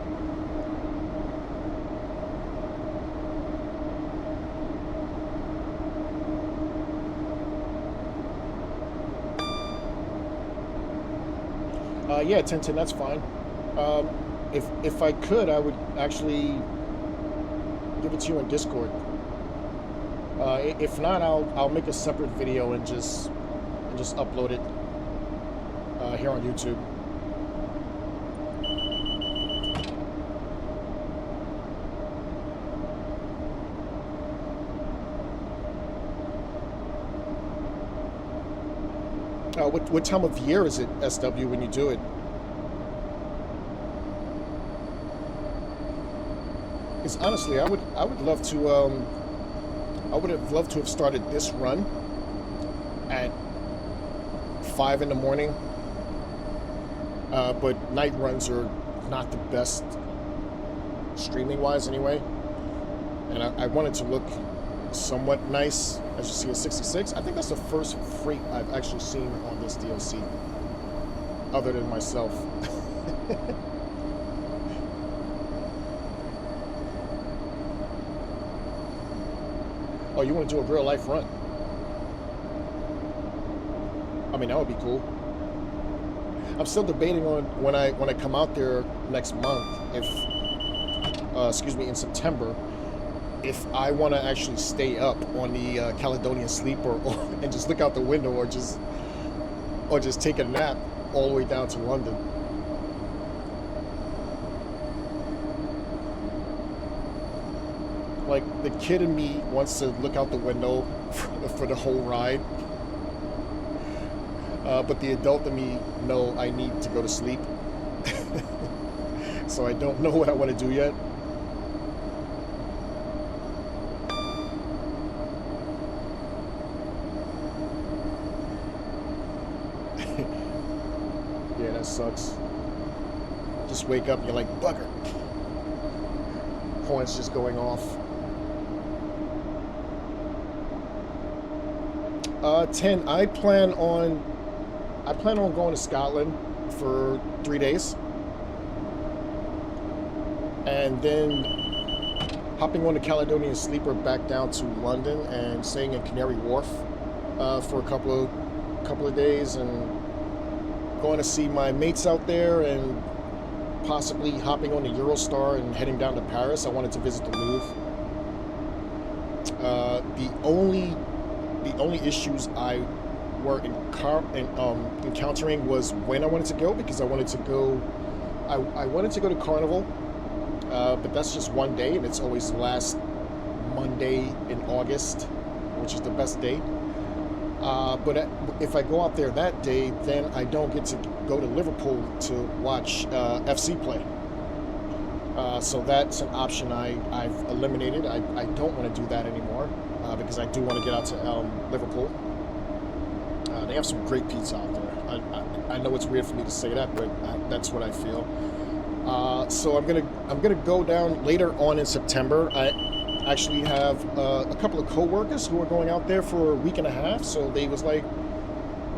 Yeah, Tintin, that's fine. If I could, I would actually give it to you in Discord. If not, I'll make a separate video and just upload it here on YouTube. What time of year is it, SW, when you do it? Because honestly, I would love to I would have loved to have started this run at 5 in the morning, but night runs are not the best streaming wise anyway, and I wanted to look somewhat nice. As you see, a 66. I think that's the first freight I've actually seen on this DLC, other than myself. Oh, you want to do a real life run? I mean, that would be cool. I'm still debating on when I come out there next month, in September, if I want to actually stay up on the Caledonian Sleeper and just look out the window, or just take a nap all the way down to London. Like, the kid in me wants to look out the window for the whole ride, but the adult in me know I need to go to sleep. So I don't know what I want to do yet. Yeah, that sucks. Just wake up and you're like, bugger. Horns just going off. 10. I plan on going to Scotland for 3 days, and then hopping on the Caledonian Sleeper back down to London and staying in Canary Wharf for a couple of days, and going to see my mates out there and possibly hopping on the Eurostar and heading down to Paris. I wanted to visit the Louvre. The only issues I were encountering was when I wanted to go, because I wanted to go to Carnival, but that's just one day, and it's always the last Monday in August, which is the best day. But if I go out there that day, then I don't get to go to Liverpool to watch FC play. So that's an option I've eliminated. I don't want to do that anymore because I do want to get out to Liverpool. They have some great pizza out there. I know it's weird for me to say that, but that's what I feel. So I'm gonna go down later on in September. I actually have a couple of co-workers who are going out there for a week and a half. So they was like,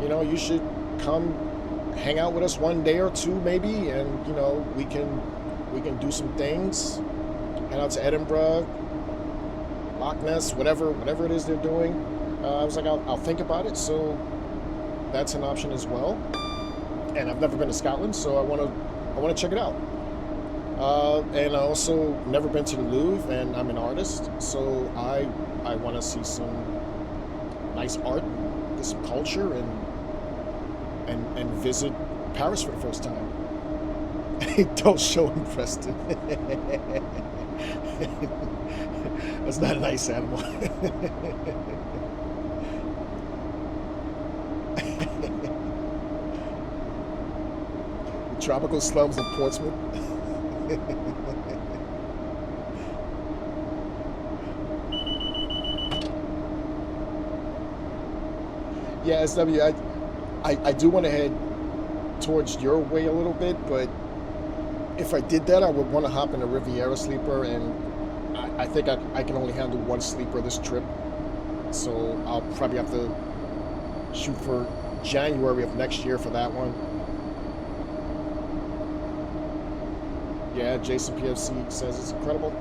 you should come hang out with us one day or two maybe, and we can do some things. Head out to Edinburgh, Loch Ness, whatever it is they're doing. I was like, I'll think about it. So that's an option as well. And I've never been to Scotland, so I want to check it out. And I also never been to the Louvre, and I'm an artist, so I want to see some nice art, get some culture, and visit Paris for the first time. Don't show him, Preston. That's not a nice animal. Tropical slums in Portsmouth. Yeah, SW, I do want to head towards your way a little bit, but if I did that, I would want to hop in a Riviera sleeper, and I think I can only handle one sleeper this trip, so I'll probably have to shoot for January of next year for that one. Yeah, Jason PFC says it's incredible.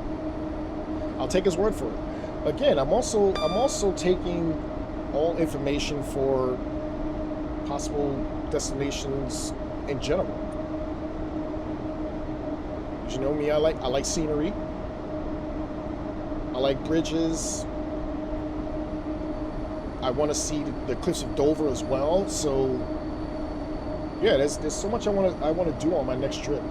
I'll take his word for it. Again, I'm also taking all information for possible destinations in general. You know me, I like scenery. I like bridges. I want to see the cliffs of Dover as well. So yeah, there's so much I want to do on my next trip.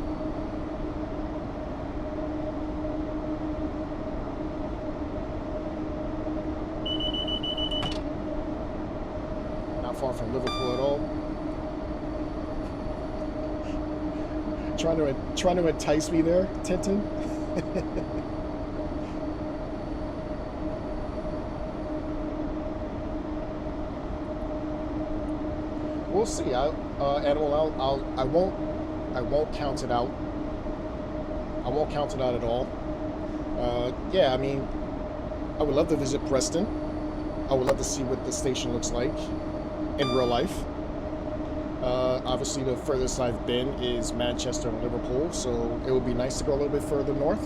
Far from Liverpool at all. Trying to entice me there, Tintin. We'll see. Animal, I won't count it out. I won't count it out at all. Yeah, I mean, I would love to visit Preston. I would love to see what the station looks like in real life. Obviously, the furthest I've been is Manchester and Liverpool, so it would be nice to go a little bit further north.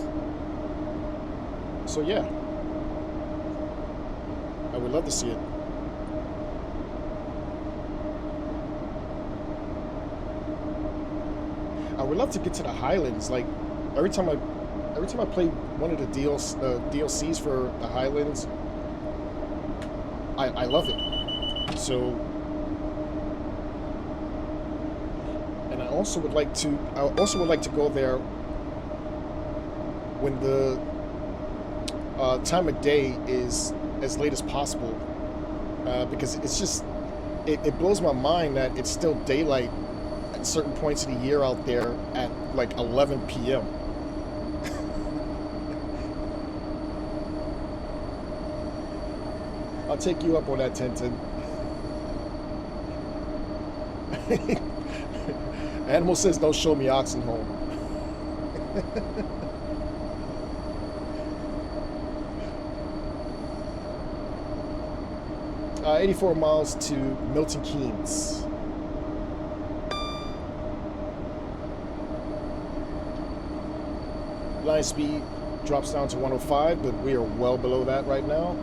So yeah, I would love to see it. I would love to get to the Highlands. Like every time I play one of the DLCs for the Highlands, I love it. So. I also would like to go there when the time of day is as late as possible, because it's just it blows my mind that it's still daylight at certain points of the year out there at like 11 p.m. I'll take you up on that, Tintin. Animal says, don't show me Oxenholme. 84 miles to Milton Keynes. Line speed drops down to 105, but we are well below that right now.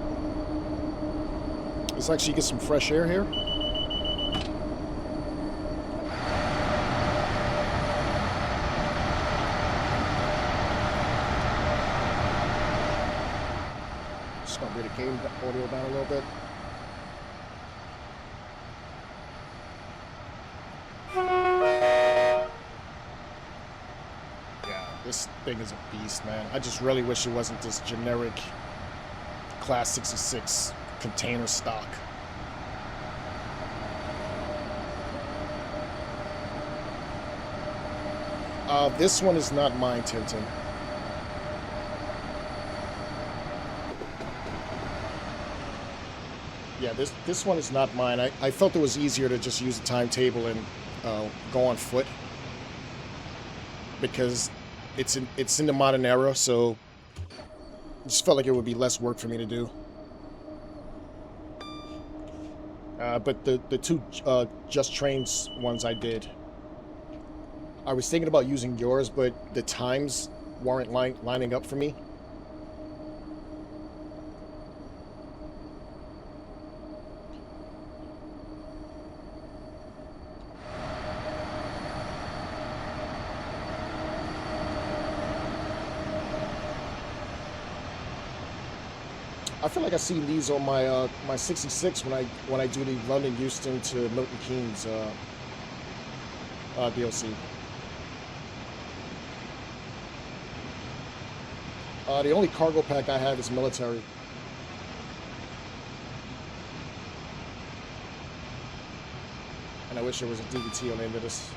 Let's actually get some fresh air here. audio down a little bit. Yeah, this thing is a beast, man. I just really wish it wasn't this generic Class 66 container stock. This one is not mine, Tintin. Yeah, this one is not mine. I felt it was easier to just use a timetable and go on foot because it's in the modern era, so it just felt like it would be less work for me to do. But the two Just Trains ones I did. I was thinking about using yours, but the times weren't lining up for me. I feel like I see these on my my 66 when I do the London Euston to Milton Keynes DLC. The only cargo pack I have is military. And I wish there was a DVT on the end of this.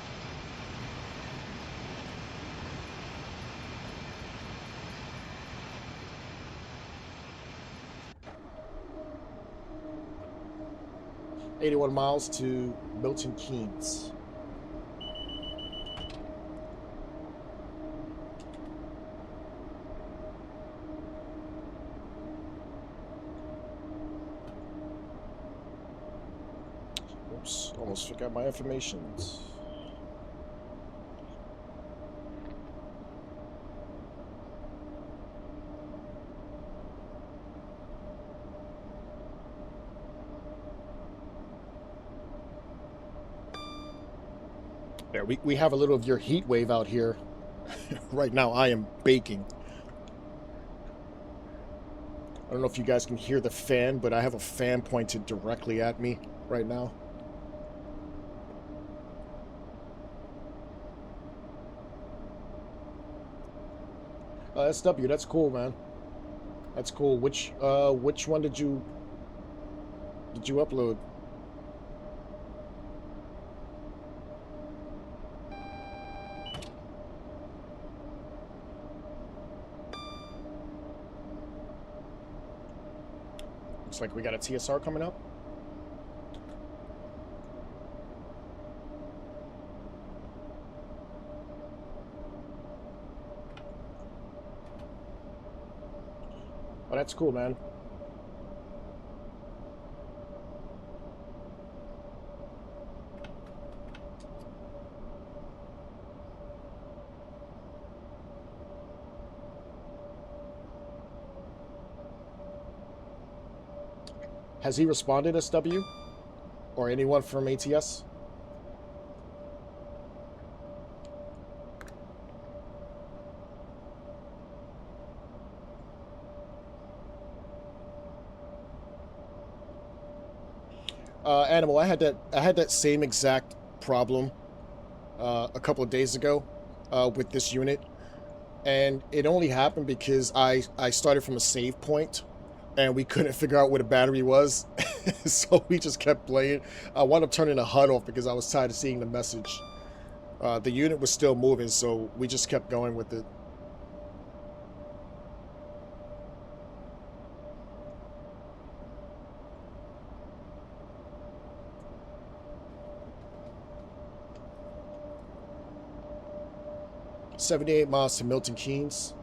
$81 miles to Milton Keynes. Oops, almost forgot my information. There, we have a little of your heat wave out here. Right now, I am baking. I don't know if you guys can hear the fan, but I have a fan pointed directly at me right now. SW, that's cool, man. That's cool. Which one did you upload? Looks like we got a TSR coming up. Oh, that's cool, man. Has he responded, SW? Or anyone from ATS? Animal, I had that same exact problem a couple of days ago with this unit, and it only happened because I started from a save point, and we couldn't figure out where the battery was, so we just kept playing. I wound up turning the HUD off because I was tired of seeing the message. The unit was still moving, so we just kept going with it. $78 miles to Milton Keynes.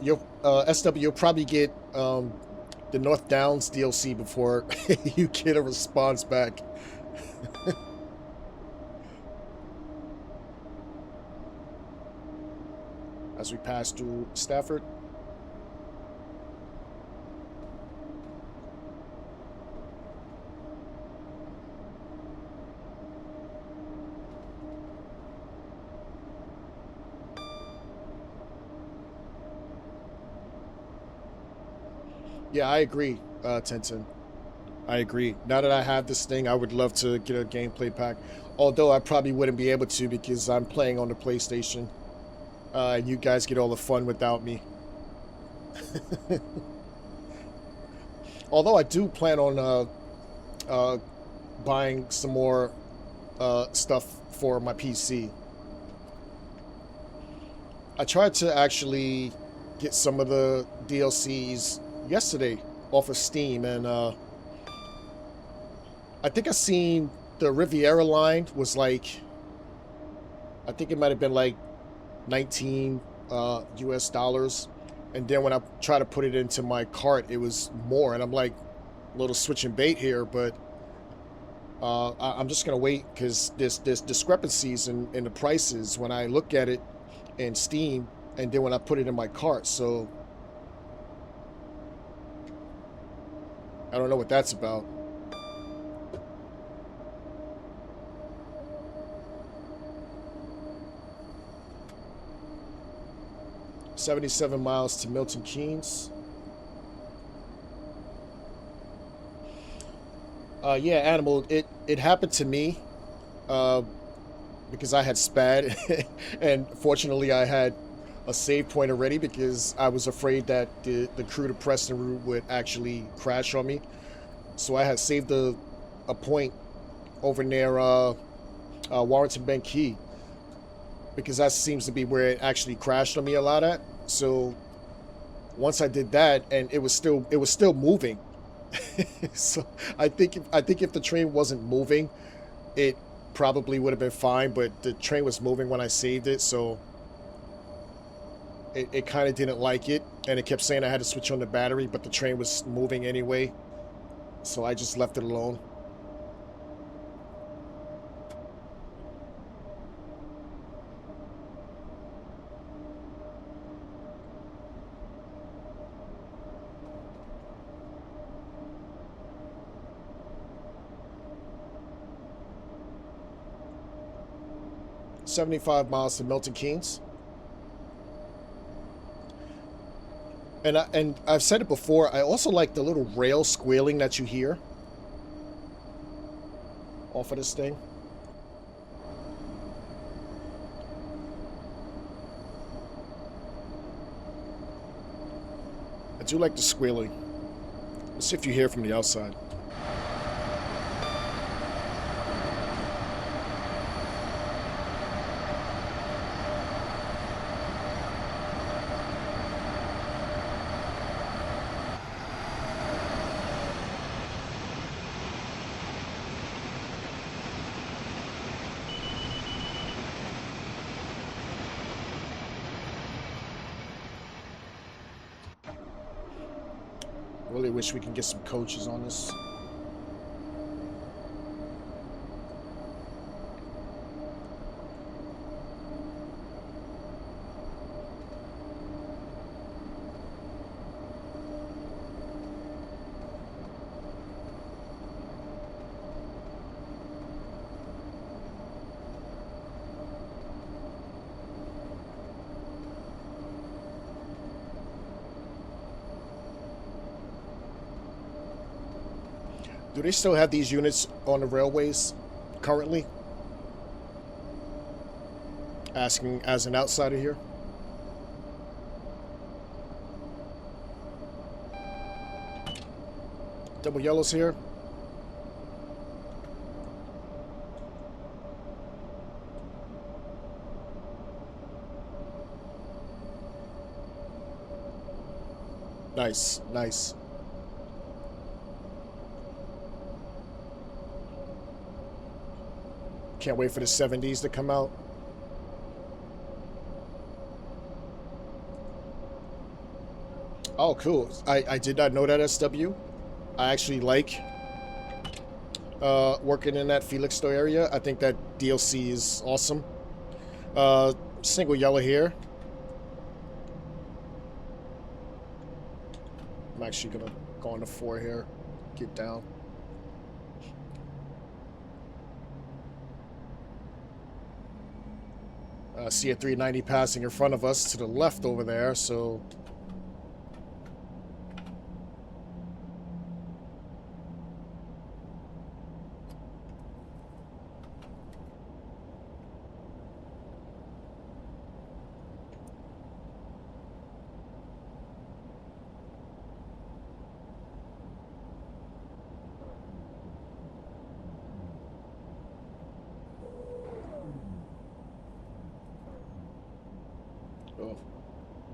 You'll probably get the North Downs DLC before you get a response back. As we pass through Stafford. Yeah, I agree, Tintin. I agree. Now that I have this thing, I would love to get a gameplay pack. Although I probably wouldn't be able to because I'm playing on the PlayStation. You guys get all the fun without me. Although I do plan on buying some more stuff for my PC. I tried to actually get some of the DLCs yesterday off of Steam, and I think I seen the Riviera line was like, I think it might have been like 19 US dollars, and then when I try to put it into my cart, it was more, and I'm like, a little switching bait here, but I'm just gonna wait because there's discrepancies in the prices when I look at it in Steam and then when I put it in my cart. So I don't know what that's about. $77 miles to Milton Keynes. Yeah, Animal, it happened to me because I had SPAD and fortunately I had a save point already because I was afraid that the Crewe to Preston route would actually crash on me. So I had saved a point over near Warrington Quay because that seems to be where it actually crashed on me a lot at. So once I did that, and it was still moving. So I think if the train wasn't moving, it probably would have been fine, but the train was moving when I saved it, so it kind of didn't like it, and it kept saying I had to switch on the battery, but the train was moving anyway, so I just left it alone. $75 miles to Milton Keynes. And I've said it before, I also like the little rail squealing that you hear off of this thing. I do like the squealing. Let's see if you hear from the outside. Really wish we can get some coaches on this. Do they still have these units on the railways currently? Asking as an outsider here. Double yellows here. Nice, nice. Can't wait for the 70s to come out. Oh, cool. I did not know that, SW. I actually like working in that Felixstowe area. I think that DLC is awesome. Single yellow here. I'm actually gonna go on the 4 here. Get down. See a 390 passing in front of us to the left over there, so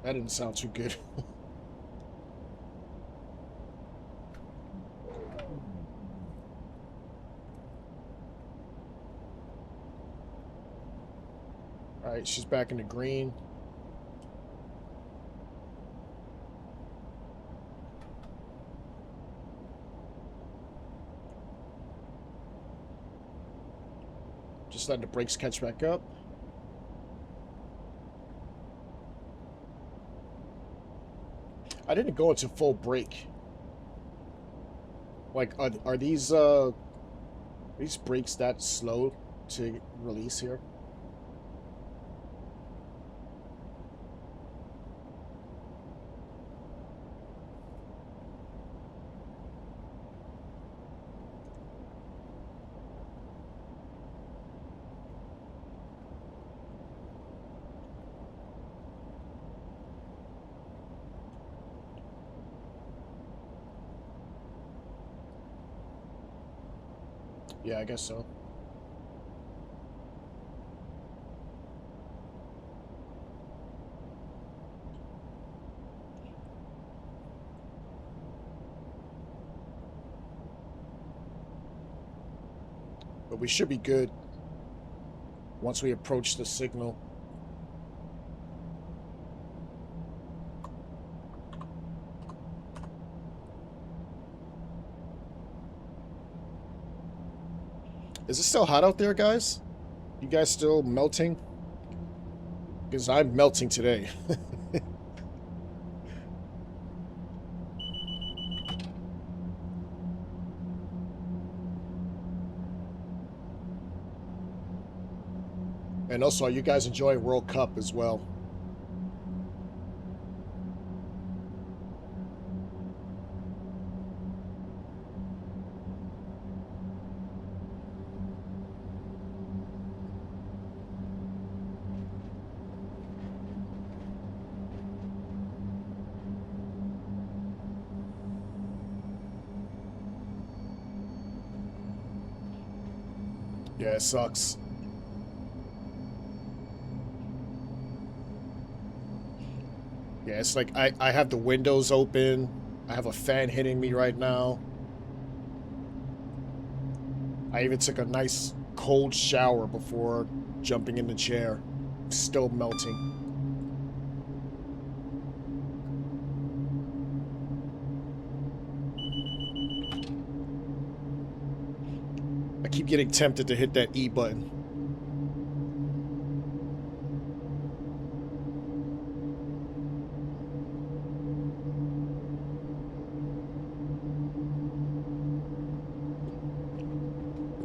That didn't sound too good. All right, she's back in the green. Just letting the brakes catch back up. I didn't go into full brake. Like, are these brakes that slow to release here? Yeah, I guess so. But we should be good once we approach the signal. Is it still hot out there, guys? You guys still melting? Because I'm melting today. And also, are you guys enjoying World Cup as well? Yeah, it sucks. Yeah, it's like I have the windows open. I have a fan hitting me right now. I even took a nice cold shower before jumping in the chair. Still melting. I keep getting tempted to hit that E button.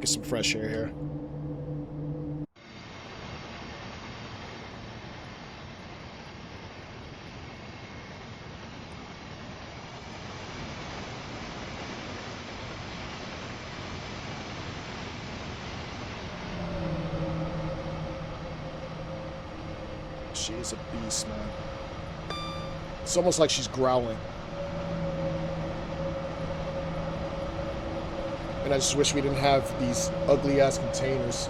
Get some fresh air here. She is a beast, man. It's almost like she's growling. And I just wish we didn't have these ugly-ass containers.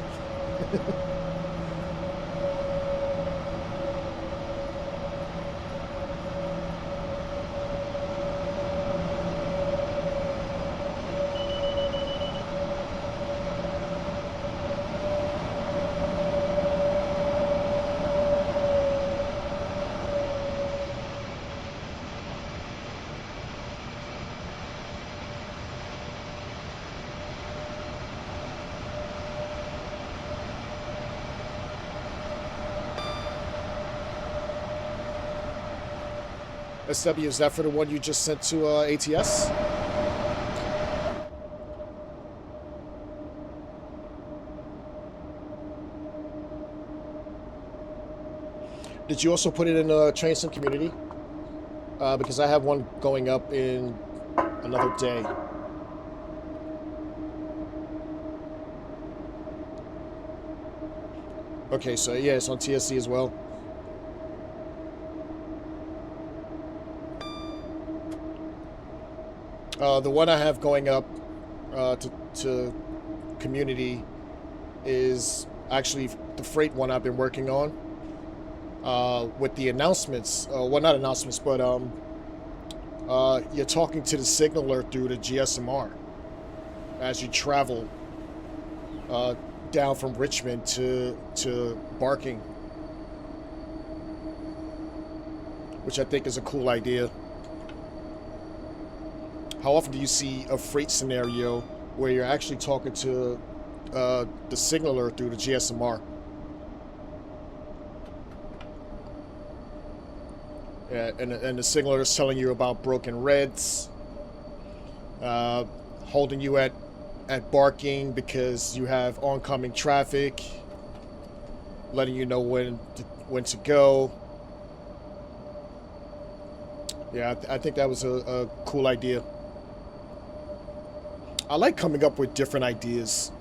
SW, is that for the one you just sent to ATS? Did you also put it in a train sim community? Because I have one going up in another day. Okay, so yeah, it's on TSC as well. The one I have going up to community is actually the freight one I've been working on. with the announcements. Well, not announcements, but you're talking to the signaler through the GSMR as you travel down from Richmond to Barking, which I think is a cool idea. How often do you see a freight scenario where you're actually talking to the signaler through the GSMR? Yeah, and the signaler is telling you about broken reds, holding you at Barking because you have oncoming traffic, letting you know when to go. Yeah, I think that was a cool idea. I like coming up with different ideas.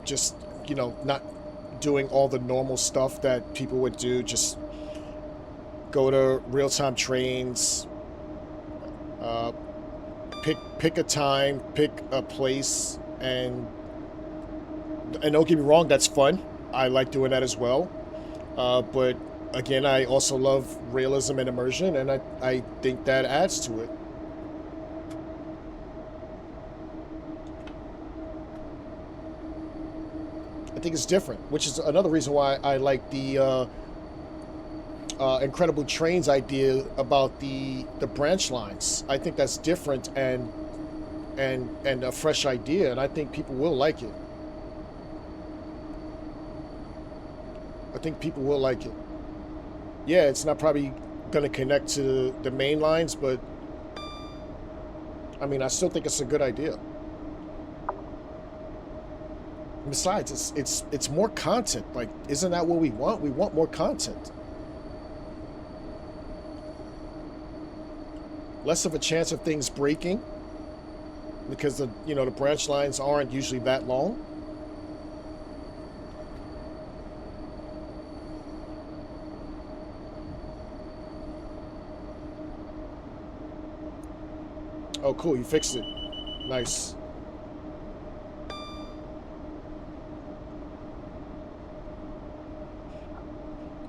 Just, you know, not doing all the normal stuff that people would do. Just go to real-time trains, pick a time, pick a place, and don't get me wrong, that's fun. I like doing that as well. But again, I also love realism and immersion, and I think that adds to it. I think it's different, which is another reason why I like the Incredible Trains idea about the branch lines. I think that's different and a fresh idea, and I think people will like it. I think people will like it. Yeah, it's not probably going to connect to the main lines, but I mean, I still think it's a good idea. Besides, it's more content. Like, isn't that what we want? We want more content. Less of a chance of things breaking because the branch lines aren't usually that long. Oh, cool! You fixed it. Nice.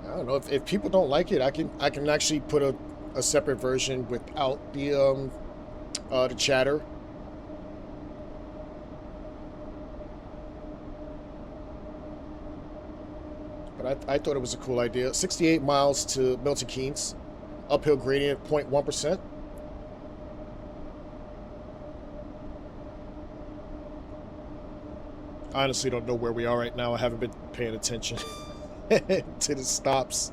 I don't know if people don't like it. I can actually put a separate version without the chatter. But I thought it was a cool idea. 68 miles to Milton Keynes, uphill gradient 0.1%. I honestly don't know where we are right now. I haven't been paying attention to the stops.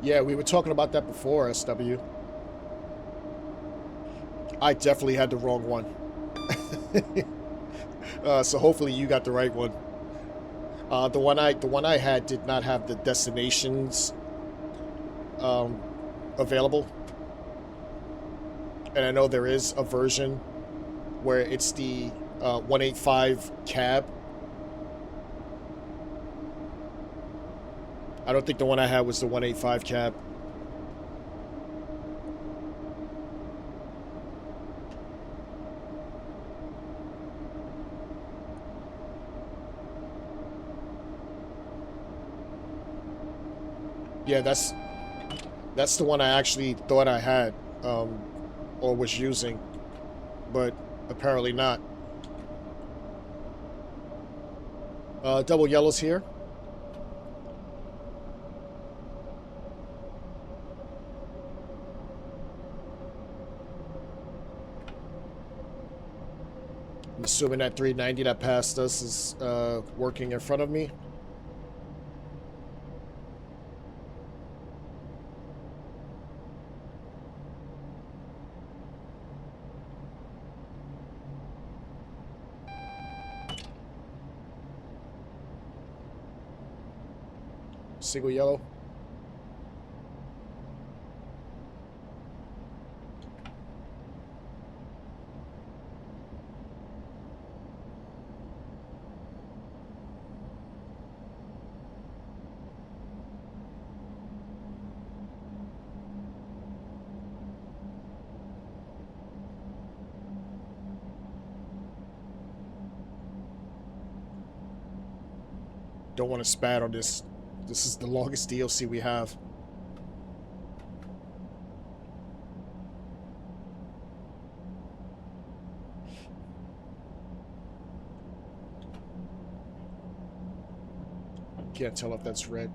Yeah, we were talking about that before, SW. I definitely had the wrong one. So hopefully you got the right one. The one I had did not have the destinations available, and I know there is a version where it's the 185 cab. I don't think the one I had was the 185 cab. Yeah, that's the one I actually thought I had, or was using, but apparently not. Double yellows here. I'm assuming that 390 that passed us is working in front of me. Single yellow. Don't want to spat on this. This is the longest DLC we have. Can't tell if that's red.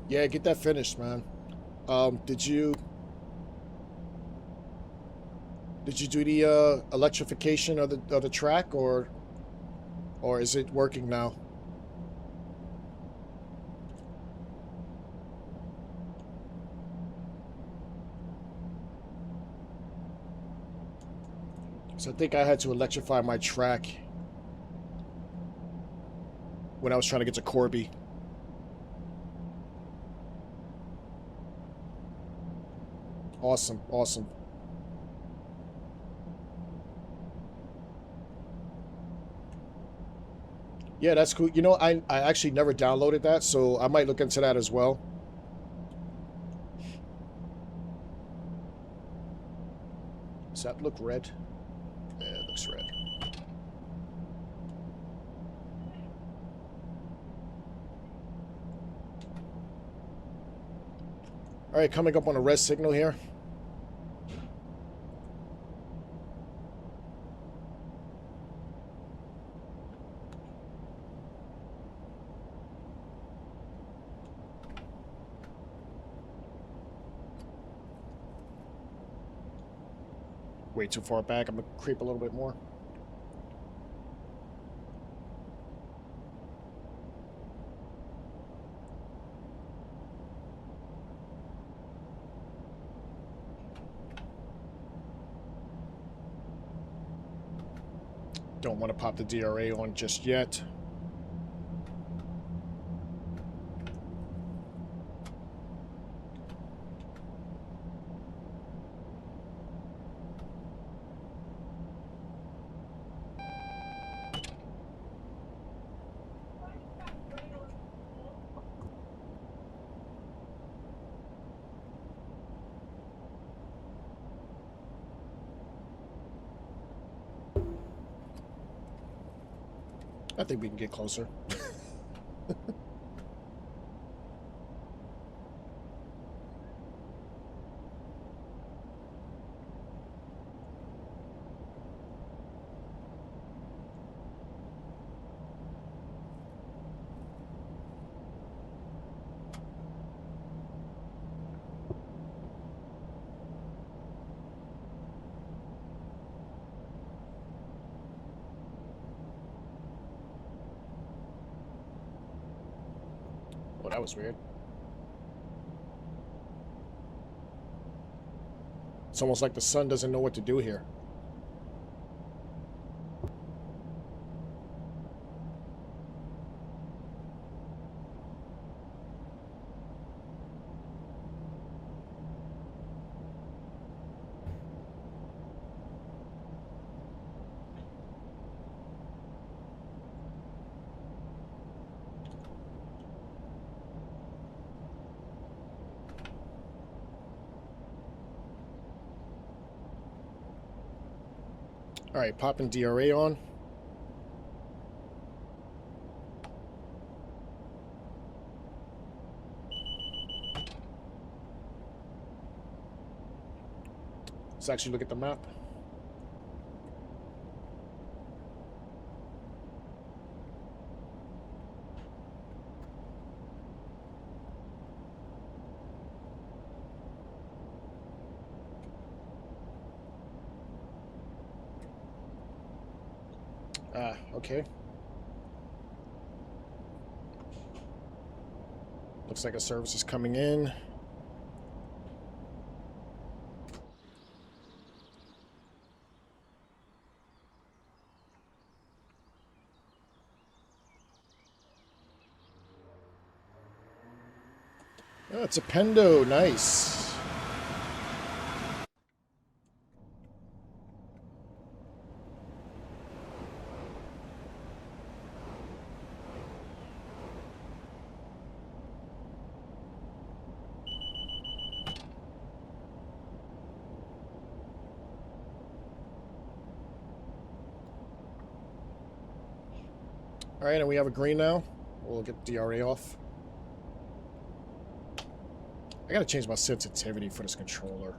Yeah, get that finished, man. Did you do the electrification of the track, or is it working now? So I think I had to electrify my track when I was trying to get to Corby. Awesome, awesome. Yeah, that's cool. You know, I actually never downloaded that, so I might look into that as well. Does that look red? Yeah, it looks red. All right, coming up on a red signal here. Way too far back. I'm gonna creep a little bit more. Don't want to pop the DRA on just yet. I think we can get closer. Oh, that was weird. It's almost like the sun doesn't know what to do here. All right, popping DRA on. Let's actually look at the map. Ah, okay. Looks like a service is coming in. Oh, it's a Pendo. Nice. All right, and we have a green now. We'll get DRA off. I gotta change my sensitivity for this controller.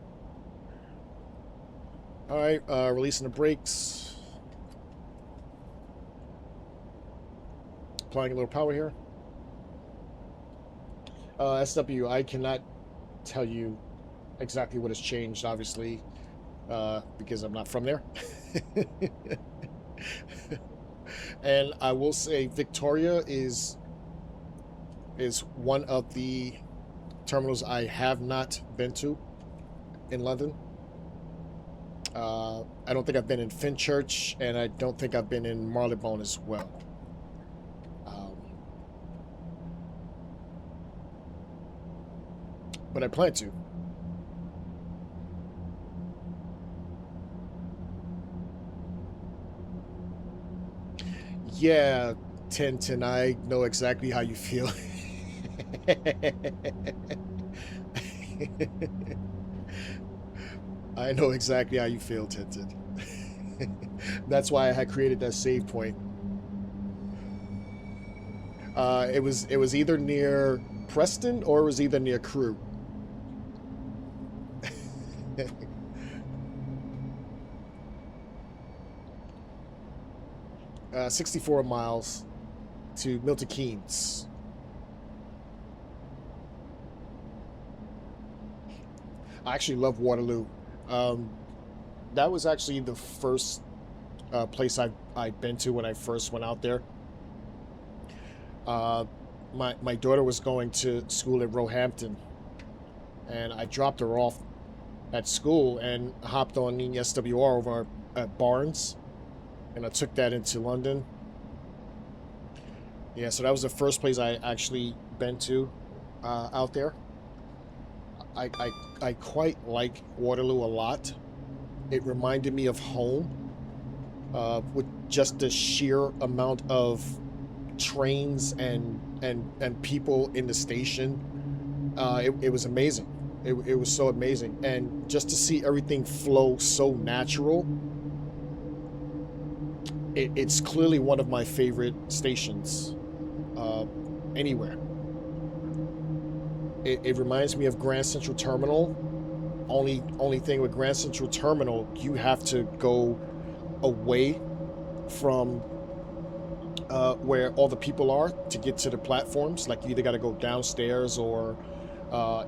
All right, releasing the brakes. Applying a little power here. SW, I cannot tell you exactly what has changed, obviously, because I'm not from there. And I will say Victoria is one of the terminals I have not been to in London. I don't think I've been in Fenchurch, and I don't think I've been in Marylebone as well. But I plan to. Yeah, Tintin, I know exactly how you feel. I know exactly how you feel, Tintin. That's why I had created that save point. It was either near Preston or it was either near Crewe. 64 miles to Milton Keynes. I actually love Waterloo. That was actually the first place I'd been to when I first went out there. My daughter was going to school at Roehampton, and I dropped her off at school and hopped on the SWR over at Barnes, and I took that into London. Yeah, so that was the first place I actually been to out there. I quite like Waterloo a lot. It reminded me of home, with just the sheer amount of trains and people in the station. It was amazing. It was so amazing, and just to see everything flow so natural. It's clearly one of my favorite stations anywhere. It reminds me of Grand Central Terminal. Only thing with Grand Central Terminal, you have to go away from where all the people are to get to the platforms. Like, you either got to go downstairs or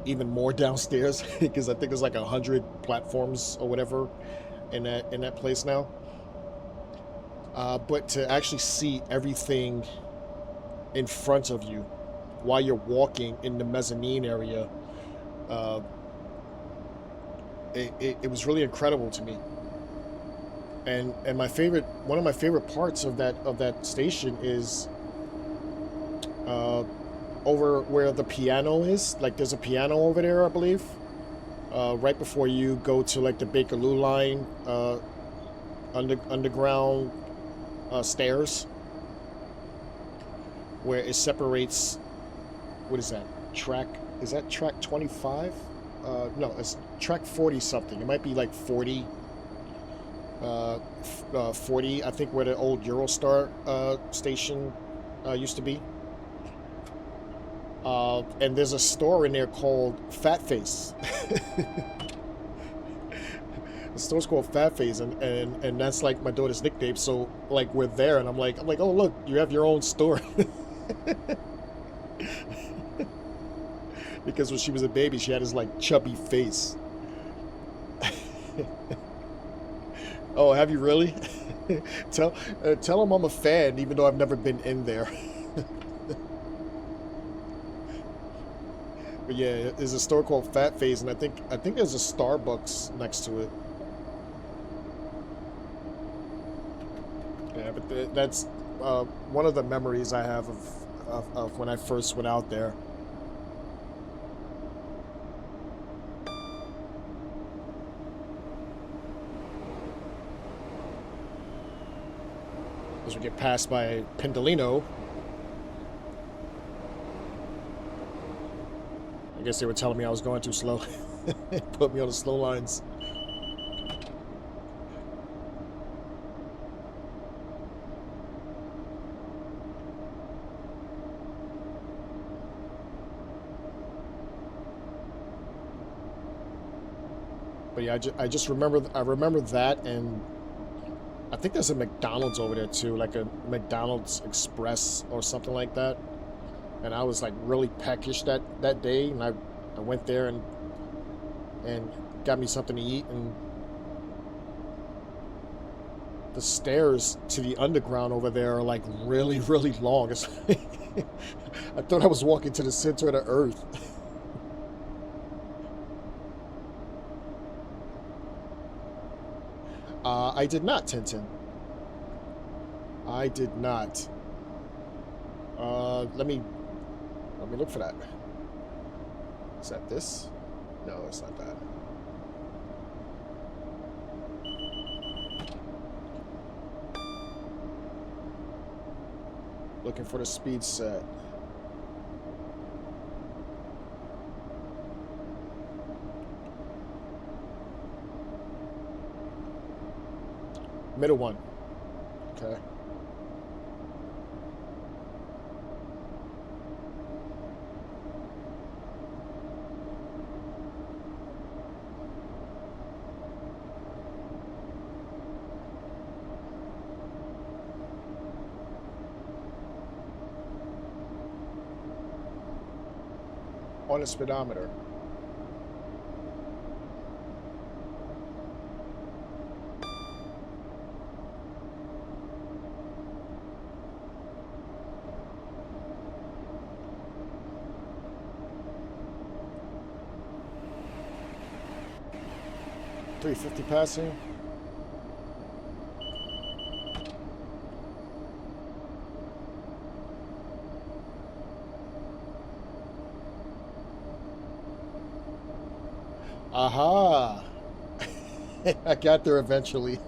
even more downstairs, because I think there's like 100 platforms or whatever in that place now. But to actually see everything in front of you while you're walking in the mezzanine area, it was really incredible to me. And one of my favorite parts of that station is over where the piano is. Like, there's a piano over there, I believe, right before you go to like the Bakerloo line, underground stairs, where it separates. What is that track? Is that track 25? No, it's track 40 something. It might be like 40. 40, I think, where the old Eurostar station used to be. And there's a store in there called Fat Face. The store's called Fat Face, and that's like my daughter's nickname. So like, we're there, and I'm like, oh look, you have your own store. Because when she was a baby, she had this like chubby face. Oh, have you really? Tell them I'm a fan, even though I've never been in there. But yeah, there's a store called Fat Face, and I think there's a Starbucks next to it. Yeah, but that's one of the memories I have of when I first went out there. As we get passed by Pendolino. I guess they were telling me I was going too slow. Put me on the slow lines. But yeah, I just remember that, and I think there's a McDonald's over there too, like a McDonald's Express or something like that. And I was like really peckish that day, and I went there and got me something to eat, and the stairs to the underground over there are like really, really long. It's I thought I was walking to the center of the earth. I did not, Tintin. I did not. Let me look for that. Is that this? No, it's not that. Looking for the speed set. Middle one. Okay. On the speedometer. .350 passing. Aha! I got there eventually.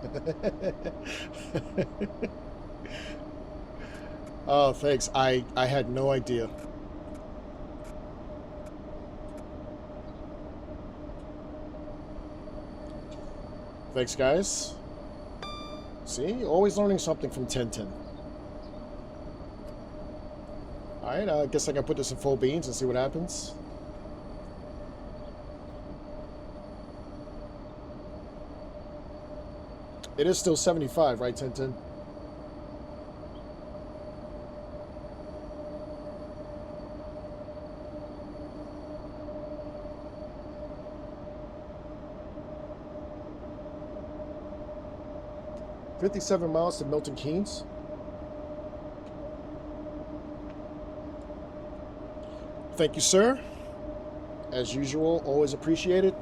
Oh, thanks. I had no idea. Thanks, guys. See? Always learning something from Tintin. Alright, I guess I can put this in full beans and see what happens. It is still 75, right, Tintin? .57 miles to Milton Keynes. Thank you, sir. As usual, always appreciated.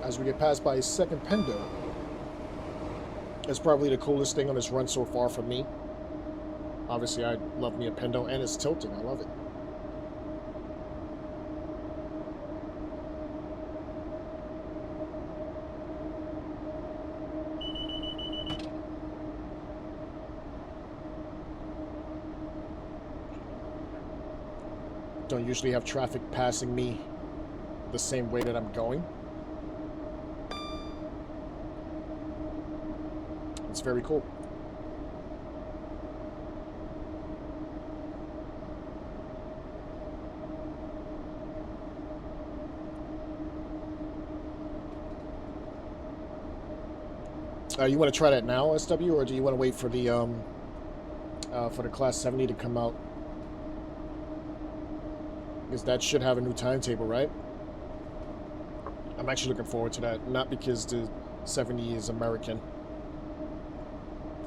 As we get passed by a second Pendo. It's probably the coolest thing on this run so far for me. Obviously, I love me a Pendo, and it's tilting. I love it. Don't usually have traffic passing me the same way that I'm going. It's very cool. You want to try that now, SW, or do you want to wait for the Class 70 to come out? Because that should have a new timetable, right? I'm actually looking forward to that. Not because the 70 is American.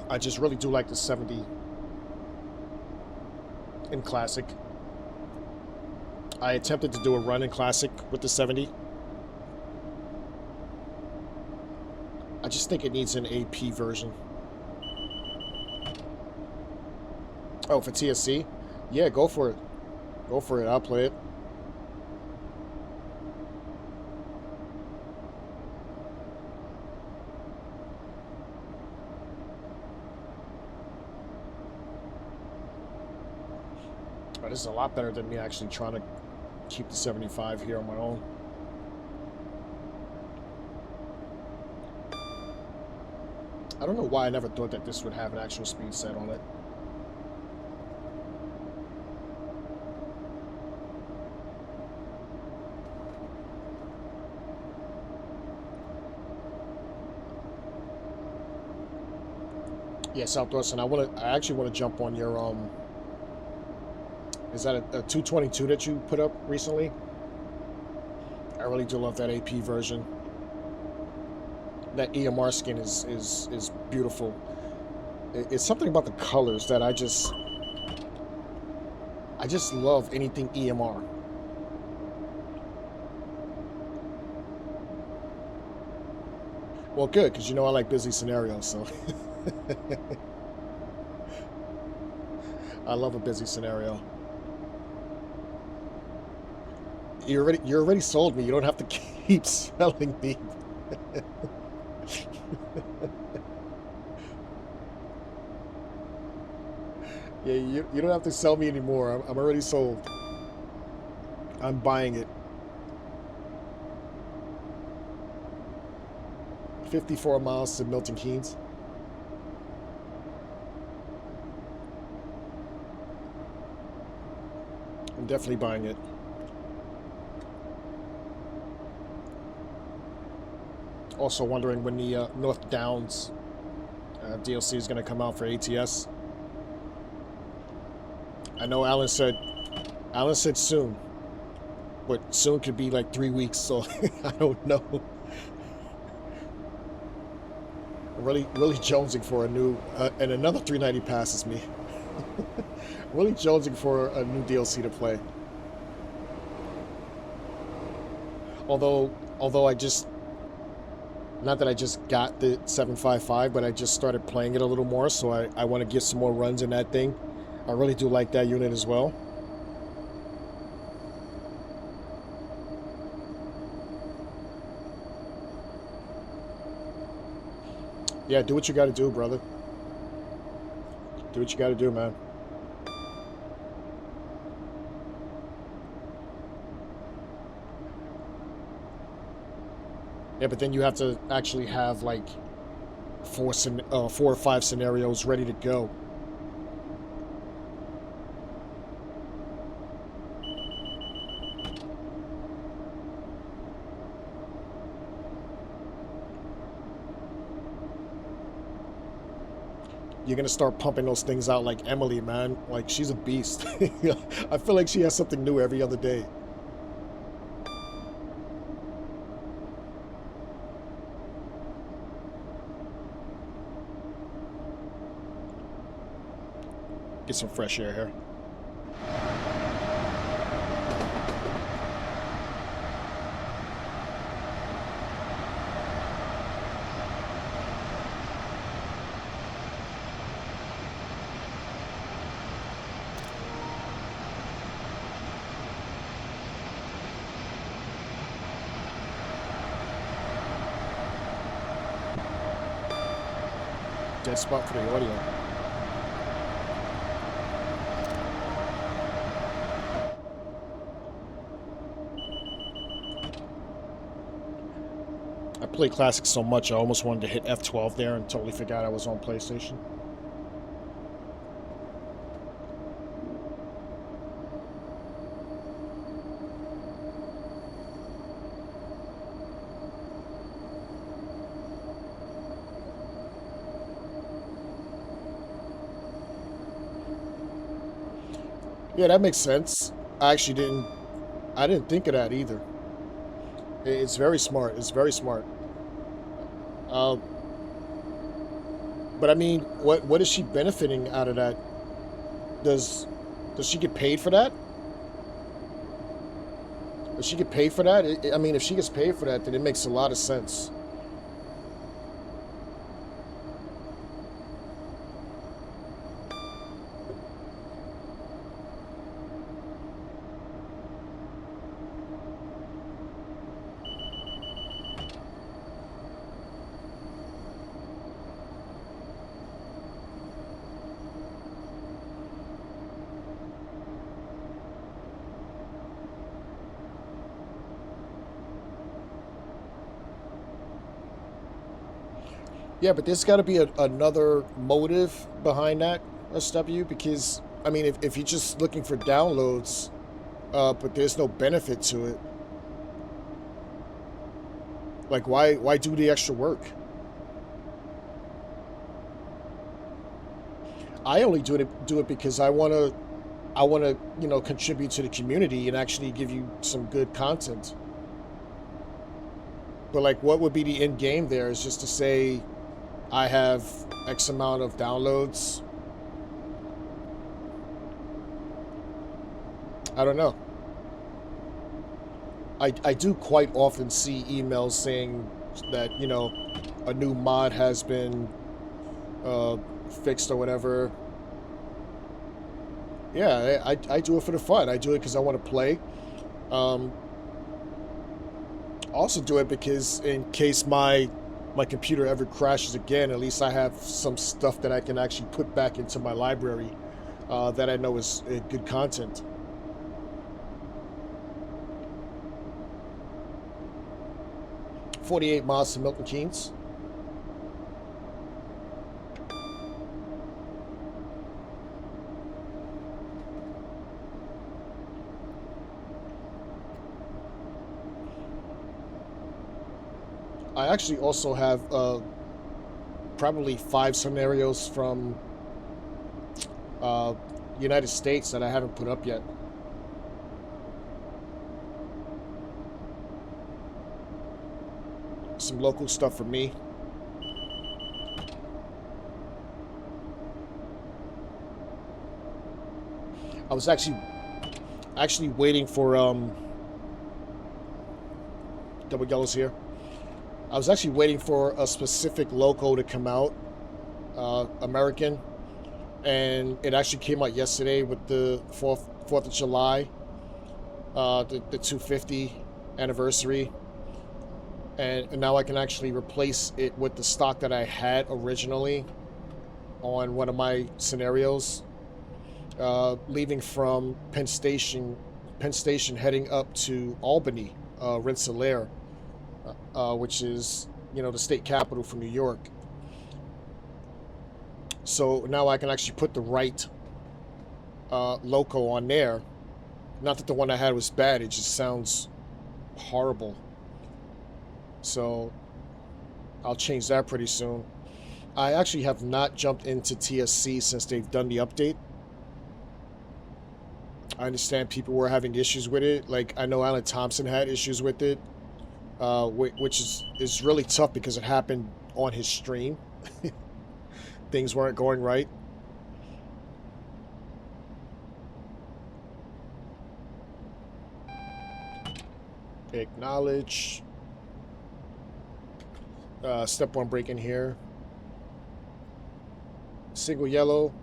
I just really do like the 70 in Classic. I attempted to do a run in Classic with the 70. I just think it needs an AP version. Oh, for TSC? Yeah, go for it. Go for it. I'll play it. But this is a lot better than me actually trying to keep the 75 here on my own. I don't know why I never thought that this would have an actual speed set on it. Yeah, Southwestern, I actually want to jump on your is that a 222 that you put up recently? I really do love that AP version. That EMR skin is beautiful. It's something about the colors that I just love anything EMR. Well, good, because you know I like busy scenarios, so I love a busy scenario. You already sold me. You don't have to keep selling me. Yeah, you don't have to sell me anymore. I'm already sold. I'm buying it. 54 miles to Milton Keynes. I'm definitely buying it. Also wondering when the North Downs DLC is going to come out for ATS. I know Alan said soon, but soon could be like 3 weeks, so I don't know. I'm really jonesing for a new and another 390 passes me. Really jonesing for a new DLC to play. Although I just, not that I just got the 755, but I just started playing it a little more, so I want to get some more runs in that thing. I really do like that unit as well. Yeah, do what you got to do, brother. Do what you got to do, man. Yeah, but then you have to actually have like 4 or 5 scenarios ready to go. You're gonna start pumping those things out like Emily, man. Like, she's a beast. I feel like she has something new every other day. Get some fresh air here. Dead spot for the audio. I play Classic so much, I almost wanted to hit F12 there and totally forgot I was on PlayStation. Yeah, that makes sense. I didn't think of that either. It's very smart. It's very smart. But I mean, what is she benefiting out of that? Does she get paid for that? Does she get paid for that? I mean, if she gets paid for that, then it makes a lot of sense. Yeah, but there's got to be another motive behind that, SW, because, I mean, if you're just looking for downloads, but there's no benefit to it, like, why do the extra work? I only do it because I want to, contribute to the community and actually give you some good content. But like, what would be the end game there? Is just to say I have X amount of downloads. I don't know. I do quite often see emails saying that, a new mod has been uh, fixed or whatever. Yeah, I do it for the fun. I do it because I want to play. Um, also do it because in case my computer ever crashes again, at least I have some stuff that I can actually put back into my library that I know is good content. 48 miles to Milton Keynes. I actually also have probably 5 scenarios from uh, United States that I haven't put up yet. Some local stuff for me. I was actually waiting for double yellows here. I was actually waiting for a specific loco to come out, American, and it actually came out yesterday with the Fourth of July, the 250 anniversary, and now I can actually replace it with the stock that I had originally on one of my scenarios, leaving from Penn Station heading up to Albany, Rensselaer, which is, the state capital for New York. So now I can actually put the right loco on there. Not that the one I had was bad, it just sounds horrible. So I'll change that pretty soon. I actually have not jumped into TSC since they've done the update. I understand people were having issues with it. Like, I know Alan Thomson had issues with it, which is really tough because it happened on his stream. Things weren't going right. Acknowledge. Step 1 break in here. Single yellow.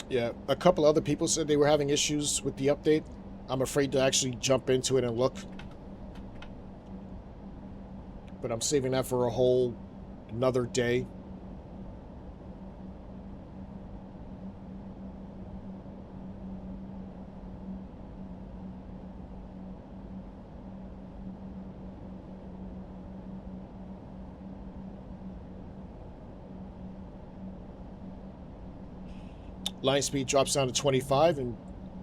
Yeah, a couple other people said they were having issues with the update. I'm afraid to actually jump into it and look. But I'm saving that for a whole another day. Line speed drops down to 25 and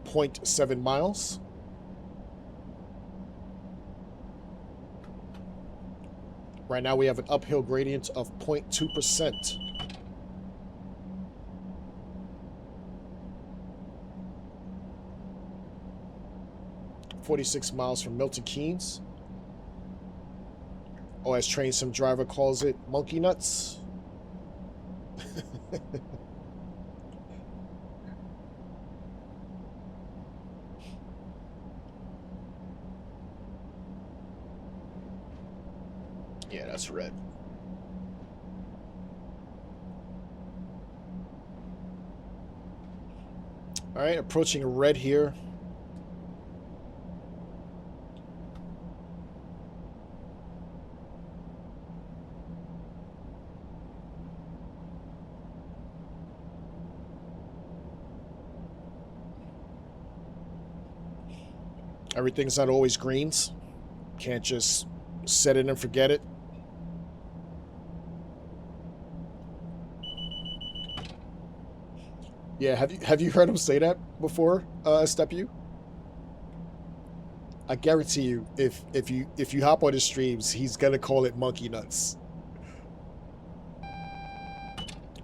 0.7 miles. Right now we have an uphill gradient of 0.2%. .46 miles from Milton Keynes. Or as Train Sim Driver calls it, monkey nuts. Yeah, that's red. All right, approaching a red here. Everything's not always greens. Can't just set it and forget it. Yeah, have you heard him say that before, Step You? I guarantee you, if you hop on his streams, he's gonna call it monkey nuts.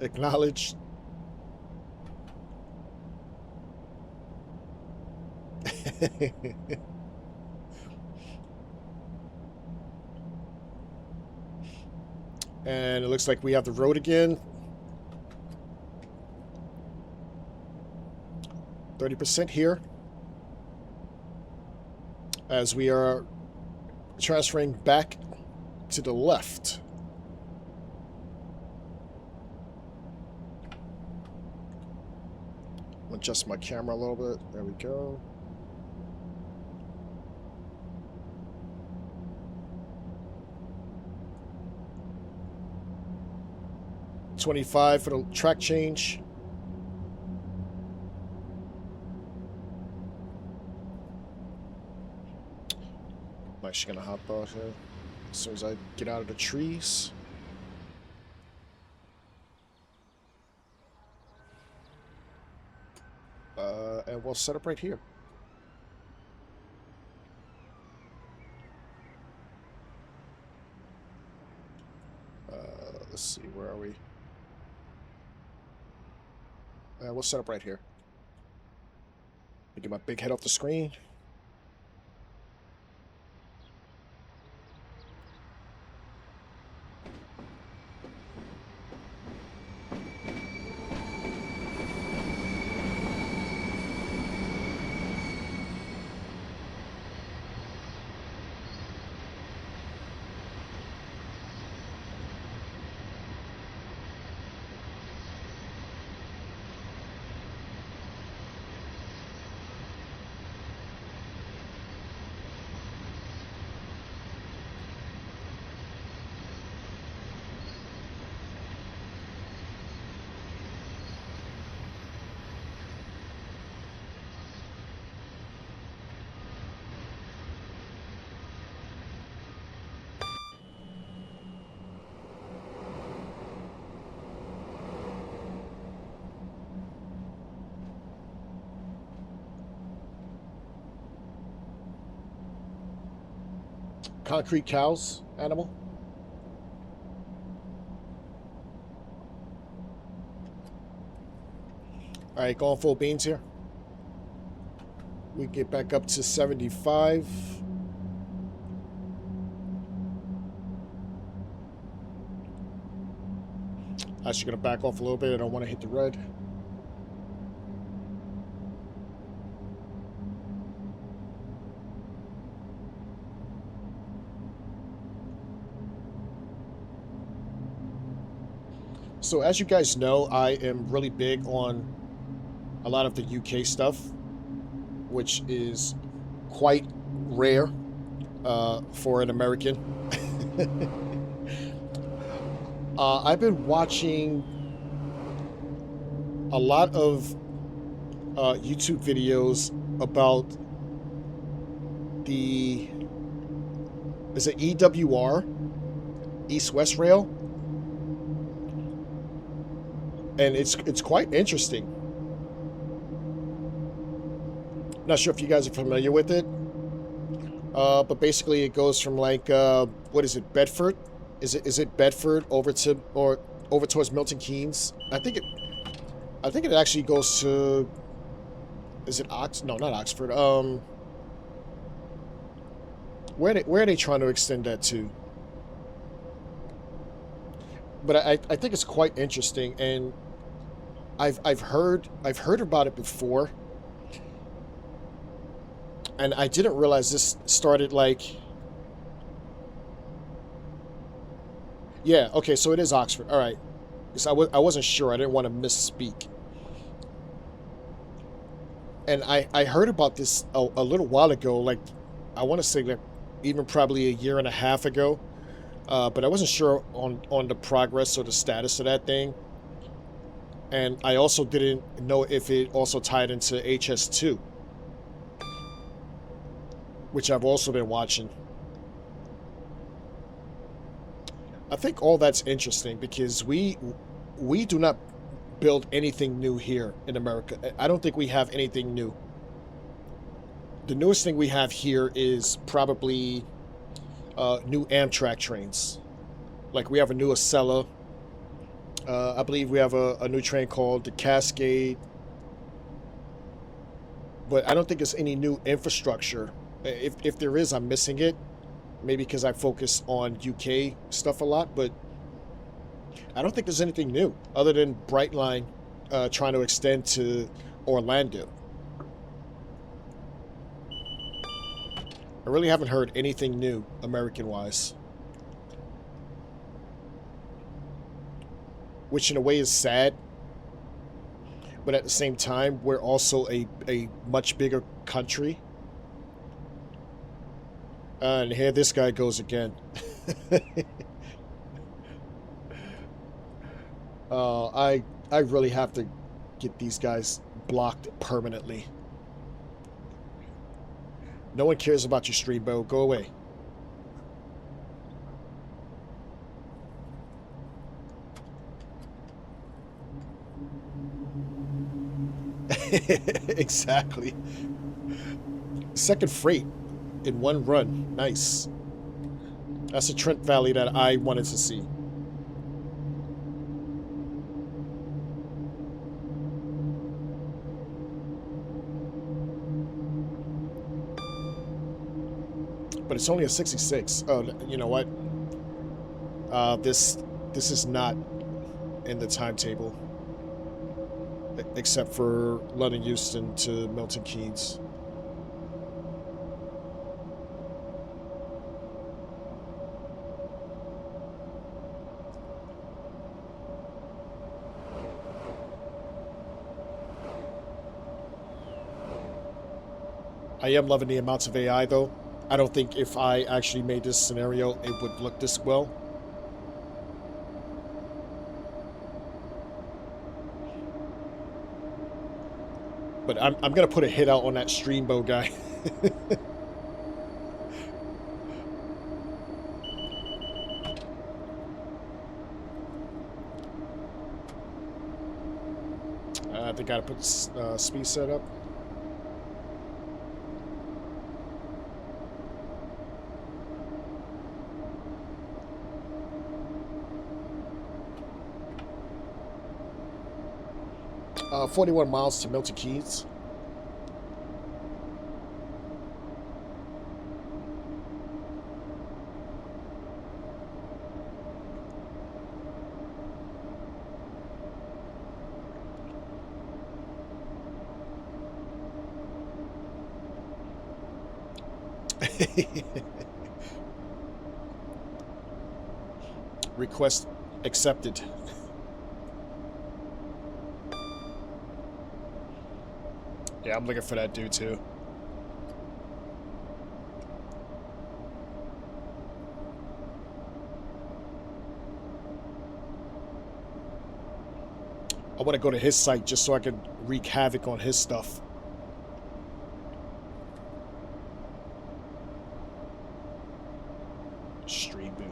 Acknowledged. And it looks like we have the road again. 30% here. As we are transferring back to the left. Adjust my camera a little bit. There we go. $25 for the track change. I'm actually gonna hop off here as soon as I get out of the trees. And we'll set up right here. Let's see, where are we? We'll set up right here. Get my big head off the screen. Concrete cows, animal. All right, going full beans here. We get back up to 75. Actually gonna back off a little bit. I don't want to hit the red. So as you guys know, I am really big on a lot of the UK stuff, which is quite rare for an American. I've been watching a lot of YouTube videos about the, is it EWR, East-West Rail? And it's quite interesting. Not sure if you guys are familiar with it, but basically it goes from like what is it, Bedford? Is it Bedford over to or over towards Milton Keynes? I think it actually goes to, is it No, not Oxford. Where are they trying to extend that to? But I think it's quite interesting, and I've heard about it before, and I didn't realize this started like, yeah, okay, so it is Oxford, all right, because I wasn't sure, I didn't want to misspeak, and I heard about this a little while ago, like I want to say like even probably a year and a half ago. But I wasn't sure on the progress or the status of that thing. And I also didn't know if it also tied into HS2. which I've also been watching. I think all that's interesting because we do not build anything new here in America. I don't think we have anything new. The newest thing we have here is probably new Amtrak trains. Like we have a new Acela. I believe we have a new train called the Cascade. But I don't think there's any new infrastructure. If there is, I'm missing it. Maybe because I focus on UK stuff a lot, but I don't think there's anything new other than Brightline trying to extend to Orlando. I really haven't heard anything new American-wise. Which in a way is sad. But at the same time, we're also a much bigger country. And here this guy goes again. I really have to get these guys blocked permanently. No one cares about your stream, bro. Go away. Exactly. Second freight in one run. Nice. That's a Trent Valley that I wanted to see. But it's only a 66. Oh, you know what? This is not in the timetable. Except for London Euston to Milton Keynes. I am loving the amounts of AI though. I don't think if I actually made this scenario it would look this well. But I'm going to put a hit out on that Streambow guy. I think I got to put speed set up. 41 miles to Milton Keynes. Request accepted. Yeah, I'm looking for that dude too. I want to go to his site just so I can wreak havoc on his stuff. Stream boo.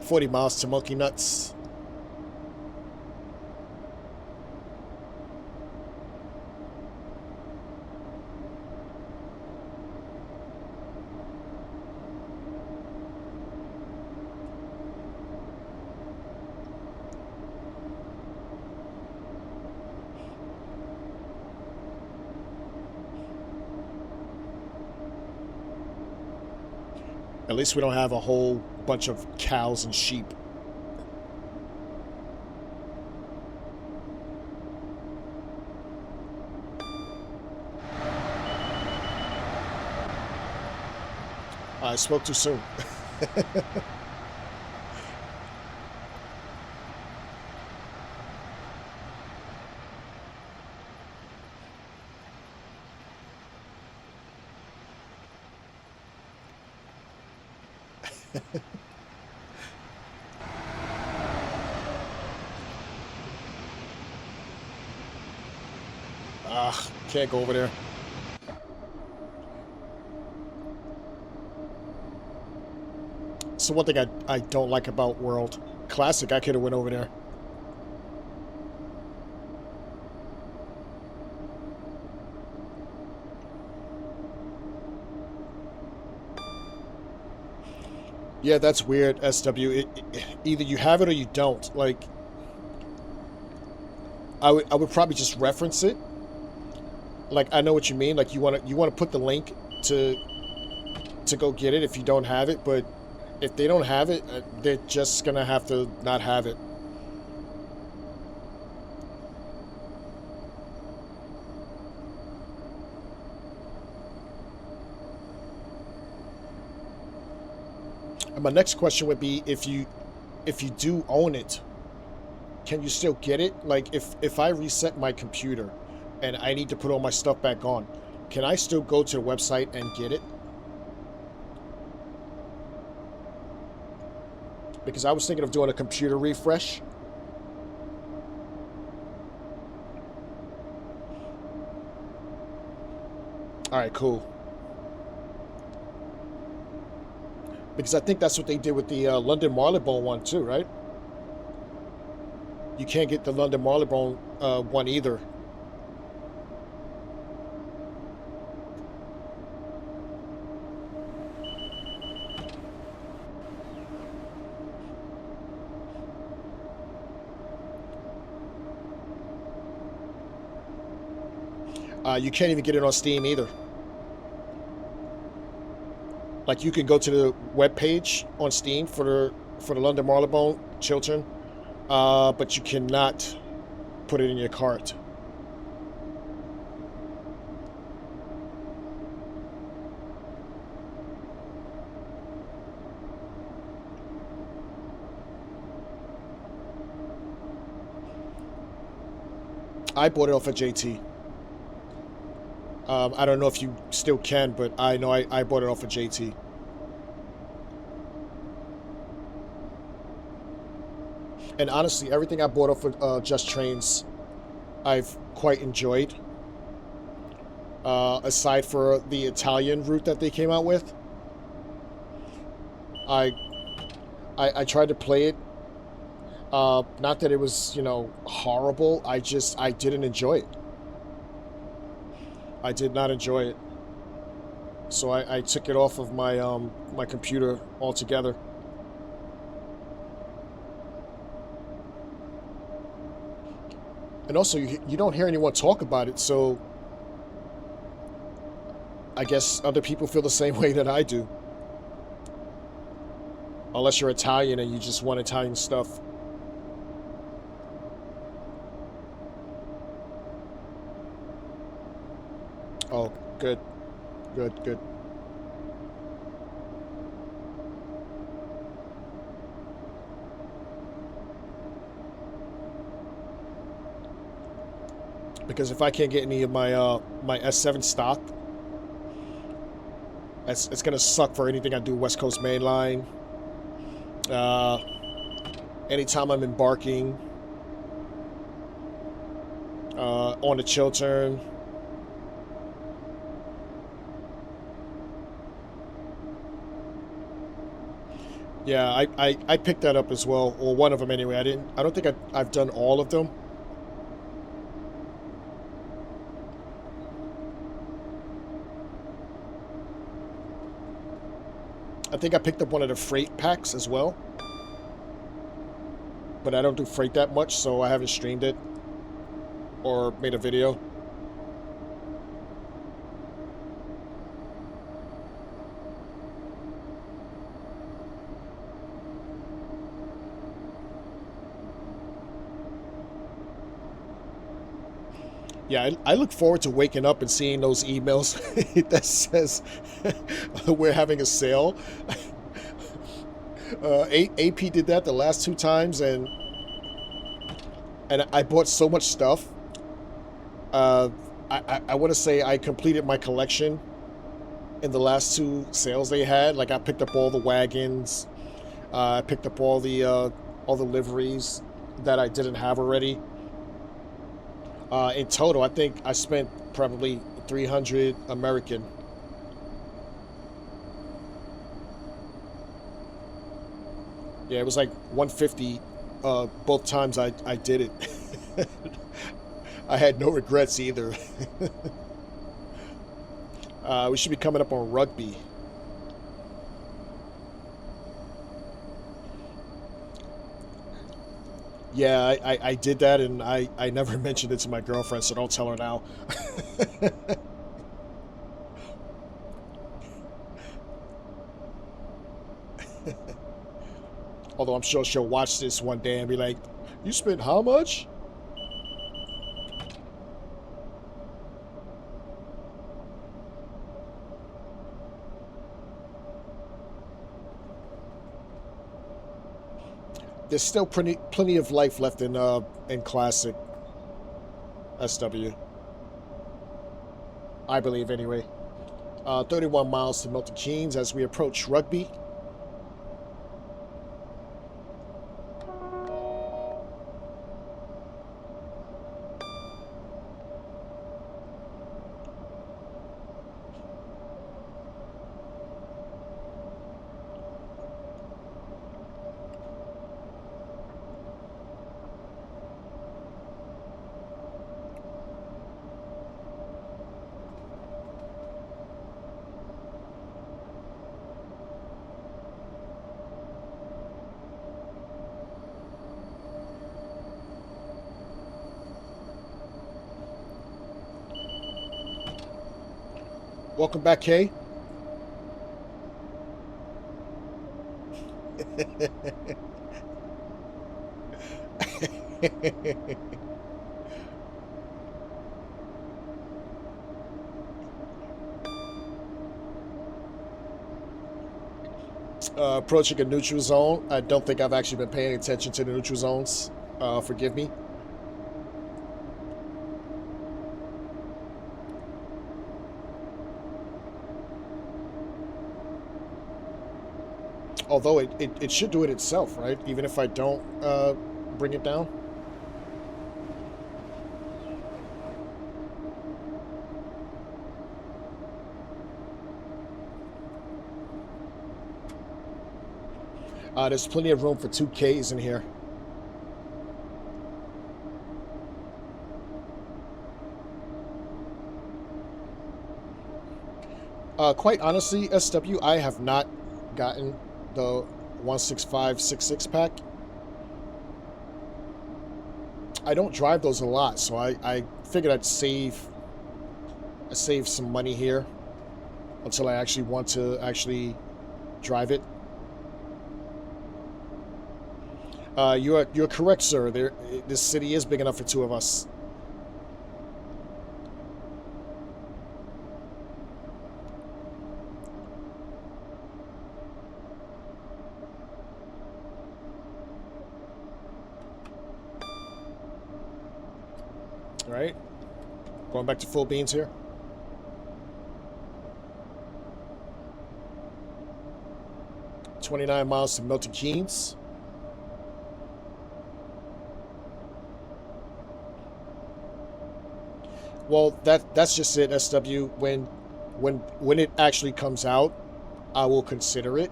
$40 miles to Monkey Nuts. At least we don't have a whole bunch of cows and sheep. I spoke too soon. Ah, can't go over there. So one thing I don't like about World Classic, I could have went over there. Yeah, that's weird, SW. Either you have it or you don't. Like, I would probably just reference it. Like, I know what you mean. Like, you wanna put the link to go get it if you don't have it, but if they don't have it, they're just gonna have to not have it. And my next question would be, if you do own it, can you still get it? Like, if I reset my computer and I need to put all my stuff back on, can I still go to the website and get it? Because I was thinking of doing a computer refresh. All right, cool. Because I think that's what they did with the London Marylebone one too, right? You can't get the London Marylebone one either. You can't even get it on Steam either. Like, you can go to the web page on Steam for the London Marylebone Chiltern, but you cannot put it in your cart. I bought it off of JT. I don't know if you still can, but I know I bought it off of JT. And honestly, everything I bought off of Just Trains, I've quite enjoyed. Aside for the Italian route that they came out with, I tried to play it. Not that it was, horrible. I didn't enjoy it. I did not enjoy it. So I took it off of my computer altogether. And also, you don't hear anyone talk about it, so I guess other people feel the same way that I do. Unless you're Italian and you just want Italian stuff. Oh, good. Good, good. Because if I can't get any of my S7 stock, it's gonna suck for anything I do West Coast Main Line. Anytime I'm embarking on the Chiltern. Yeah, I picked that up as well, or one of them anyway. I don't think I've done all of them. I think I picked up one of the freight packs as well. But I don't do freight that much, so I haven't streamed it or made a video. Yeah, I look forward to waking up and seeing those emails that says we're having a sale. AP did that the last 2 times, and I bought so much stuff. I want to say I completed my collection in the last two sales they had. Like I picked up all the wagons, I picked up all the liveries that I didn't have already. In total, I think I spent probably 300 American. Yeah, it was like 150 both times I did it. I had no regrets either. We should be coming up on rugby. Yeah, I did that and I never mentioned it to my girlfriend, so don't tell her now. Although I'm sure she'll watch this one day and be like, "You spent how much?" There's still plenty of life left in classic SW. I believe anyway. 31 miles to Milton Keynes as we approach Rugby. Welcome back, Kaye. Approaching a neutral zone. I don't think I've actually been paying attention to the neutral zones. Forgive me. Although it should do it itself, right? Even if I don't bring it down. There's plenty of room for 2Ks in here. Quite honestly, SW, I have not gotten the 16566 pack. I don't drive those a lot, so I figured I'd save some money here until I actually want to actually drive it. You're correct, sir. This city is big enough for two of us. All right, going back to full beans here. $29 miles to Milton Keynes. Well, that's just it, SW. When it actually comes out, I will consider it.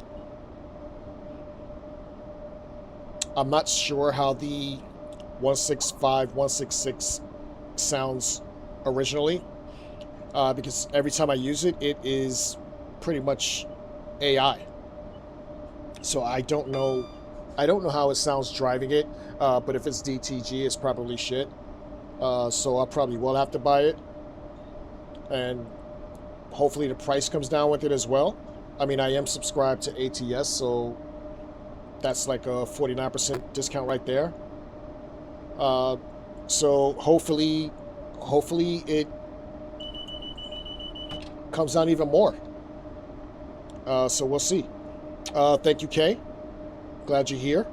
I'm not sure how the 165, 166 sounds originally, because every time I use it, it is pretty much AI. So I don't know how it sounds driving it, but if it's DTG, it's probably shit. So I probably will have to buy it, and hopefully the price comes down with it as well. I mean, I am subscribed to ATS, so that's like a 49% discount right there. So hopefully it comes down even more. So we'll see. Thank you, Kay. Glad you're here.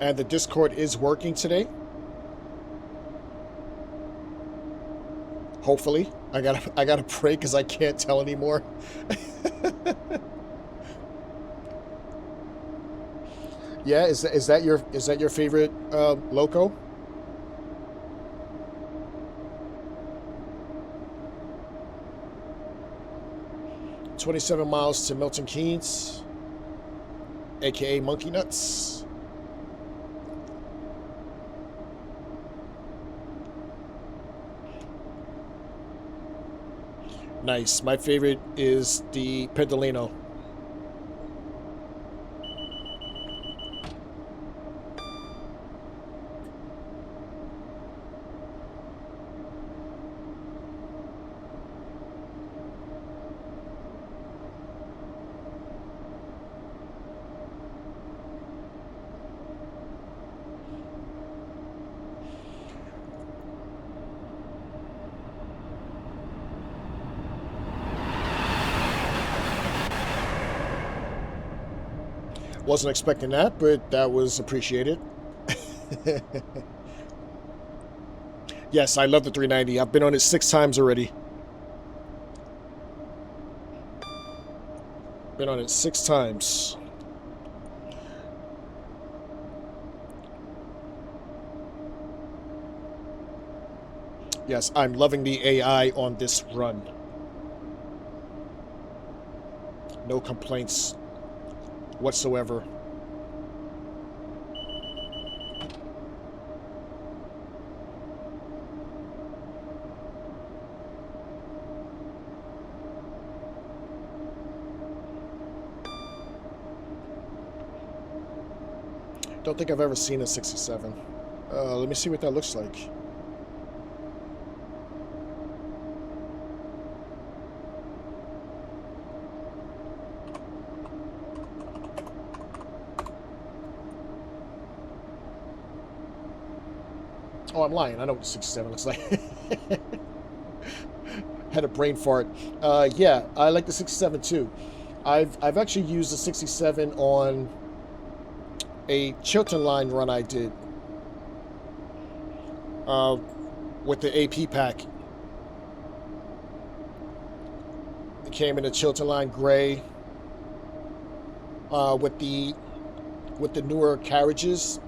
And the Discord is working today. Hopefully. I gotta pray because I can't tell anymore. Yeah, is that your favorite loco? "27 miles to Milton Keynes, aka Monkey Nuts." Nice. My favorite is the Pendolino. Wasn't expecting that, but that was appreciated. Yes, I love the 390. I've been on it 6 times already. Been on it 6 times. Yes, I'm loving the AI on this run. No complaints whatsoever. Don't think I've ever seen a 67. Let me see what that looks like. Oh, I'm lying. I know what the 67 looks like. Had a brain fart. Yeah, I like the 67 too. I've actually used the 67 on a Chiltern line run I did with the AP pack. It came in a Chiltern line gray with the newer carriages.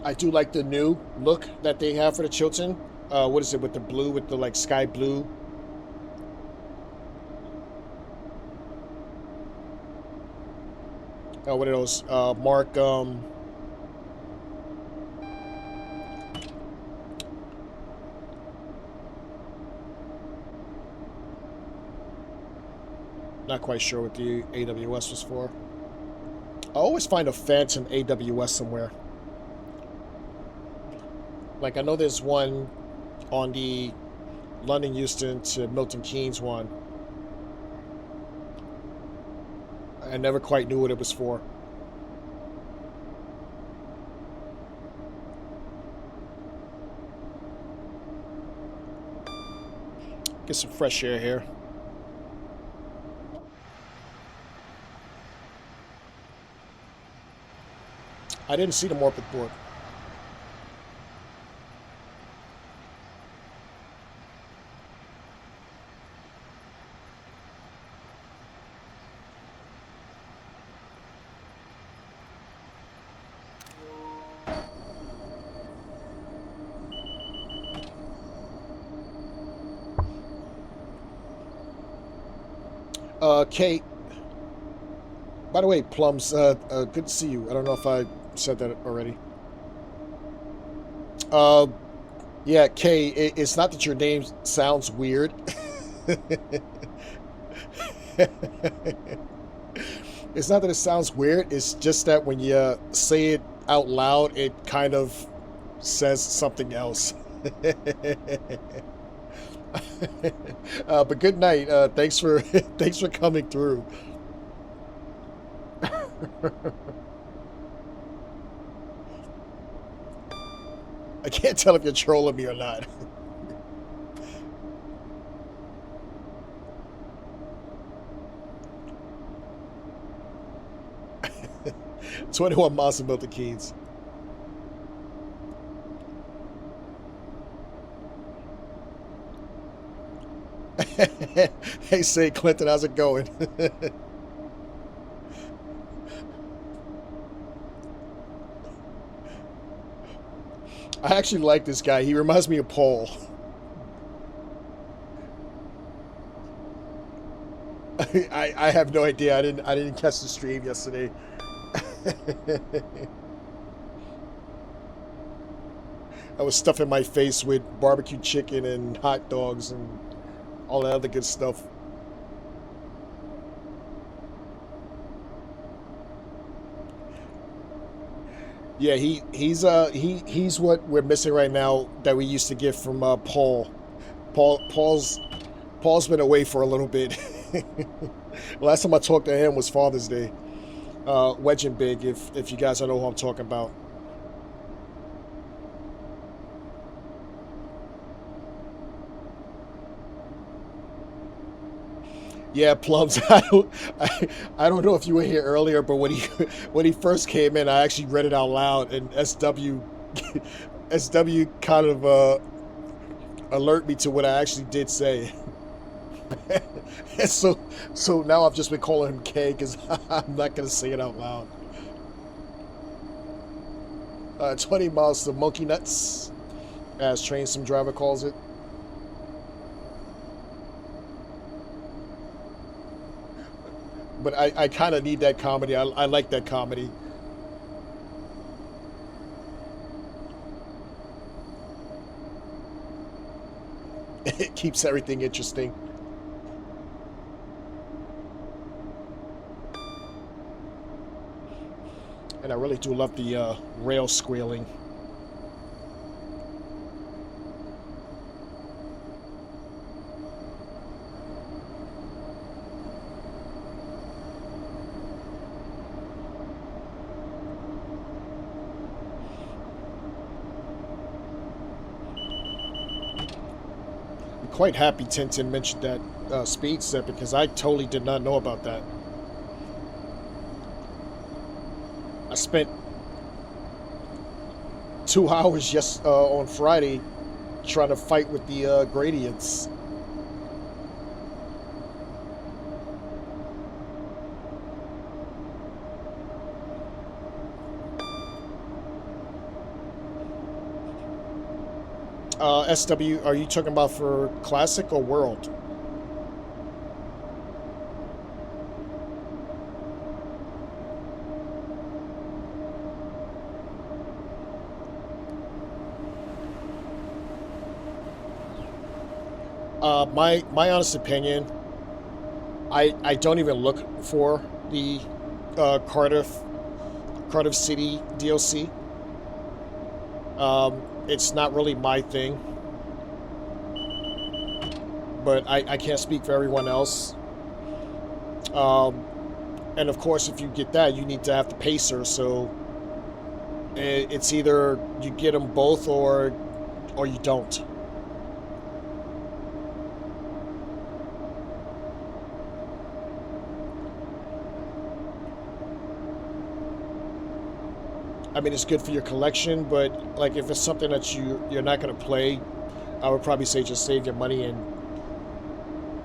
I do like the new look that they have for the Chiltern. What is it with the blue, with the like sky blue? What are those? Mark. Not quite sure what the AWS was for. I always find a phantom AWS somewhere. Like, I know there's one on the London Euston to Milton Keynes one. I never quite knew what it was for. Get some fresh air here. I didn't see the Morpeth board. Kate. By the way, Plums, good to see you. I don't know if I said that already. Yeah, Kay, it's not that your name sounds weird. It's not that it sounds weird. It's just that when you say it out loud, it kind of says something else. But good night. Thanks for thanks for coming through. I can't tell if you're trolling me or not. 21 miles to Milton Keynes. Hey, St. Clinton, how's it going? I actually like this guy. He reminds me of Paul. I have no idea. I didn't catch the stream yesterday. I was stuffing my face with barbecue chicken and hot dogs and all that other good stuff. Yeah, he's what we're missing right now that we used to get from Paul. Paul's been away for a little bit. Last time I talked to him was Father's Day. Wedge and Big, if you guys don't know who I'm talking about. Yeah, Plums. I don't know if you were here earlier, but when he first came in, I actually read it out loud, and SW kind of alert me to what I actually did say. And so now I've just been calling him Kaye because I'm not gonna say it out loud. 20 miles to Monkey Nuts, as Train Sim Driver calls it. But I kind of need that comedy. I like that comedy. It keeps everything interesting. And I really do love the rail squealing. Quite happy Tintin mentioned that speed set because I totally did not know about that. I spent 2 hours on Friday trying to fight with the gradients. SW, are you talking about for Classic or World? My honest opinion, I don't even look for the Cardiff City DLC. It's not really my thing, but I can't speak for everyone else. And of course, if you get that, you need to have the pacer. So it's either you get them both or you don't. I mean, it's good for your collection, but like if it's something that you're not going to play, I would probably say just save your money and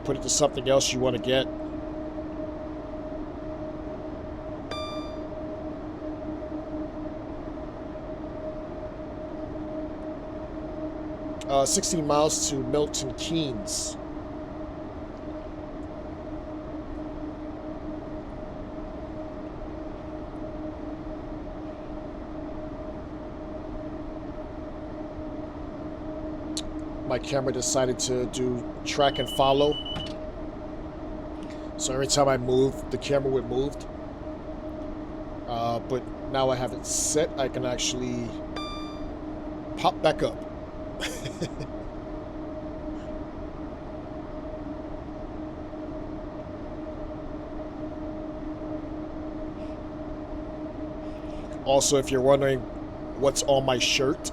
put it to something else you want to get. Uh, 16 miles to Milton Keynes. My camera decided to do track and follow. So every time I moved, the camera would move. But now I have it set, I can actually pop back up. Also, if you're wondering what's on my shirt,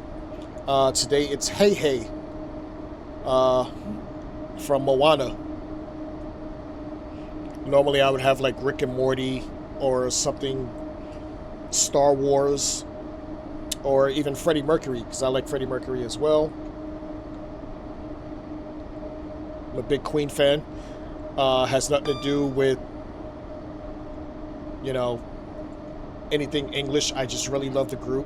today it's Hey Hey. From Moana. Normally I would have like Rick and Morty or something Star Wars, or even Freddie Mercury, because I like Freddie Mercury as well. I'm a big Queen fan. Has nothing to do with, you know, anything English. I just really love the group.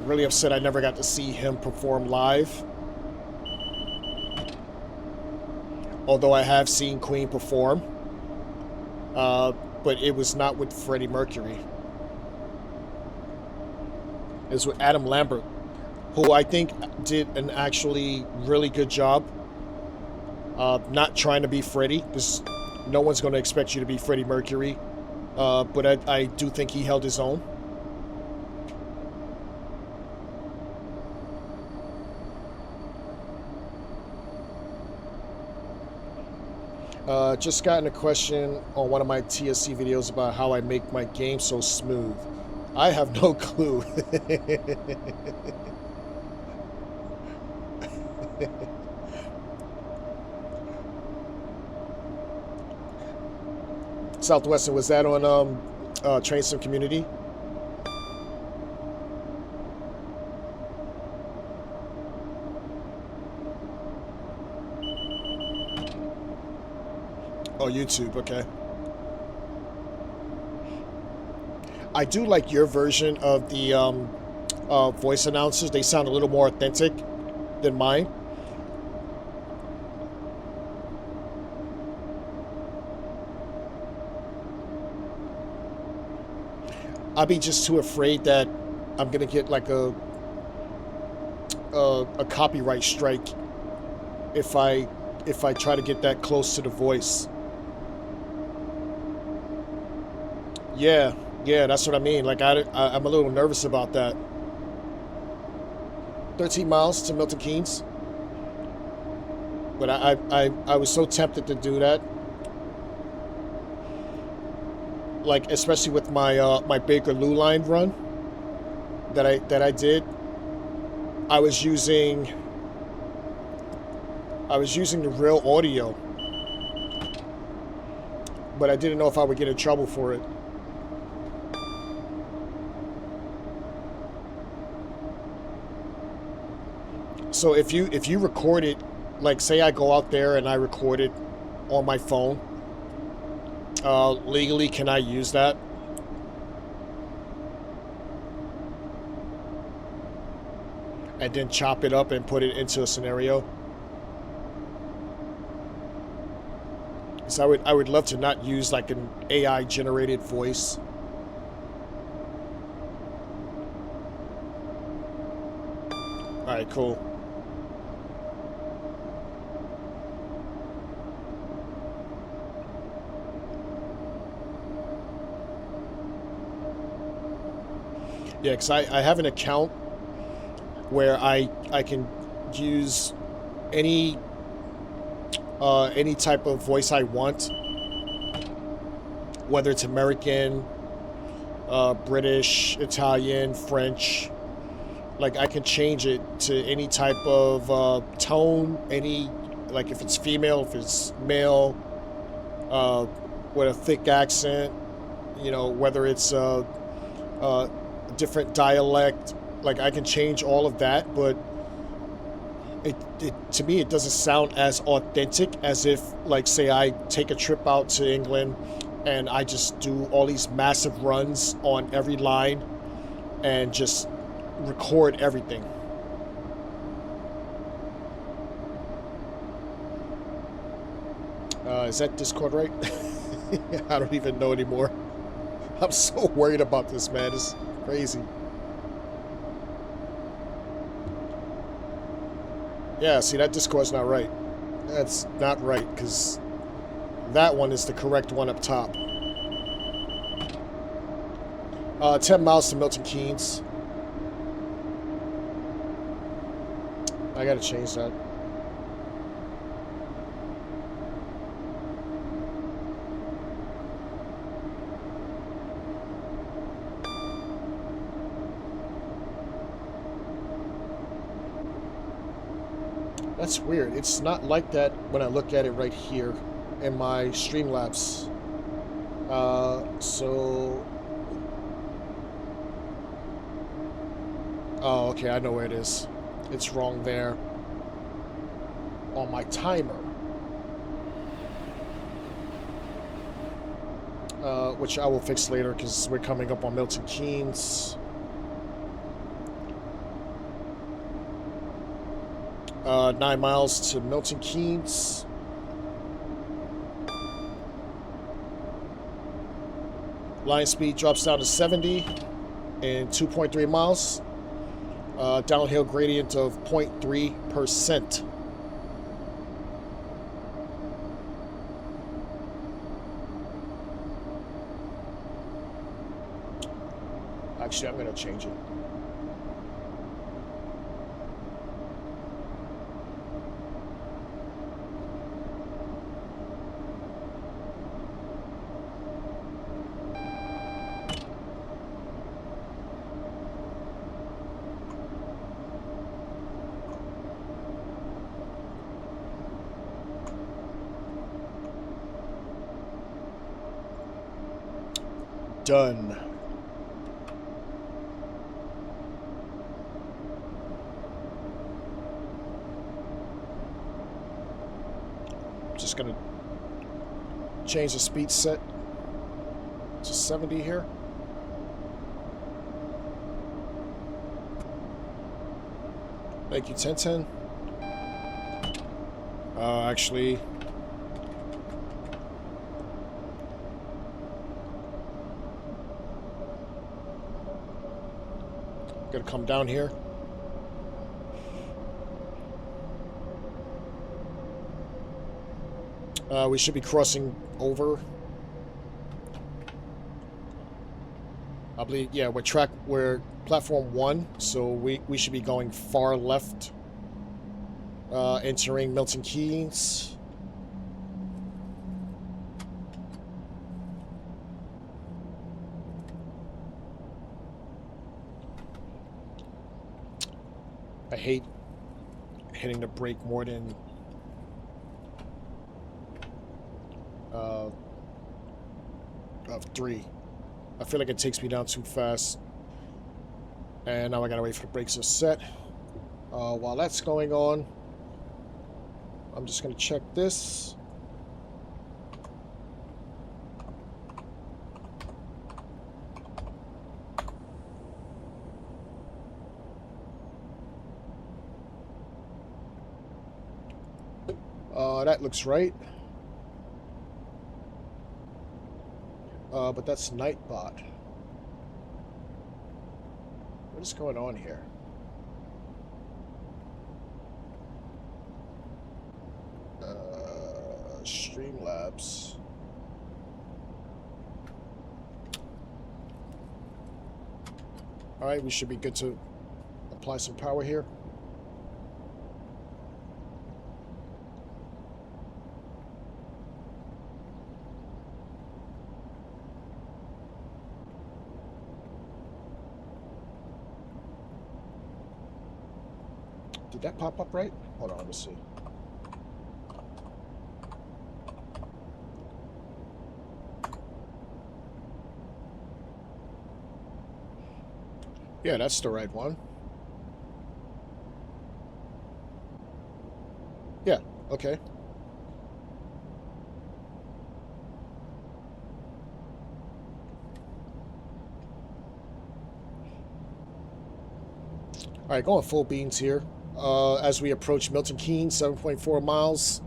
Really upset I never got to see him perform live. Although I have seen Queen perform. But it was not with Freddie Mercury. It was with Adam Lambert, who I think did an actually really good job. Not trying to be Freddie, because no one's going to expect you to be Freddie Mercury. But I do think he held his own. Just gotten a question on one of my TSC videos about how I make my game so smooth. I have no clue. Southwestern, was that on Train Sim Community? Oh, YouTube, okay. I do like your version of the voice announcers. They sound a little more authentic than mine. I'd be just too afraid that I'm gonna get like a copyright strike if I try to get that close to the voice. Yeah, that's what I mean. Like I'm a little nervous about that. 13 miles to Milton Keynes. But I was so tempted to do that. Like especially with my my Bakerloo line run that I did. I was using the real audio, but I didn't know if I would get in trouble for it. So if you record it, like say I go out there and I record it on my phone, legally can I use that? And then chop it up and put it into a scenario? So I would love to not use like an AI generated voice. All right, cool. Yeah, because I have an account where I can use any type of voice I want, whether it's American, British, Italian, French. Like I can change it to any type of tone, like if it's female, if it's male, with a thick accent, you know, whether it's a different dialect. Like I can change all of that, but it to me it doesn't sound as authentic as if, like, say I take a trip out to England and I just do all these massive runs on every line and just record everything. Is that Discord right? I don't even know anymore. I'm so worried about this, man. It's crazy. Yeah, see, that Discord's not right. That's not right, because that one is the correct one up top. 10 miles to Milton Keynes. I gotta change that. That's weird. It's not like that when I look at it right here in my Streamlabs. So... Oh, okay, I know where it is. It's wrong there. On my timer. Which I will fix later because we're coming up on Milton Keynes. 9 miles to Milton Keynes. Line speed drops down to 70 in 2.3 miles. Downhill gradient of 0.3%. Actually, I'm going to change it. Done. Just gonna change the speed set to 70 here. Thank you, 1010. Actually, gonna come down here. We should be crossing over. I believe, yeah, we're platform 1, so we should be going far left, entering Milton Keynes. I hate hitting the brake more than of 3. I feel like it takes me down too fast. And now I gotta wait for the brakes to set. While that's going on, I'm just gonna check this. That looks right. But that's Nightbot. What is going on here? Streamlabs. Alright, we should be good to apply some power here. Did that pop up right? Hold on, let me see. Yeah, that's the right one. Yeah, okay. All right, going full beans here. As we approach Milton Keynes, 7.4 miles.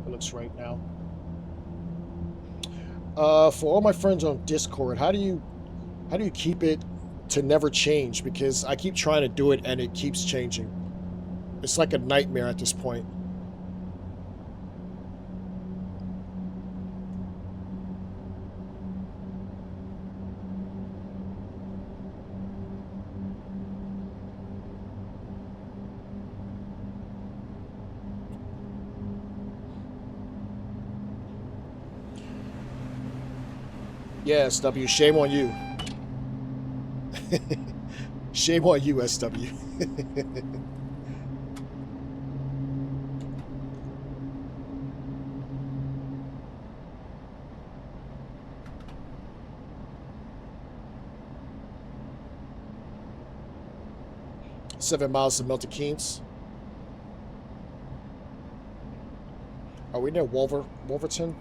It looks right now. For all my friends on Discord, how do you keep it to never change? Because I keep trying to do it and it keeps changing. It's like a nightmare at this point. Yeah, SW, shame on you. Shame on you, SW. 7 miles to Milton Keynes. Are we near Wolverton?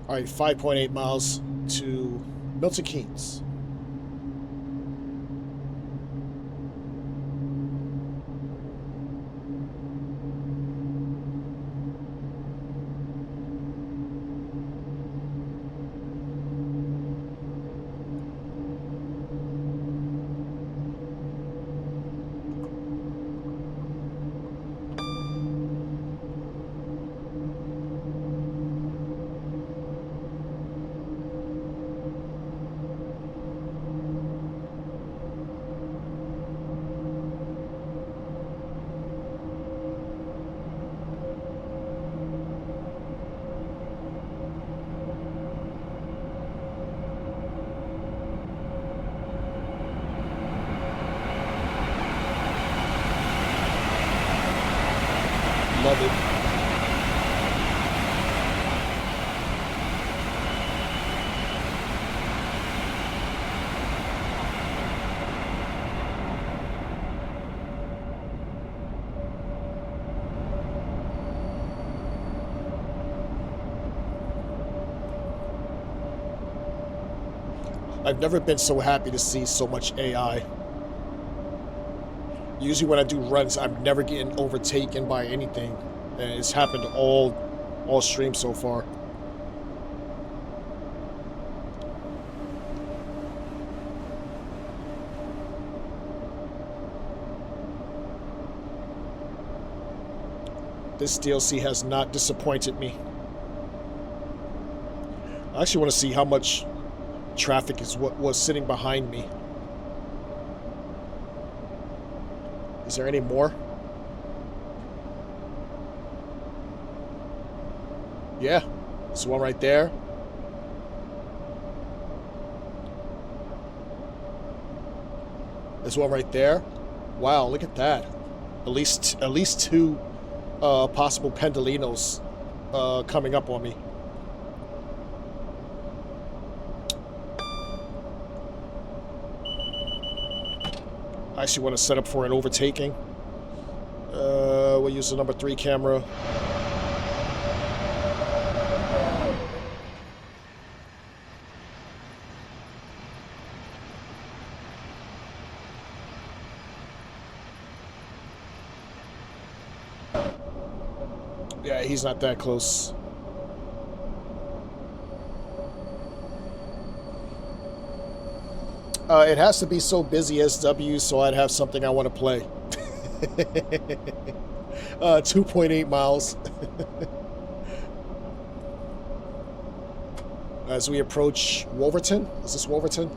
All right, 5.8 miles to Milton Keynes. Love it. I've never been so happy to see so much AI. Usually when I do runs, I'm never getting overtaken by anything. And it's happened all streams so far. This DLC has not disappointed me. I actually want to see how much traffic is what was sitting behind me. Is there any more? Yeah, there's one right there. There's one right there. Wow, look at that. At least two possible pendolinos coming up on me. I actually want to set up for an overtaking. We'll use the number 3 camera. Yeah, he's not that close. It has to be so busy SW, so I'd have something I want to play. 2.8 miles. As we approach Wolverton. Is this Wolverton?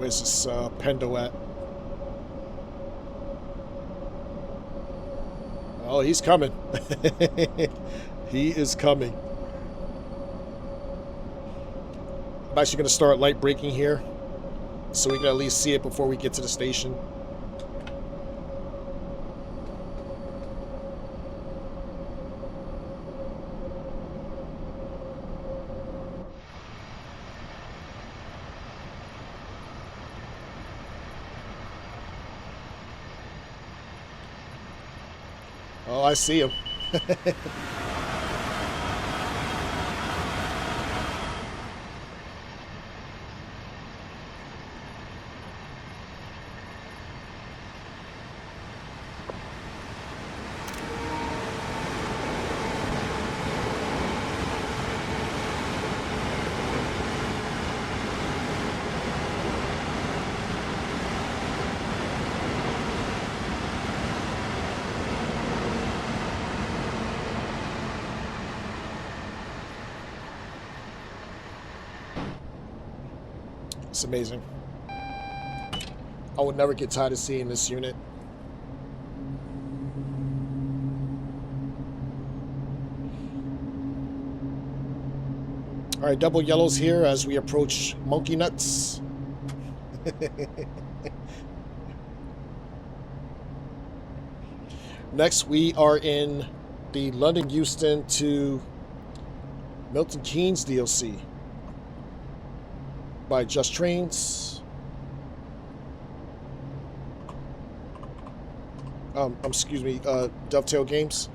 Where's this Pendo at? Oh, he's coming. He is coming. I'm actually going to start light braking here, so we can at least see it before we get to the station. Oh, I see him. It's amazing. I would never get tired of seeing this unit. All right, double yellows here as we approach Monkey Nuts. Next, we are in the London Euston to Milton Keynes DLC by Just Trains. Excuse me, Dovetail Games.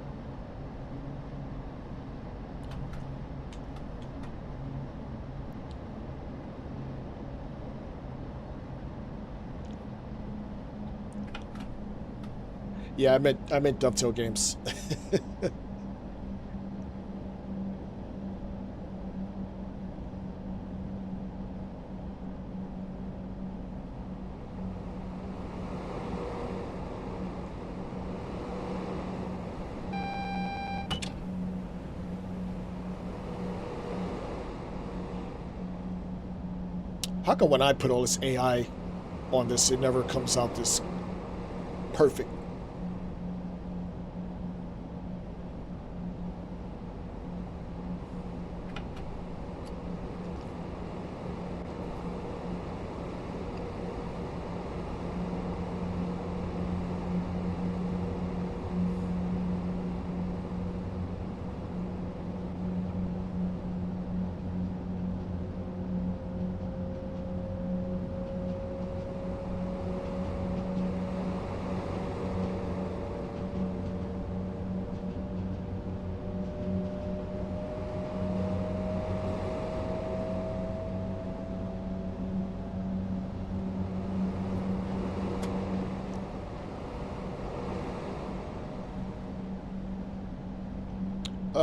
Yeah, I meant Dovetail Games. How come when I put all this AI on this, it never comes out this perfect?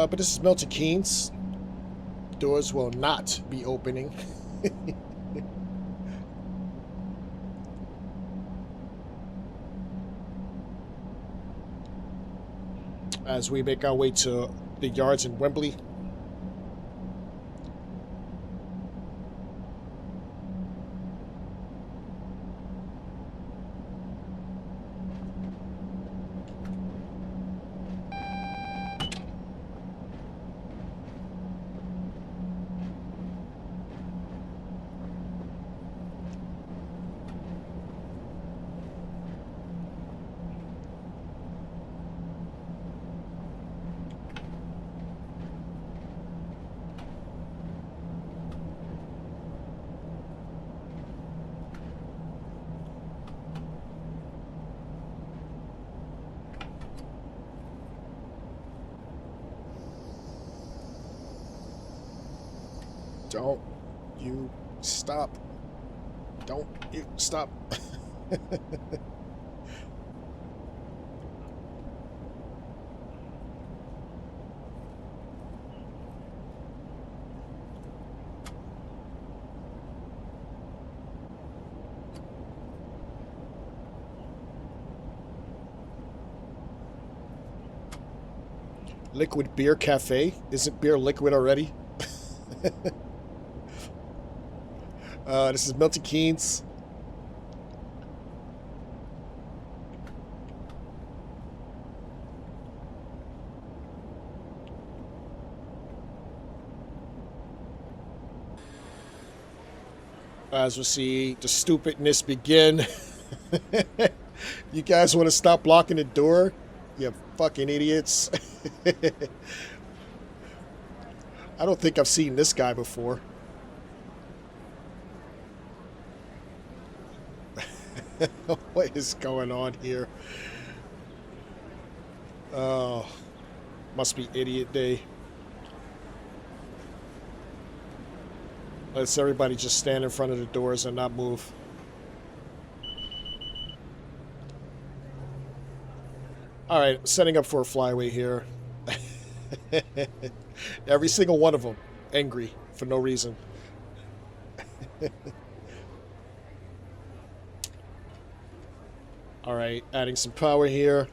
But this is Milton Keynes. Doors will not be opening. As we make our way to the yards in Wembley. Don't you stop. Don't you stop. Liquid Beer Cafe? Isn't beer liquid already? This is Milton Keynes. As we see the stupidness begin. You guys want to stop blocking the door? You fucking idiots. I don't think I've seen this guy before. What is going on here? Oh, must be idiot day. Let's everybody just stand in front of the doors and not move. All right, setting up for a flyway here. Every single one of them angry for no reason. All right, adding some power here.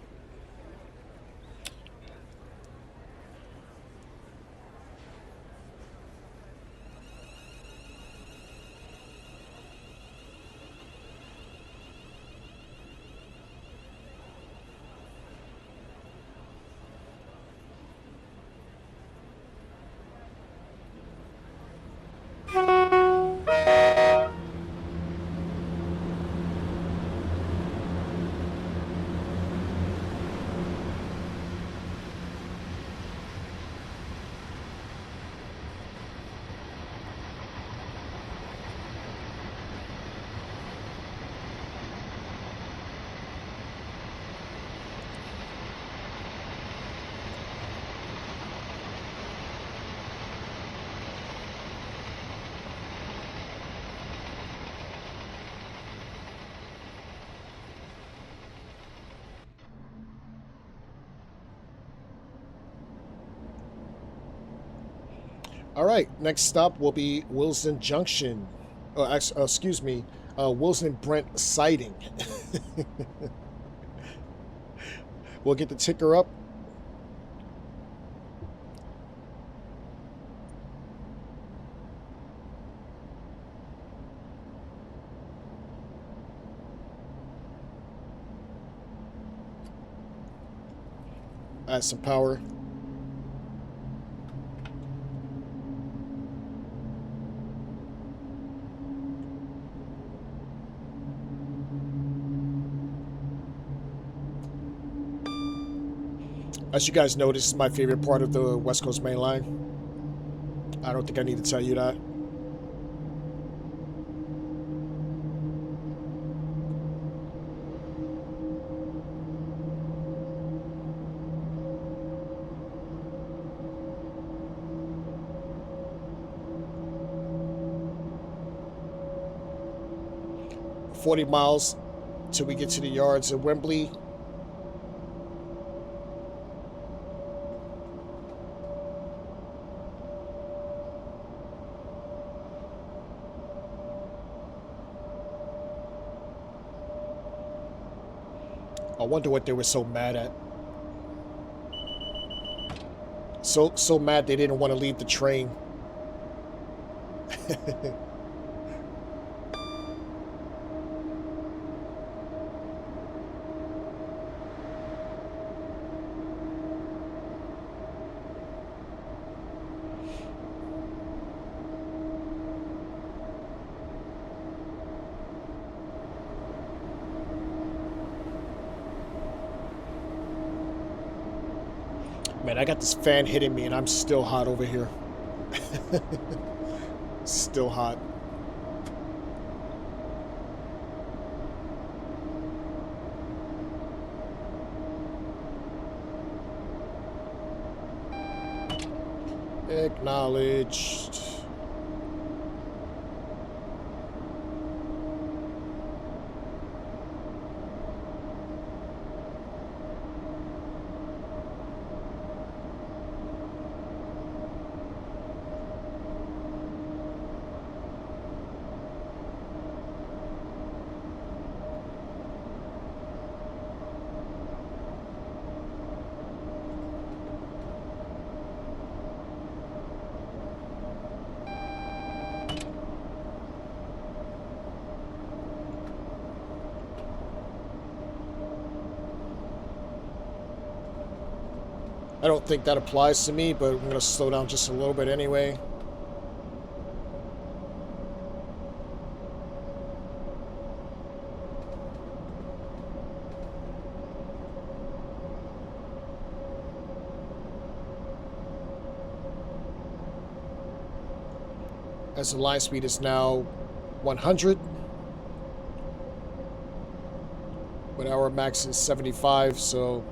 All right, next stop will be Willesden Junction. Excuse me, Willesden Brent siding. We'll get the ticker up. Add some power. As you guys know, this is my favorite part of the West Coast Main Line. I don't think I need to tell you that. "40 miles till we get to the yards at Wembley." I wonder what they were so mad at. So mad they didn't want to leave the train. Man, I got this fan hitting me and I'm still hot over here. Still hot. Acknowledged. I don't think that applies to me, but I'm going to slow down just a little bit anyway. as the line speed is now 100, but our max is 75, so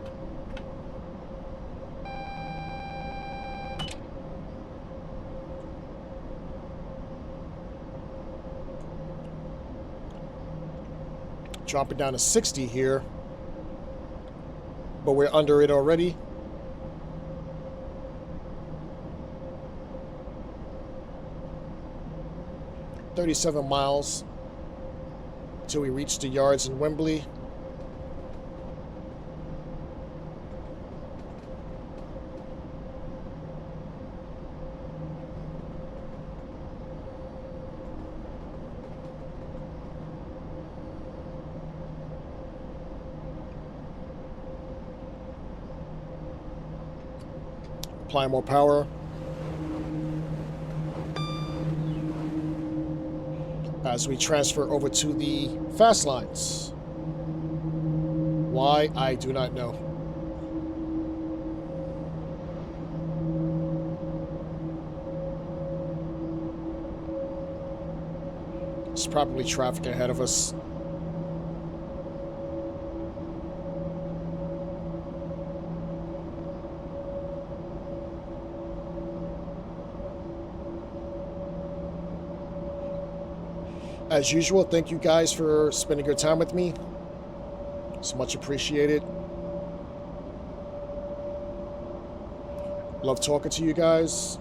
drop it down to 60 here, but we're under it already. "37 miles till we reach the yards in Wembley." Apply more power. As we transfer over to the fast lines. Why, I do not know. There's probably traffic ahead of us. As usual, thank you guys for spending your time with me. It's much appreciated. Love talking to you guys.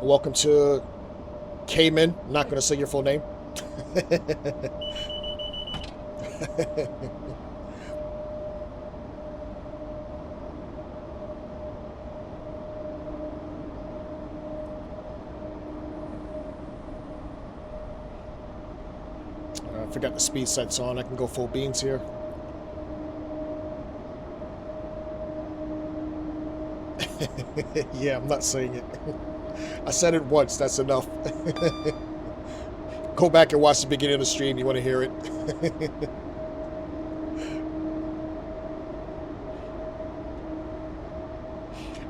Welcome to Cayman. I'm not going to say your full name. I forgot the speed set's on. I can go full beans here. Yeah, I'm not saying it. I said it once. That's enough. Go back and watch the beginning of the stream. You want to hear it.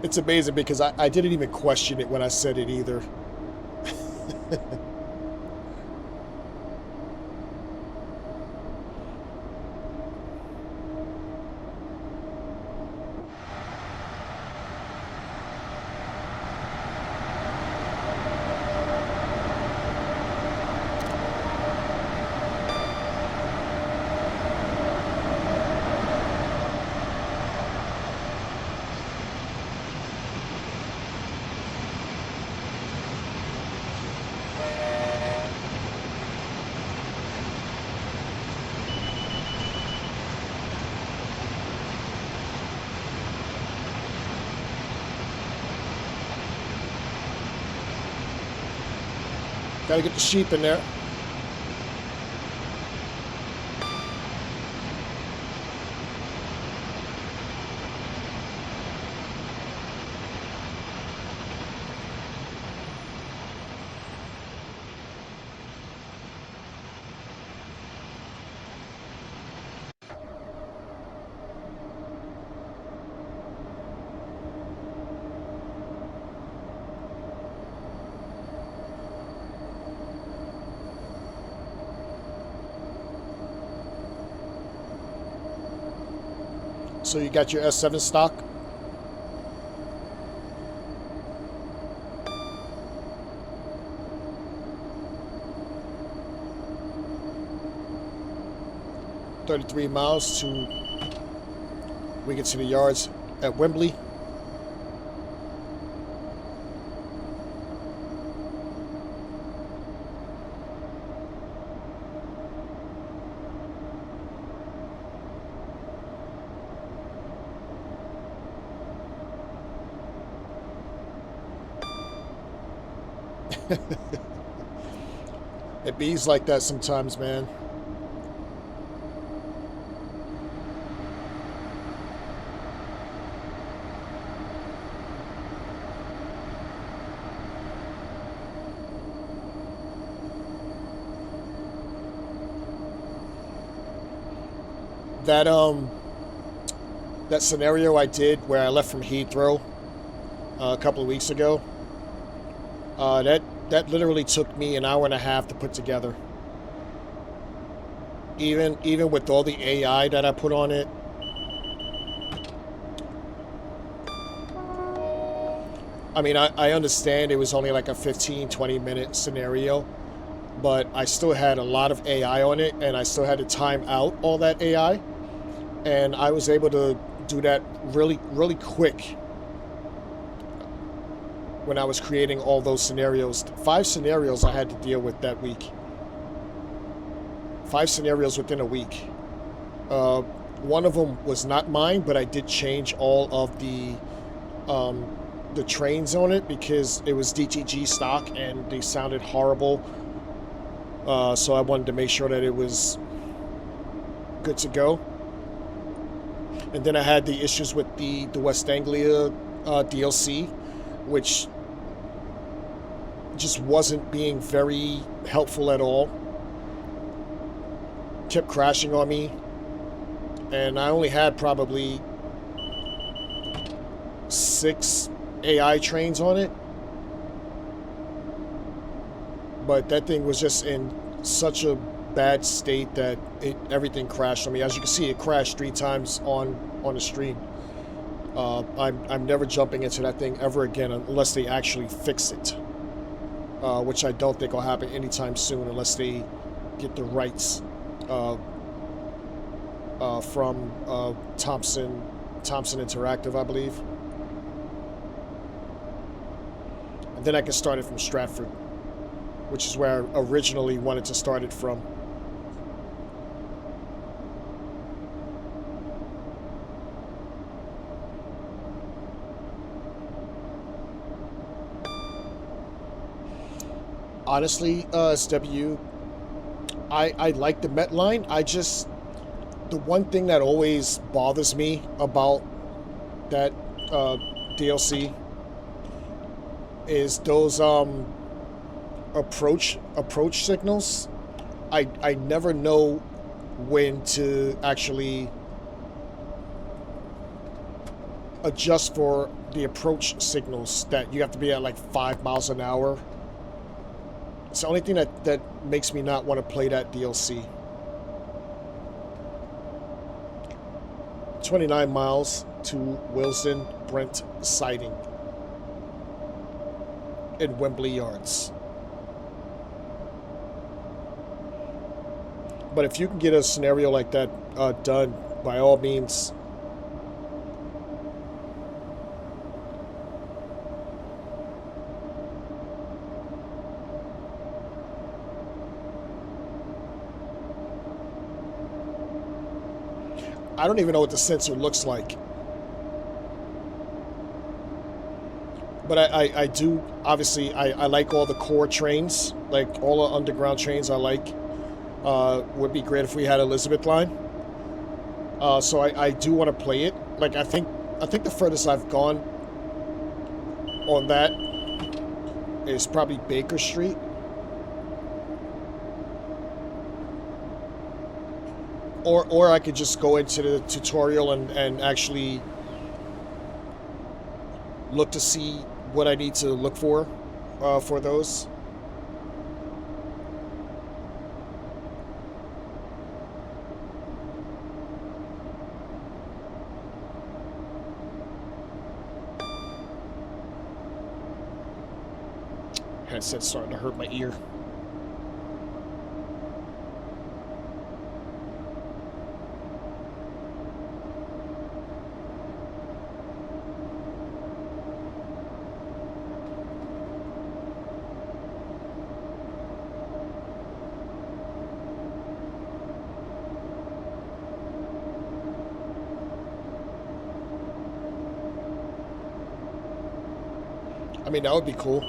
It's amazing because I didn't even question it when I said it either. Gotta get the sheep in there. So you got your S7 stock? "33 miles to we get to the yards at Wembley." It bees like that sometimes, man. that that scenario I did where I left from Heathrow a couple of weeks ago, that literally took me an hour and a half to put together. Even with all the AI that I put on it. I mean, I understand it was only like a 15-20 minute scenario, but I still had a lot of AI on it, and I still had to time out all that AI, and I was able to do that really, really quick when I was creating all those scenarios. 5 scenarios I had to deal with that week. 5 scenarios within a week. One of them was not mine, but I did change all of the trains on it because it was DTG stock and they sounded horrible. So I wanted to make sure that it was good to go. And then I had the issues with the West Anglia DLC, which just wasn't being very helpful at all. Kept crashing on me, and I only had probably 6 AI trains on it, but that thing was just in such a bad state that everything crashed on me. As you can see, it crashed 3 times on the stream. I'm never jumping into that thing ever again unless they actually fix it, which I don't think will happen anytime soon unless they get the rights from Thomson Interactive, I believe. And then I can start it from Stratford, which is where I originally wanted to start it from. Honestly, SW, I like the Met line. The one thing that always bothers me about that DLC is those approach signals. I never know when to actually adjust for the approach signals that you have to be at like 5 miles an hour. It's the only thing that makes me not want to play that DLC. 29 miles to Wilson Brent siding in Wembley Yards. But if you can get a scenario like that done, by all means. I don't even know what the sensor looks like. But I do, obviously, I like all the core trains, like all the underground trains I like. Would be great if we had Elizabeth line. So I do want to play it. Like, I think the furthest I've gone on that is probably Baker Street. Or I could just go into the tutorial and actually look to see what I need to look for those. Headset's starting to hurt my ear. I mean, that would be cool.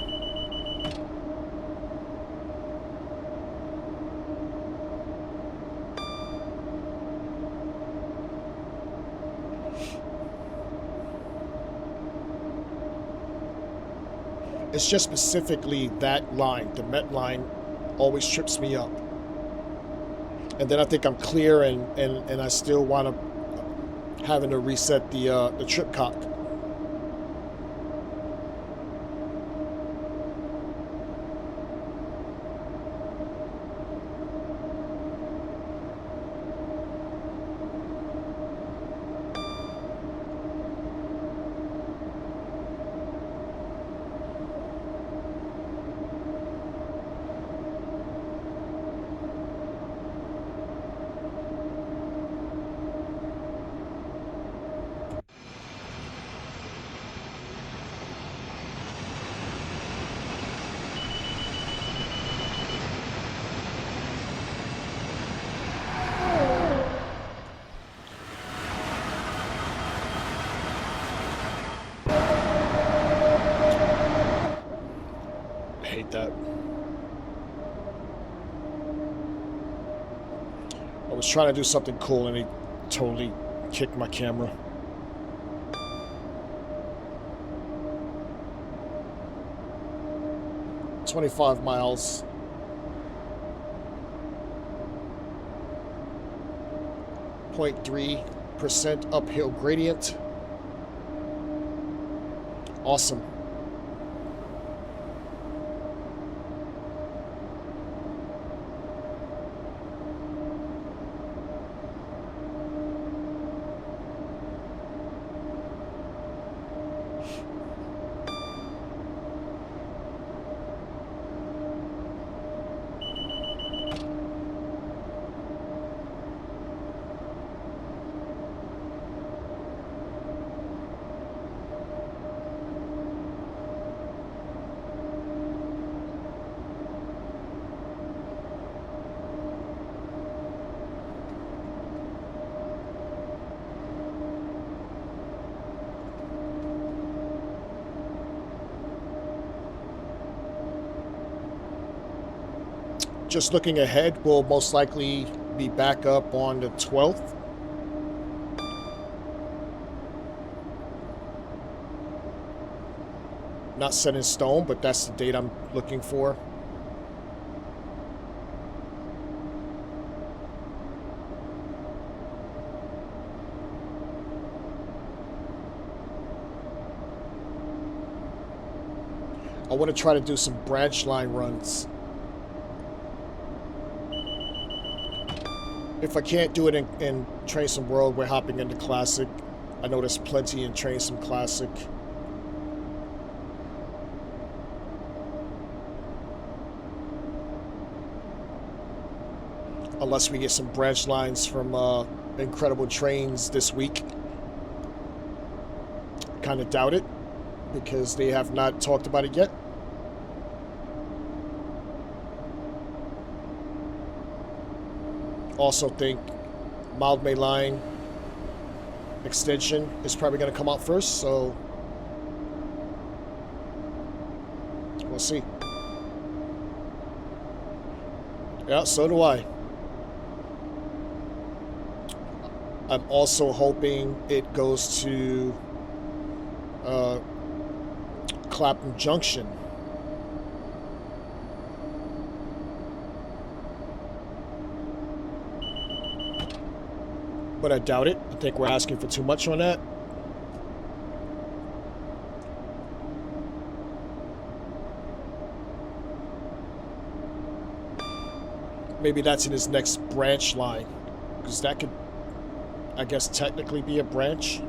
It's just specifically that line, the Met line, always trips me up. And then I think I'm clear, and I still want to having to reset the trip cock. That I was trying to do something cool and he totally kicked my camera. "25 miles. .3% uphill gradient. Awesome. Just looking ahead, we'll most likely be back up on the 12th. Not set in stone, but that's the date I'm looking for. I want to try to do some branch line runs. If I can't do it in Train Sim World, we're hopping into Classic. I know there's plenty in Train Sim Classic. Unless we get some branch lines from Incredible Trains this week. Kind of doubt it, because they have not talked about it yet. Also think Mildmay Line extension is probably going to come out first, so we'll see. Yeah, so do I. I'm also hoping it goes to Clapham Junction. But I doubt it. I think we're asking for too much on that. Maybe that's in his next branch line, because that could, I guess, technically be a branch.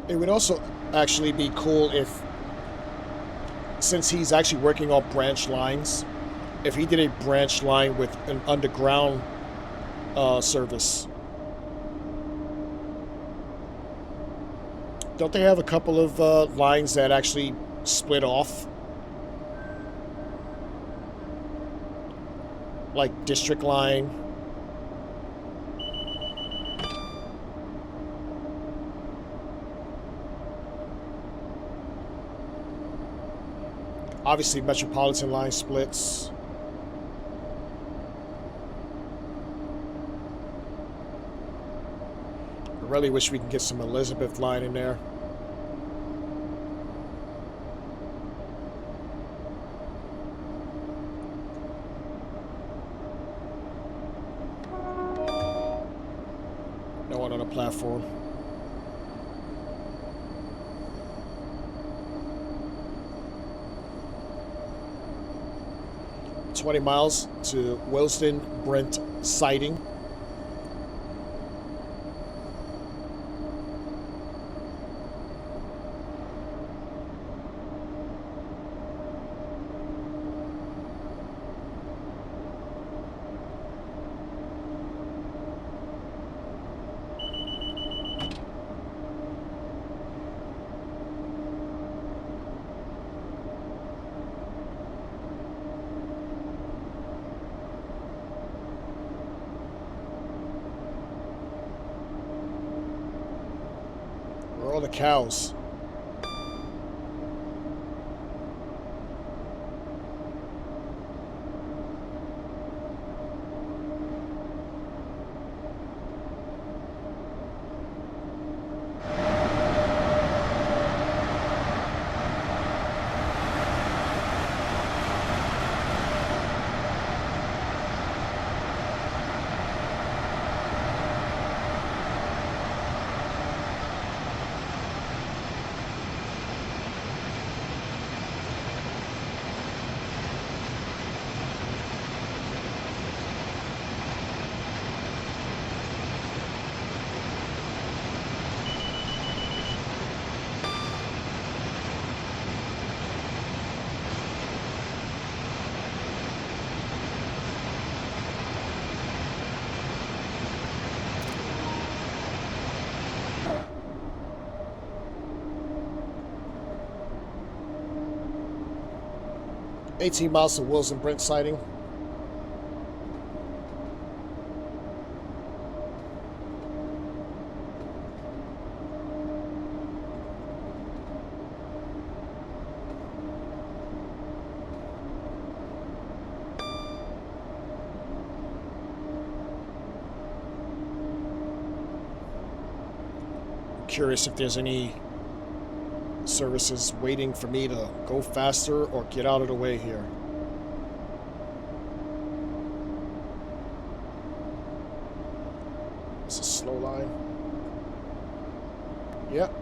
It would also actually be cool if, since he's actually working on branch lines, if he did a branch line with an underground service. Don't they have a couple of lines that actually split off? Like District Line. Obviously, Metropolitan Line splits. I really wish we can get some Elizabeth line in there. No one on the platform. $20 miles to Willesden Brent siding. Where are all the cows? $18 miles to Willesden Brent siding. Curious if there's any services waiting for me to go faster or get out of the way here. It's a slow line. Yep.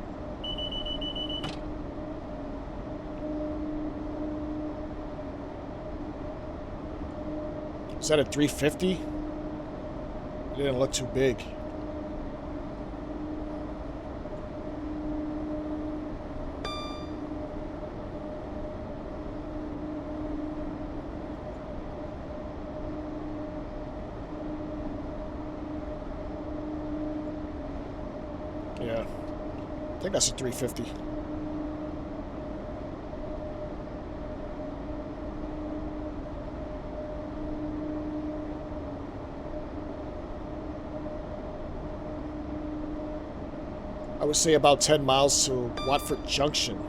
Is that a 350? It didn't look too big. Yeah, I think that's a 350. I would say about 10 miles to Watford Junction.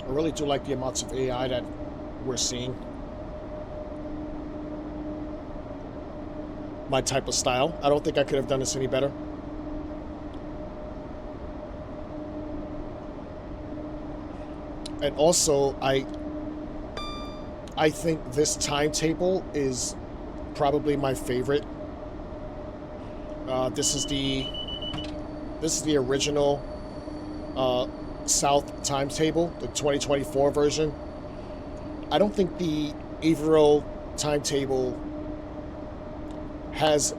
I really do like the amounts of AI that we're seeing. My type of style. I don't think I could have done this any better. And also, I think this timetable is probably my favorite. This is the original South timetable, the 2024 version. I don't think the Averill timetable has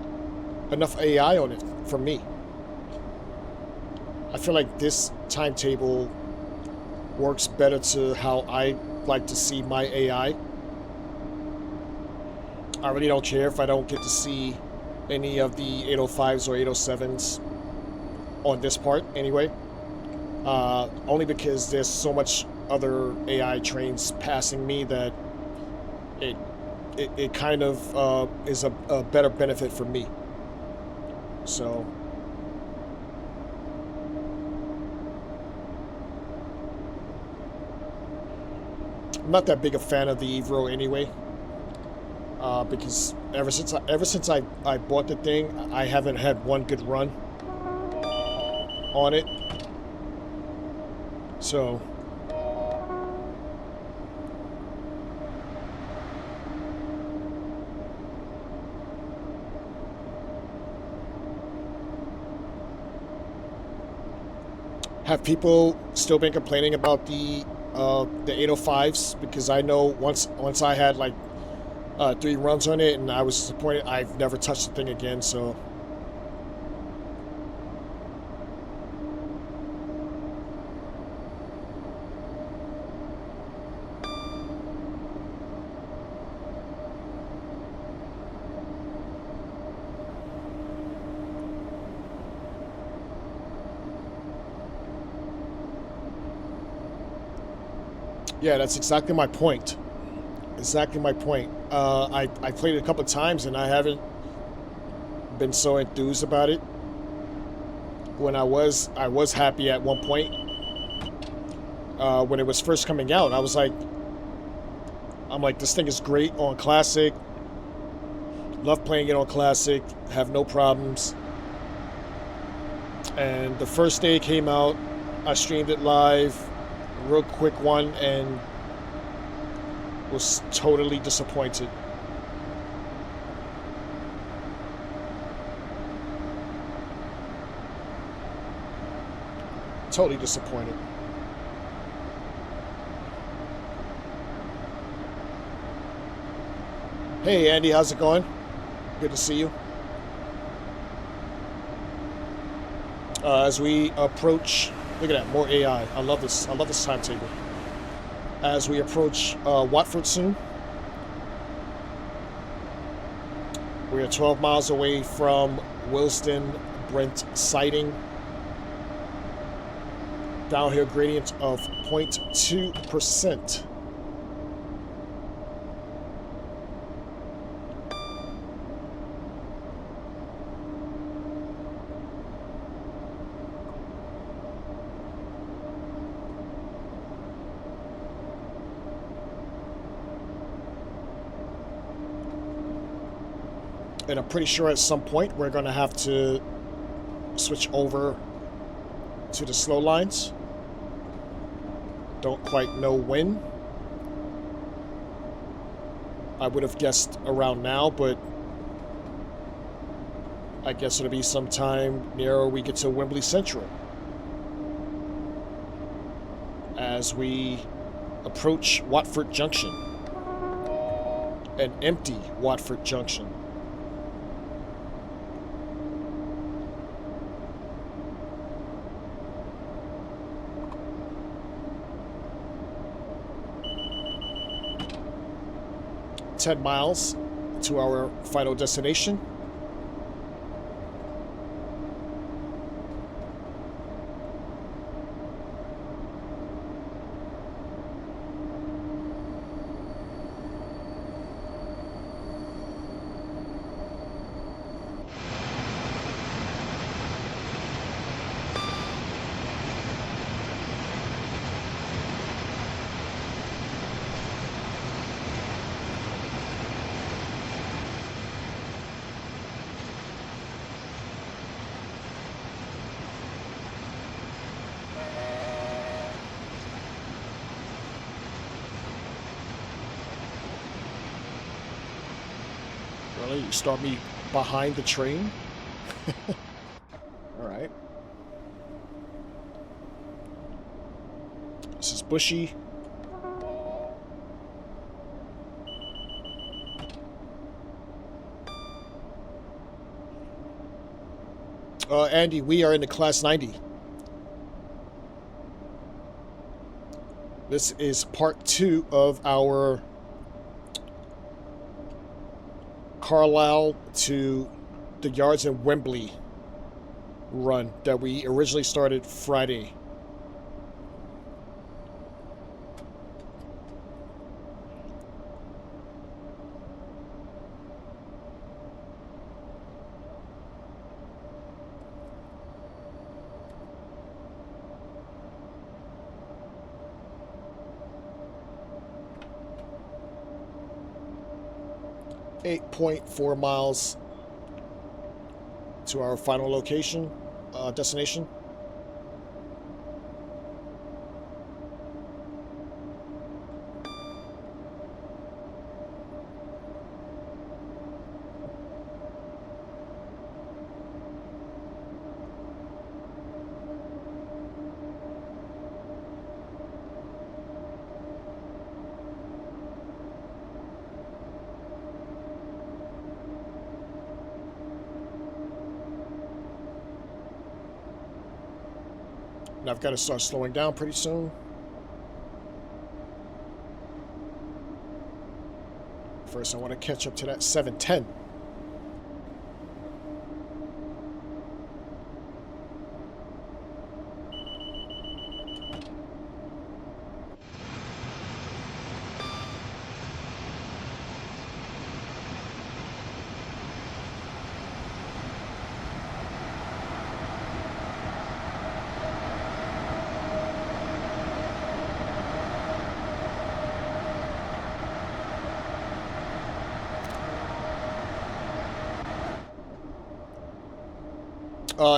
enough AI on it for me. I feel like this timetable works better to how I like to see my AI. I really don't care if I don't get to see any of the 805s or 807s on this part anyway. Only because there's so much other AI trains passing me that it kind of is a better benefit for me. So I'm not that big a fan of the Averill anyway, because ever since I bought the thing, I haven't had one good run on it. So have people still been complaining about the 805s? Because I know once I had like 3 runs on it and I was disappointed. I've never touched the thing again. So yeah, that's exactly my point. Exactly my point. I played it a couple of times and I haven't been so enthused about it. When I was happy at one point when it was first coming out. I'm like, this thing is great on Classic. Love playing it on Classic. Have no problems. And the first day it came out, I streamed it live. Real quick one, and was totally disappointed. Totally disappointed. Hey Andy, how's it going? Good to see you. As we approach, look at that, more AI. I love this timetable. As we approach Watford soon, we are 12 miles away from Willesden Brent siding. Downhill gradient of 0.2%. And I'm pretty sure at some point we're going to have to switch over to the slow lines. Don't quite know when. I would have guessed around now, but I guess it'll be sometime near we get to Wembley Central. As we approach Watford Junction. An empty Watford Junction. $10 miles to our final destination. Really? You start me behind the train? Alright. This is bushy. Andy, we are in the class 90. This is part 2 of our Carlisle to the yards in Wembley run that we originally started Friday. .4 miles to our final location, destination. And I've got to start slowing down pretty soon. First, I want to catch up to that 710.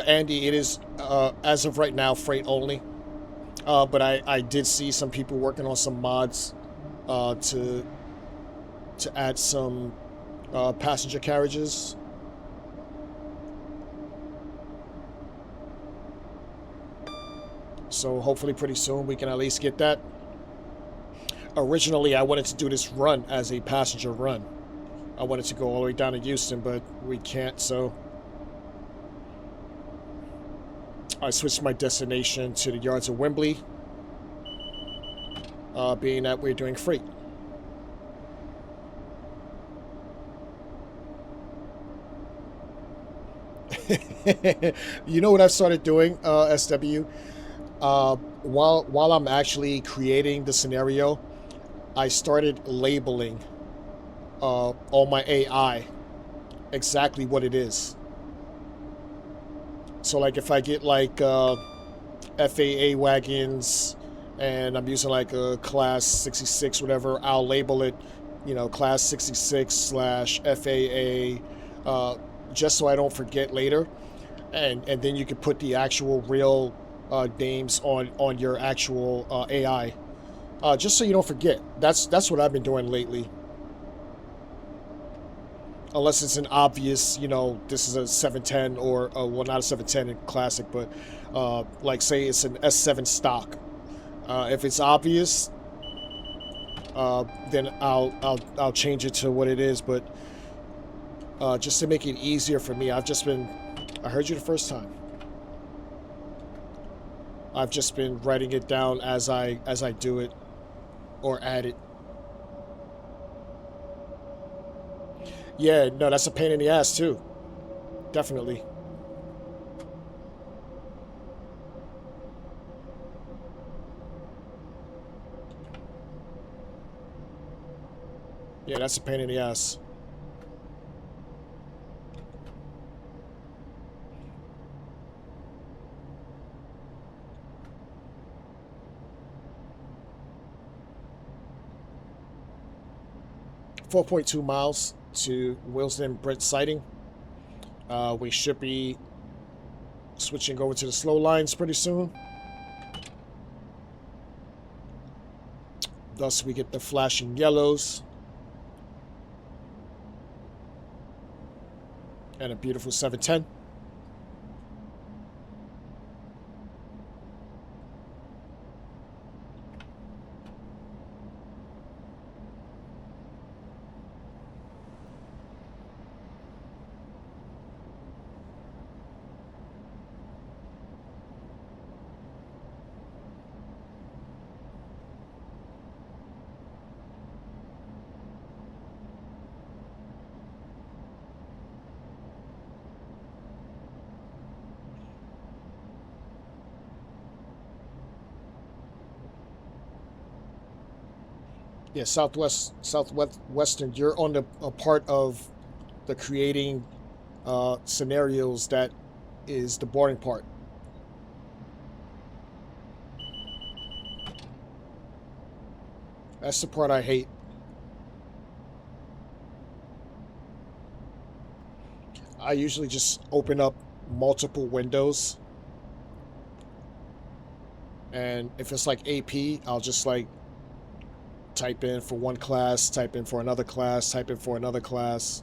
Andy, it is, as of right now, freight only. But I did see some people working on some mods to add some passenger carriages. So hopefully pretty soon we can at least get that. Originally, I wanted to do this run as a passenger run. I wanted to go all the way down to Houston, but we can't, so I switched my destination to the yards of Wembley, being that we're doing freight. You know what I've started doing, SW? While I'm actually creating the scenario, I started labeling on my AI exactly what it is. So like if I get like FAA wagons and I'm using like a class 66 whatever, I'll label it, you know, class 66 / FAA, just so I don't forget later. And then you can put the actual real names on your actual AI, just so you don't forget. That's what I've been doing lately. Unless it's an obvious, you know, this is a 710 or, well, not a 710 in Classic, but like say it's an S7 stock. If it's obvious, then I'll change it to what it is. But just to make it easier for me, I've just been, I heard you the first time. I've just been writing it down as I do it or add it. Yeah, no, that's a pain in the ass too. Definitely. Yeah, that's a pain in the ass. .2 miles to Willesden Brent sighting. We should be switching over to the slow lines pretty soon. Thus we get the flashing yellows and a beautiful 710. Yeah, southwestern. You're on the a part of the creating scenarios that is the boring part. That's the part I hate. I usually just open up multiple windows, and if it's like AP, I'll just like type in for one class, type in for another class, type in for another class.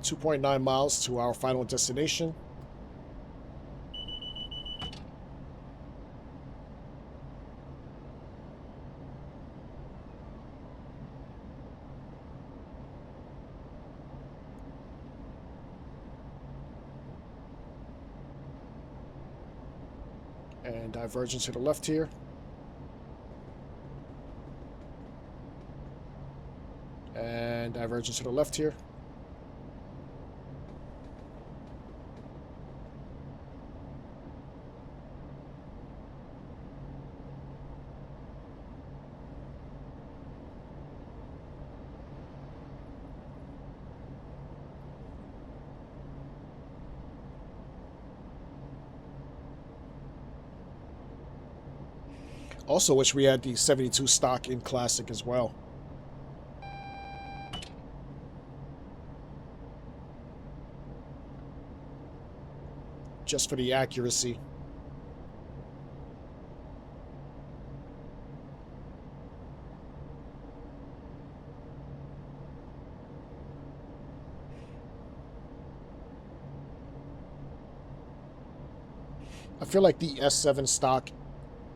2.9 miles to our final destination. And divergence to the left here. And divergence to the left here. Also wish we had the 72 stock in Classic as well. Just for the accuracy. I feel like the S7 stock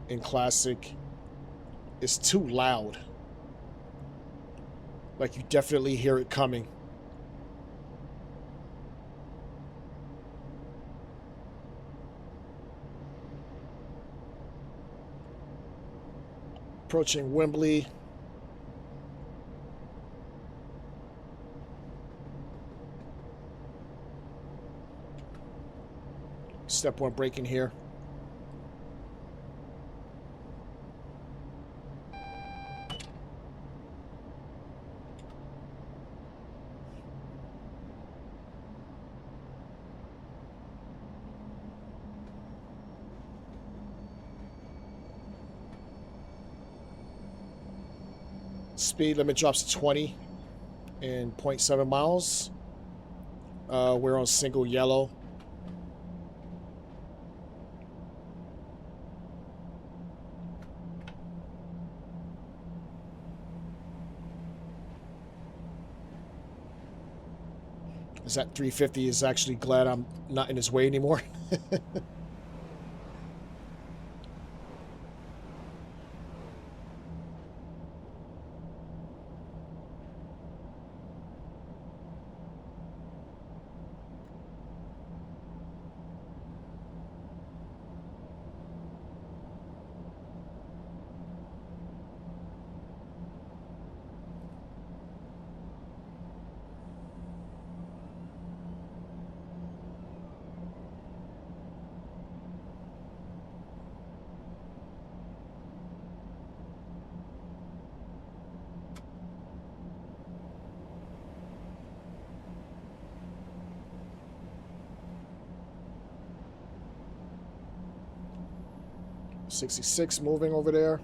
in Classic is too loud. Like you definitely hear it coming. Approaching Wembley. Step 1 braking here. Speed limit drops to 20 in 0.7 miles. We're on single yellow. Is that 350 is actually glad I'm not in his way anymore. .66 moving over there.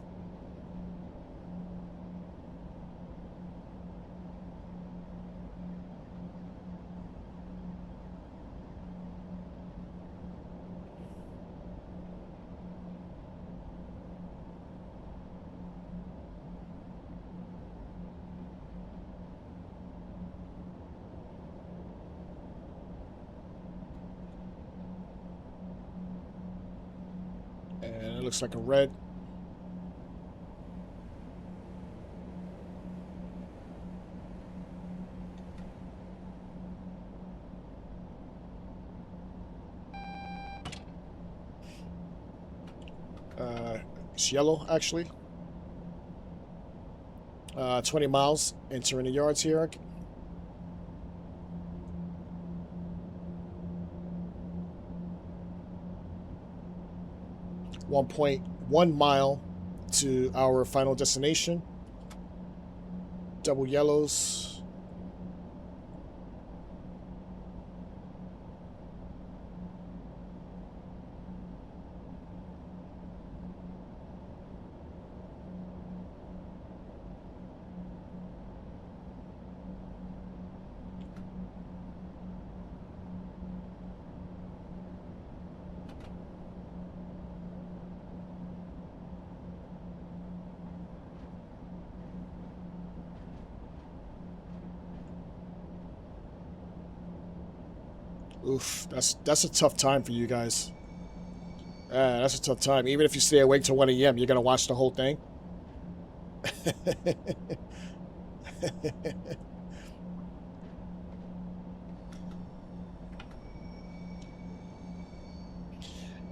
looks like a red. It's yellow, actually. 20 miles entering the yards here. .1 mile to our final destination. Double yellows. Oof, that's a tough time for you guys. That's a tough time. Even if you stay awake till 1 a.m., you're gonna watch the whole thing.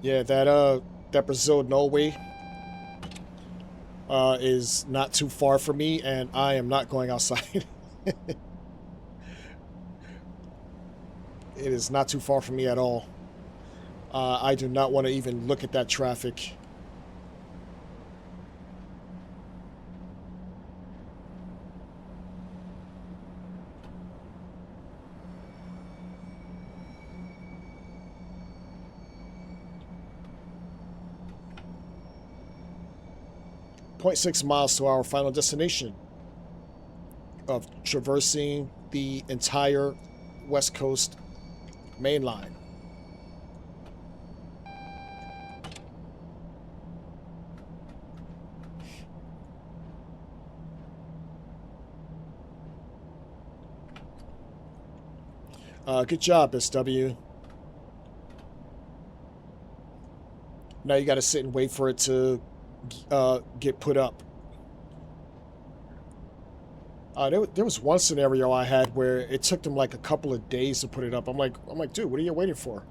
Yeah, that Brazil Norway is not too far from me, and I am not going outside. It is not too far from me at all. I do not want to even look at that traffic. .6 miles to our final destination of traversing the entire West Coast main line. Good job, SW. Now you got to sit and wait for it to get put up. There was one scenario I had where it took them like a couple of days to put it up. I'm like, dude, what are you waiting for?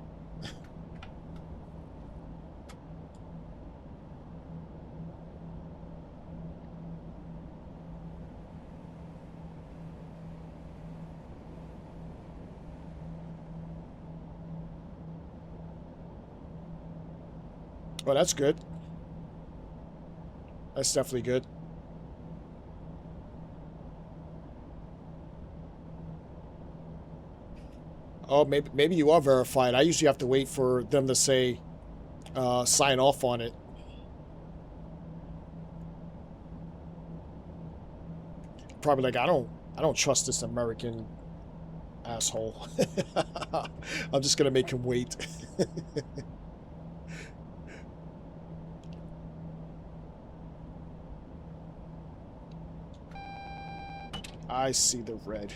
Oh, that's good. That's definitely good. Oh, maybe you are verified. I usually have to wait for them to say sign off on it. Probably like I don't trust this American asshole. I'm just gonna make him wait. I see the red.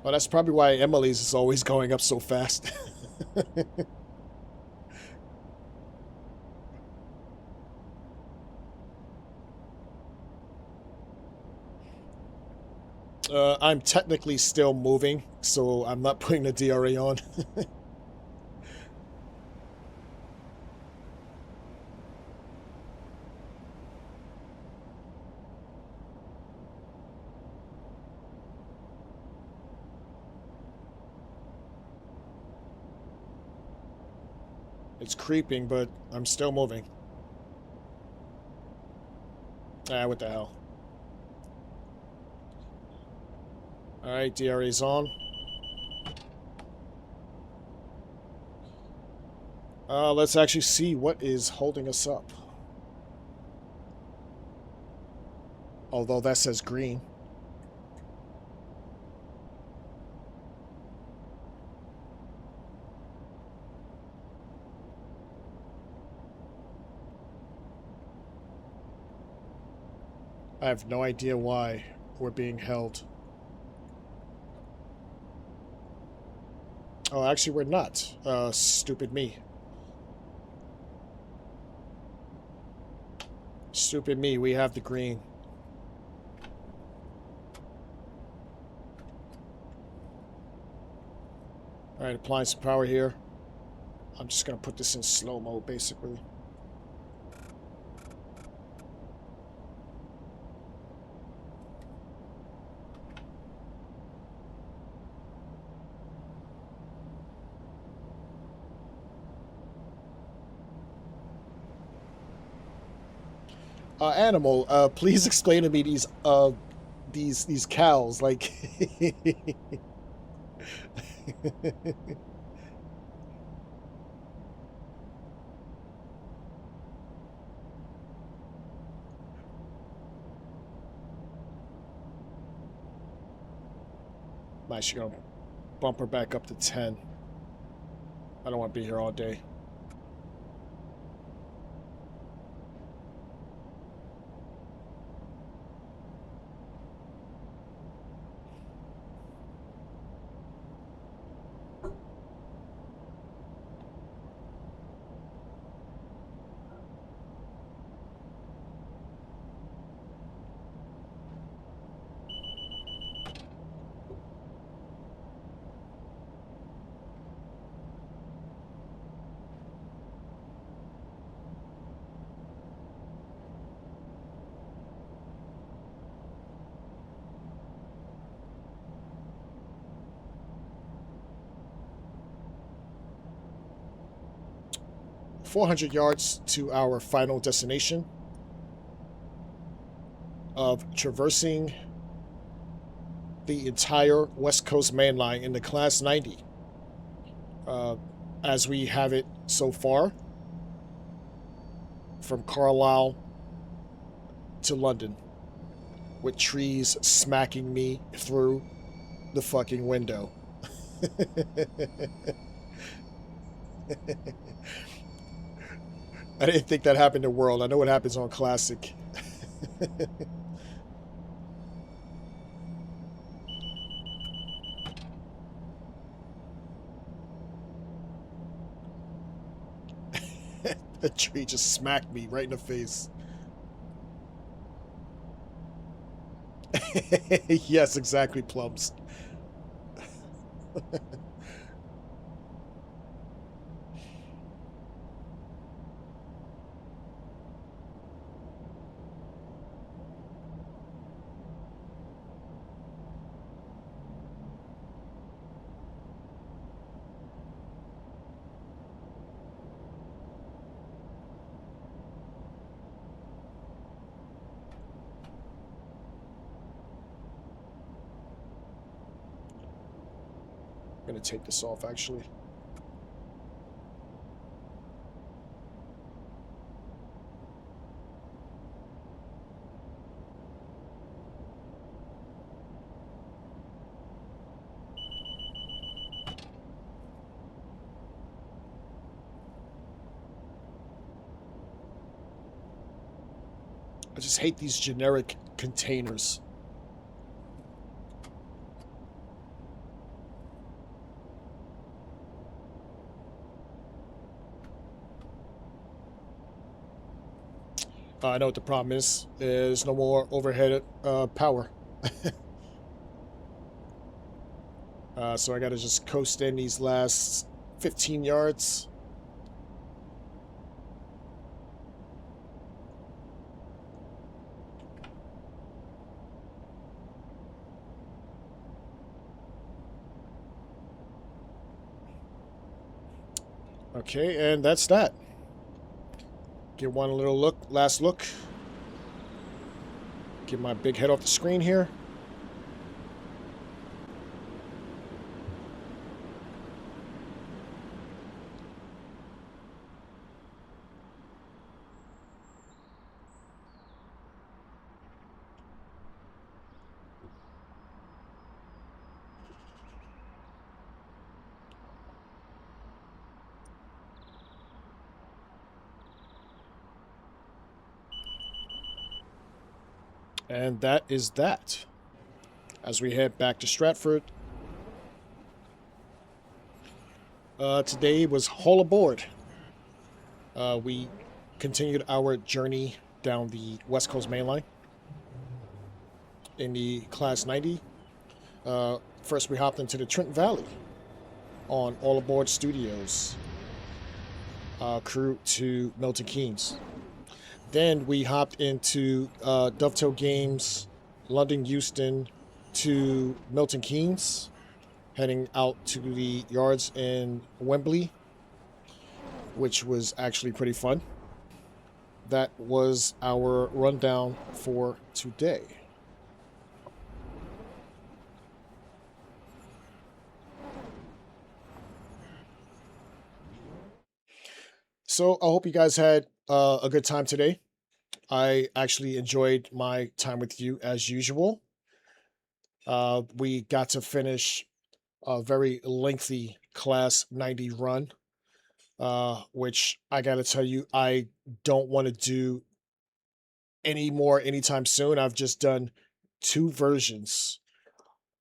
Well, that's probably why Emily's is always going up so fast. I'm technically still moving, so I'm not putting the DRA on. It's creeping, but I'm still moving. Ah, what the hell. Alright, DRA's on. Let's actually see what is holding us up. Although that says green. I have no idea why we're being held. Oh, actually, we're not. Stupid me. Stupid me, we have the green. Alright, applying some power here. I'm just gonna put this in slow mode, basically. Animal, please explain to me these cows, like... I'm actually gonna bump her back up to 10. I don't want to be here all day. "400 yards to our final destination of traversing the entire West Coast main line in the Class 90, as we have it so far, from Carlisle to London, with trees smacking me through the fucking window." I didn't think that happened in World. I know what happens on Classic. The tree just smacked me right in the face. Yes, exactly, Plums. I'm gonna take this off, actually. I just hate these generic containers. I know what the problem is. There's no more overhead power. So I gotta just coast in these last 15 yards. Okay, and that's that. Get one little look, last look. Get my big head off the screen here. And that is that. As we head back to Stratford, today was haul aboard. We continued our journey down the West Coast Main Line in the Class 90. First, we hopped into the Trent Valley on All Aboard Studios, Crewe to Milton Keynes. Then we hopped into Dovetail Games, London Euston to Milton Keynes, heading out to the yards in Wembley, which was actually pretty fun. That was our rundown for today. So I hope you guys had a good time today. I actually enjoyed my time with you as usual. We got to finish a very lengthy Class 90 run, which I got to tell you, I don't want to do any more anytime soon. I've just done 2 versions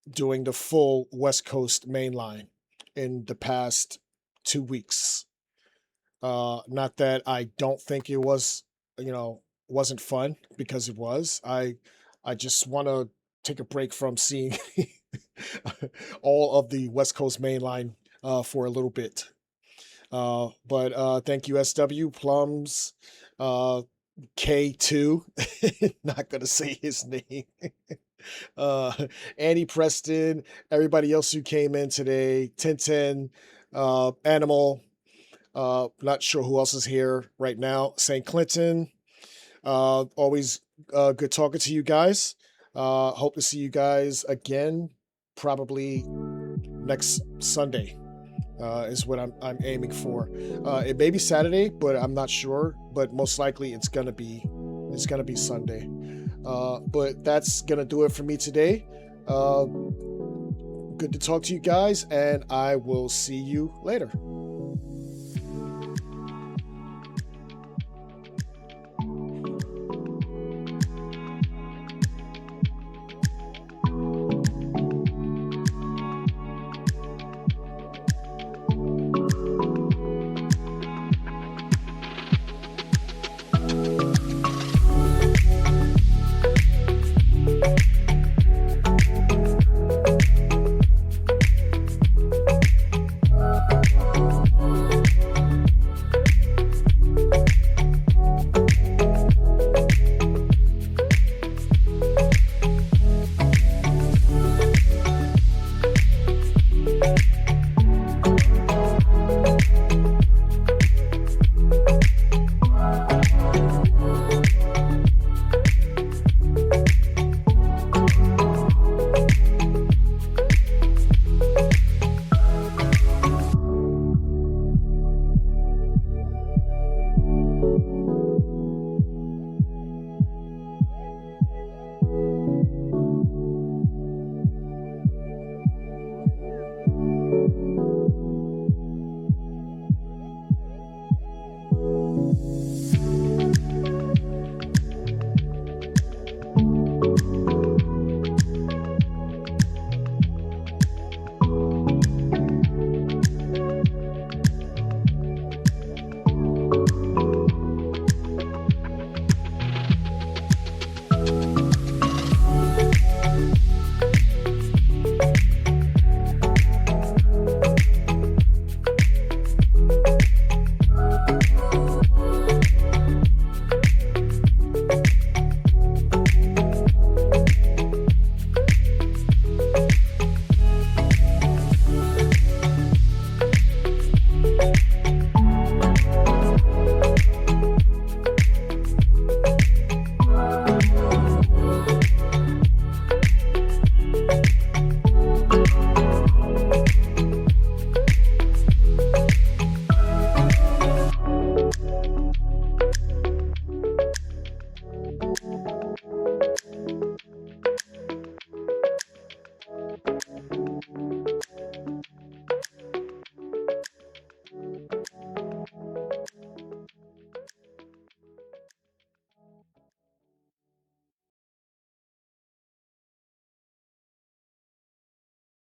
doing the full West Coast Main Line in the past 2 weeks. Not that I don't think it was, wasn't fun, because it was. I just want to take a break from seeing all of the West Coast Main Line for a little bit. But thank you, SW Plums, K2, not gonna say his name. Andy Preston, everybody else who came in today, Tintin, Animal, not sure who else is here right now, St. Clinton. Always good talking to you guys. Hope to see you guys again, probably next Sunday. Is what I'm aiming for. It may be Saturday, but I'm not sure. But most likely it's gonna be Sunday. But that's gonna do it for me today. Good to talk to you guys, and I will see you later.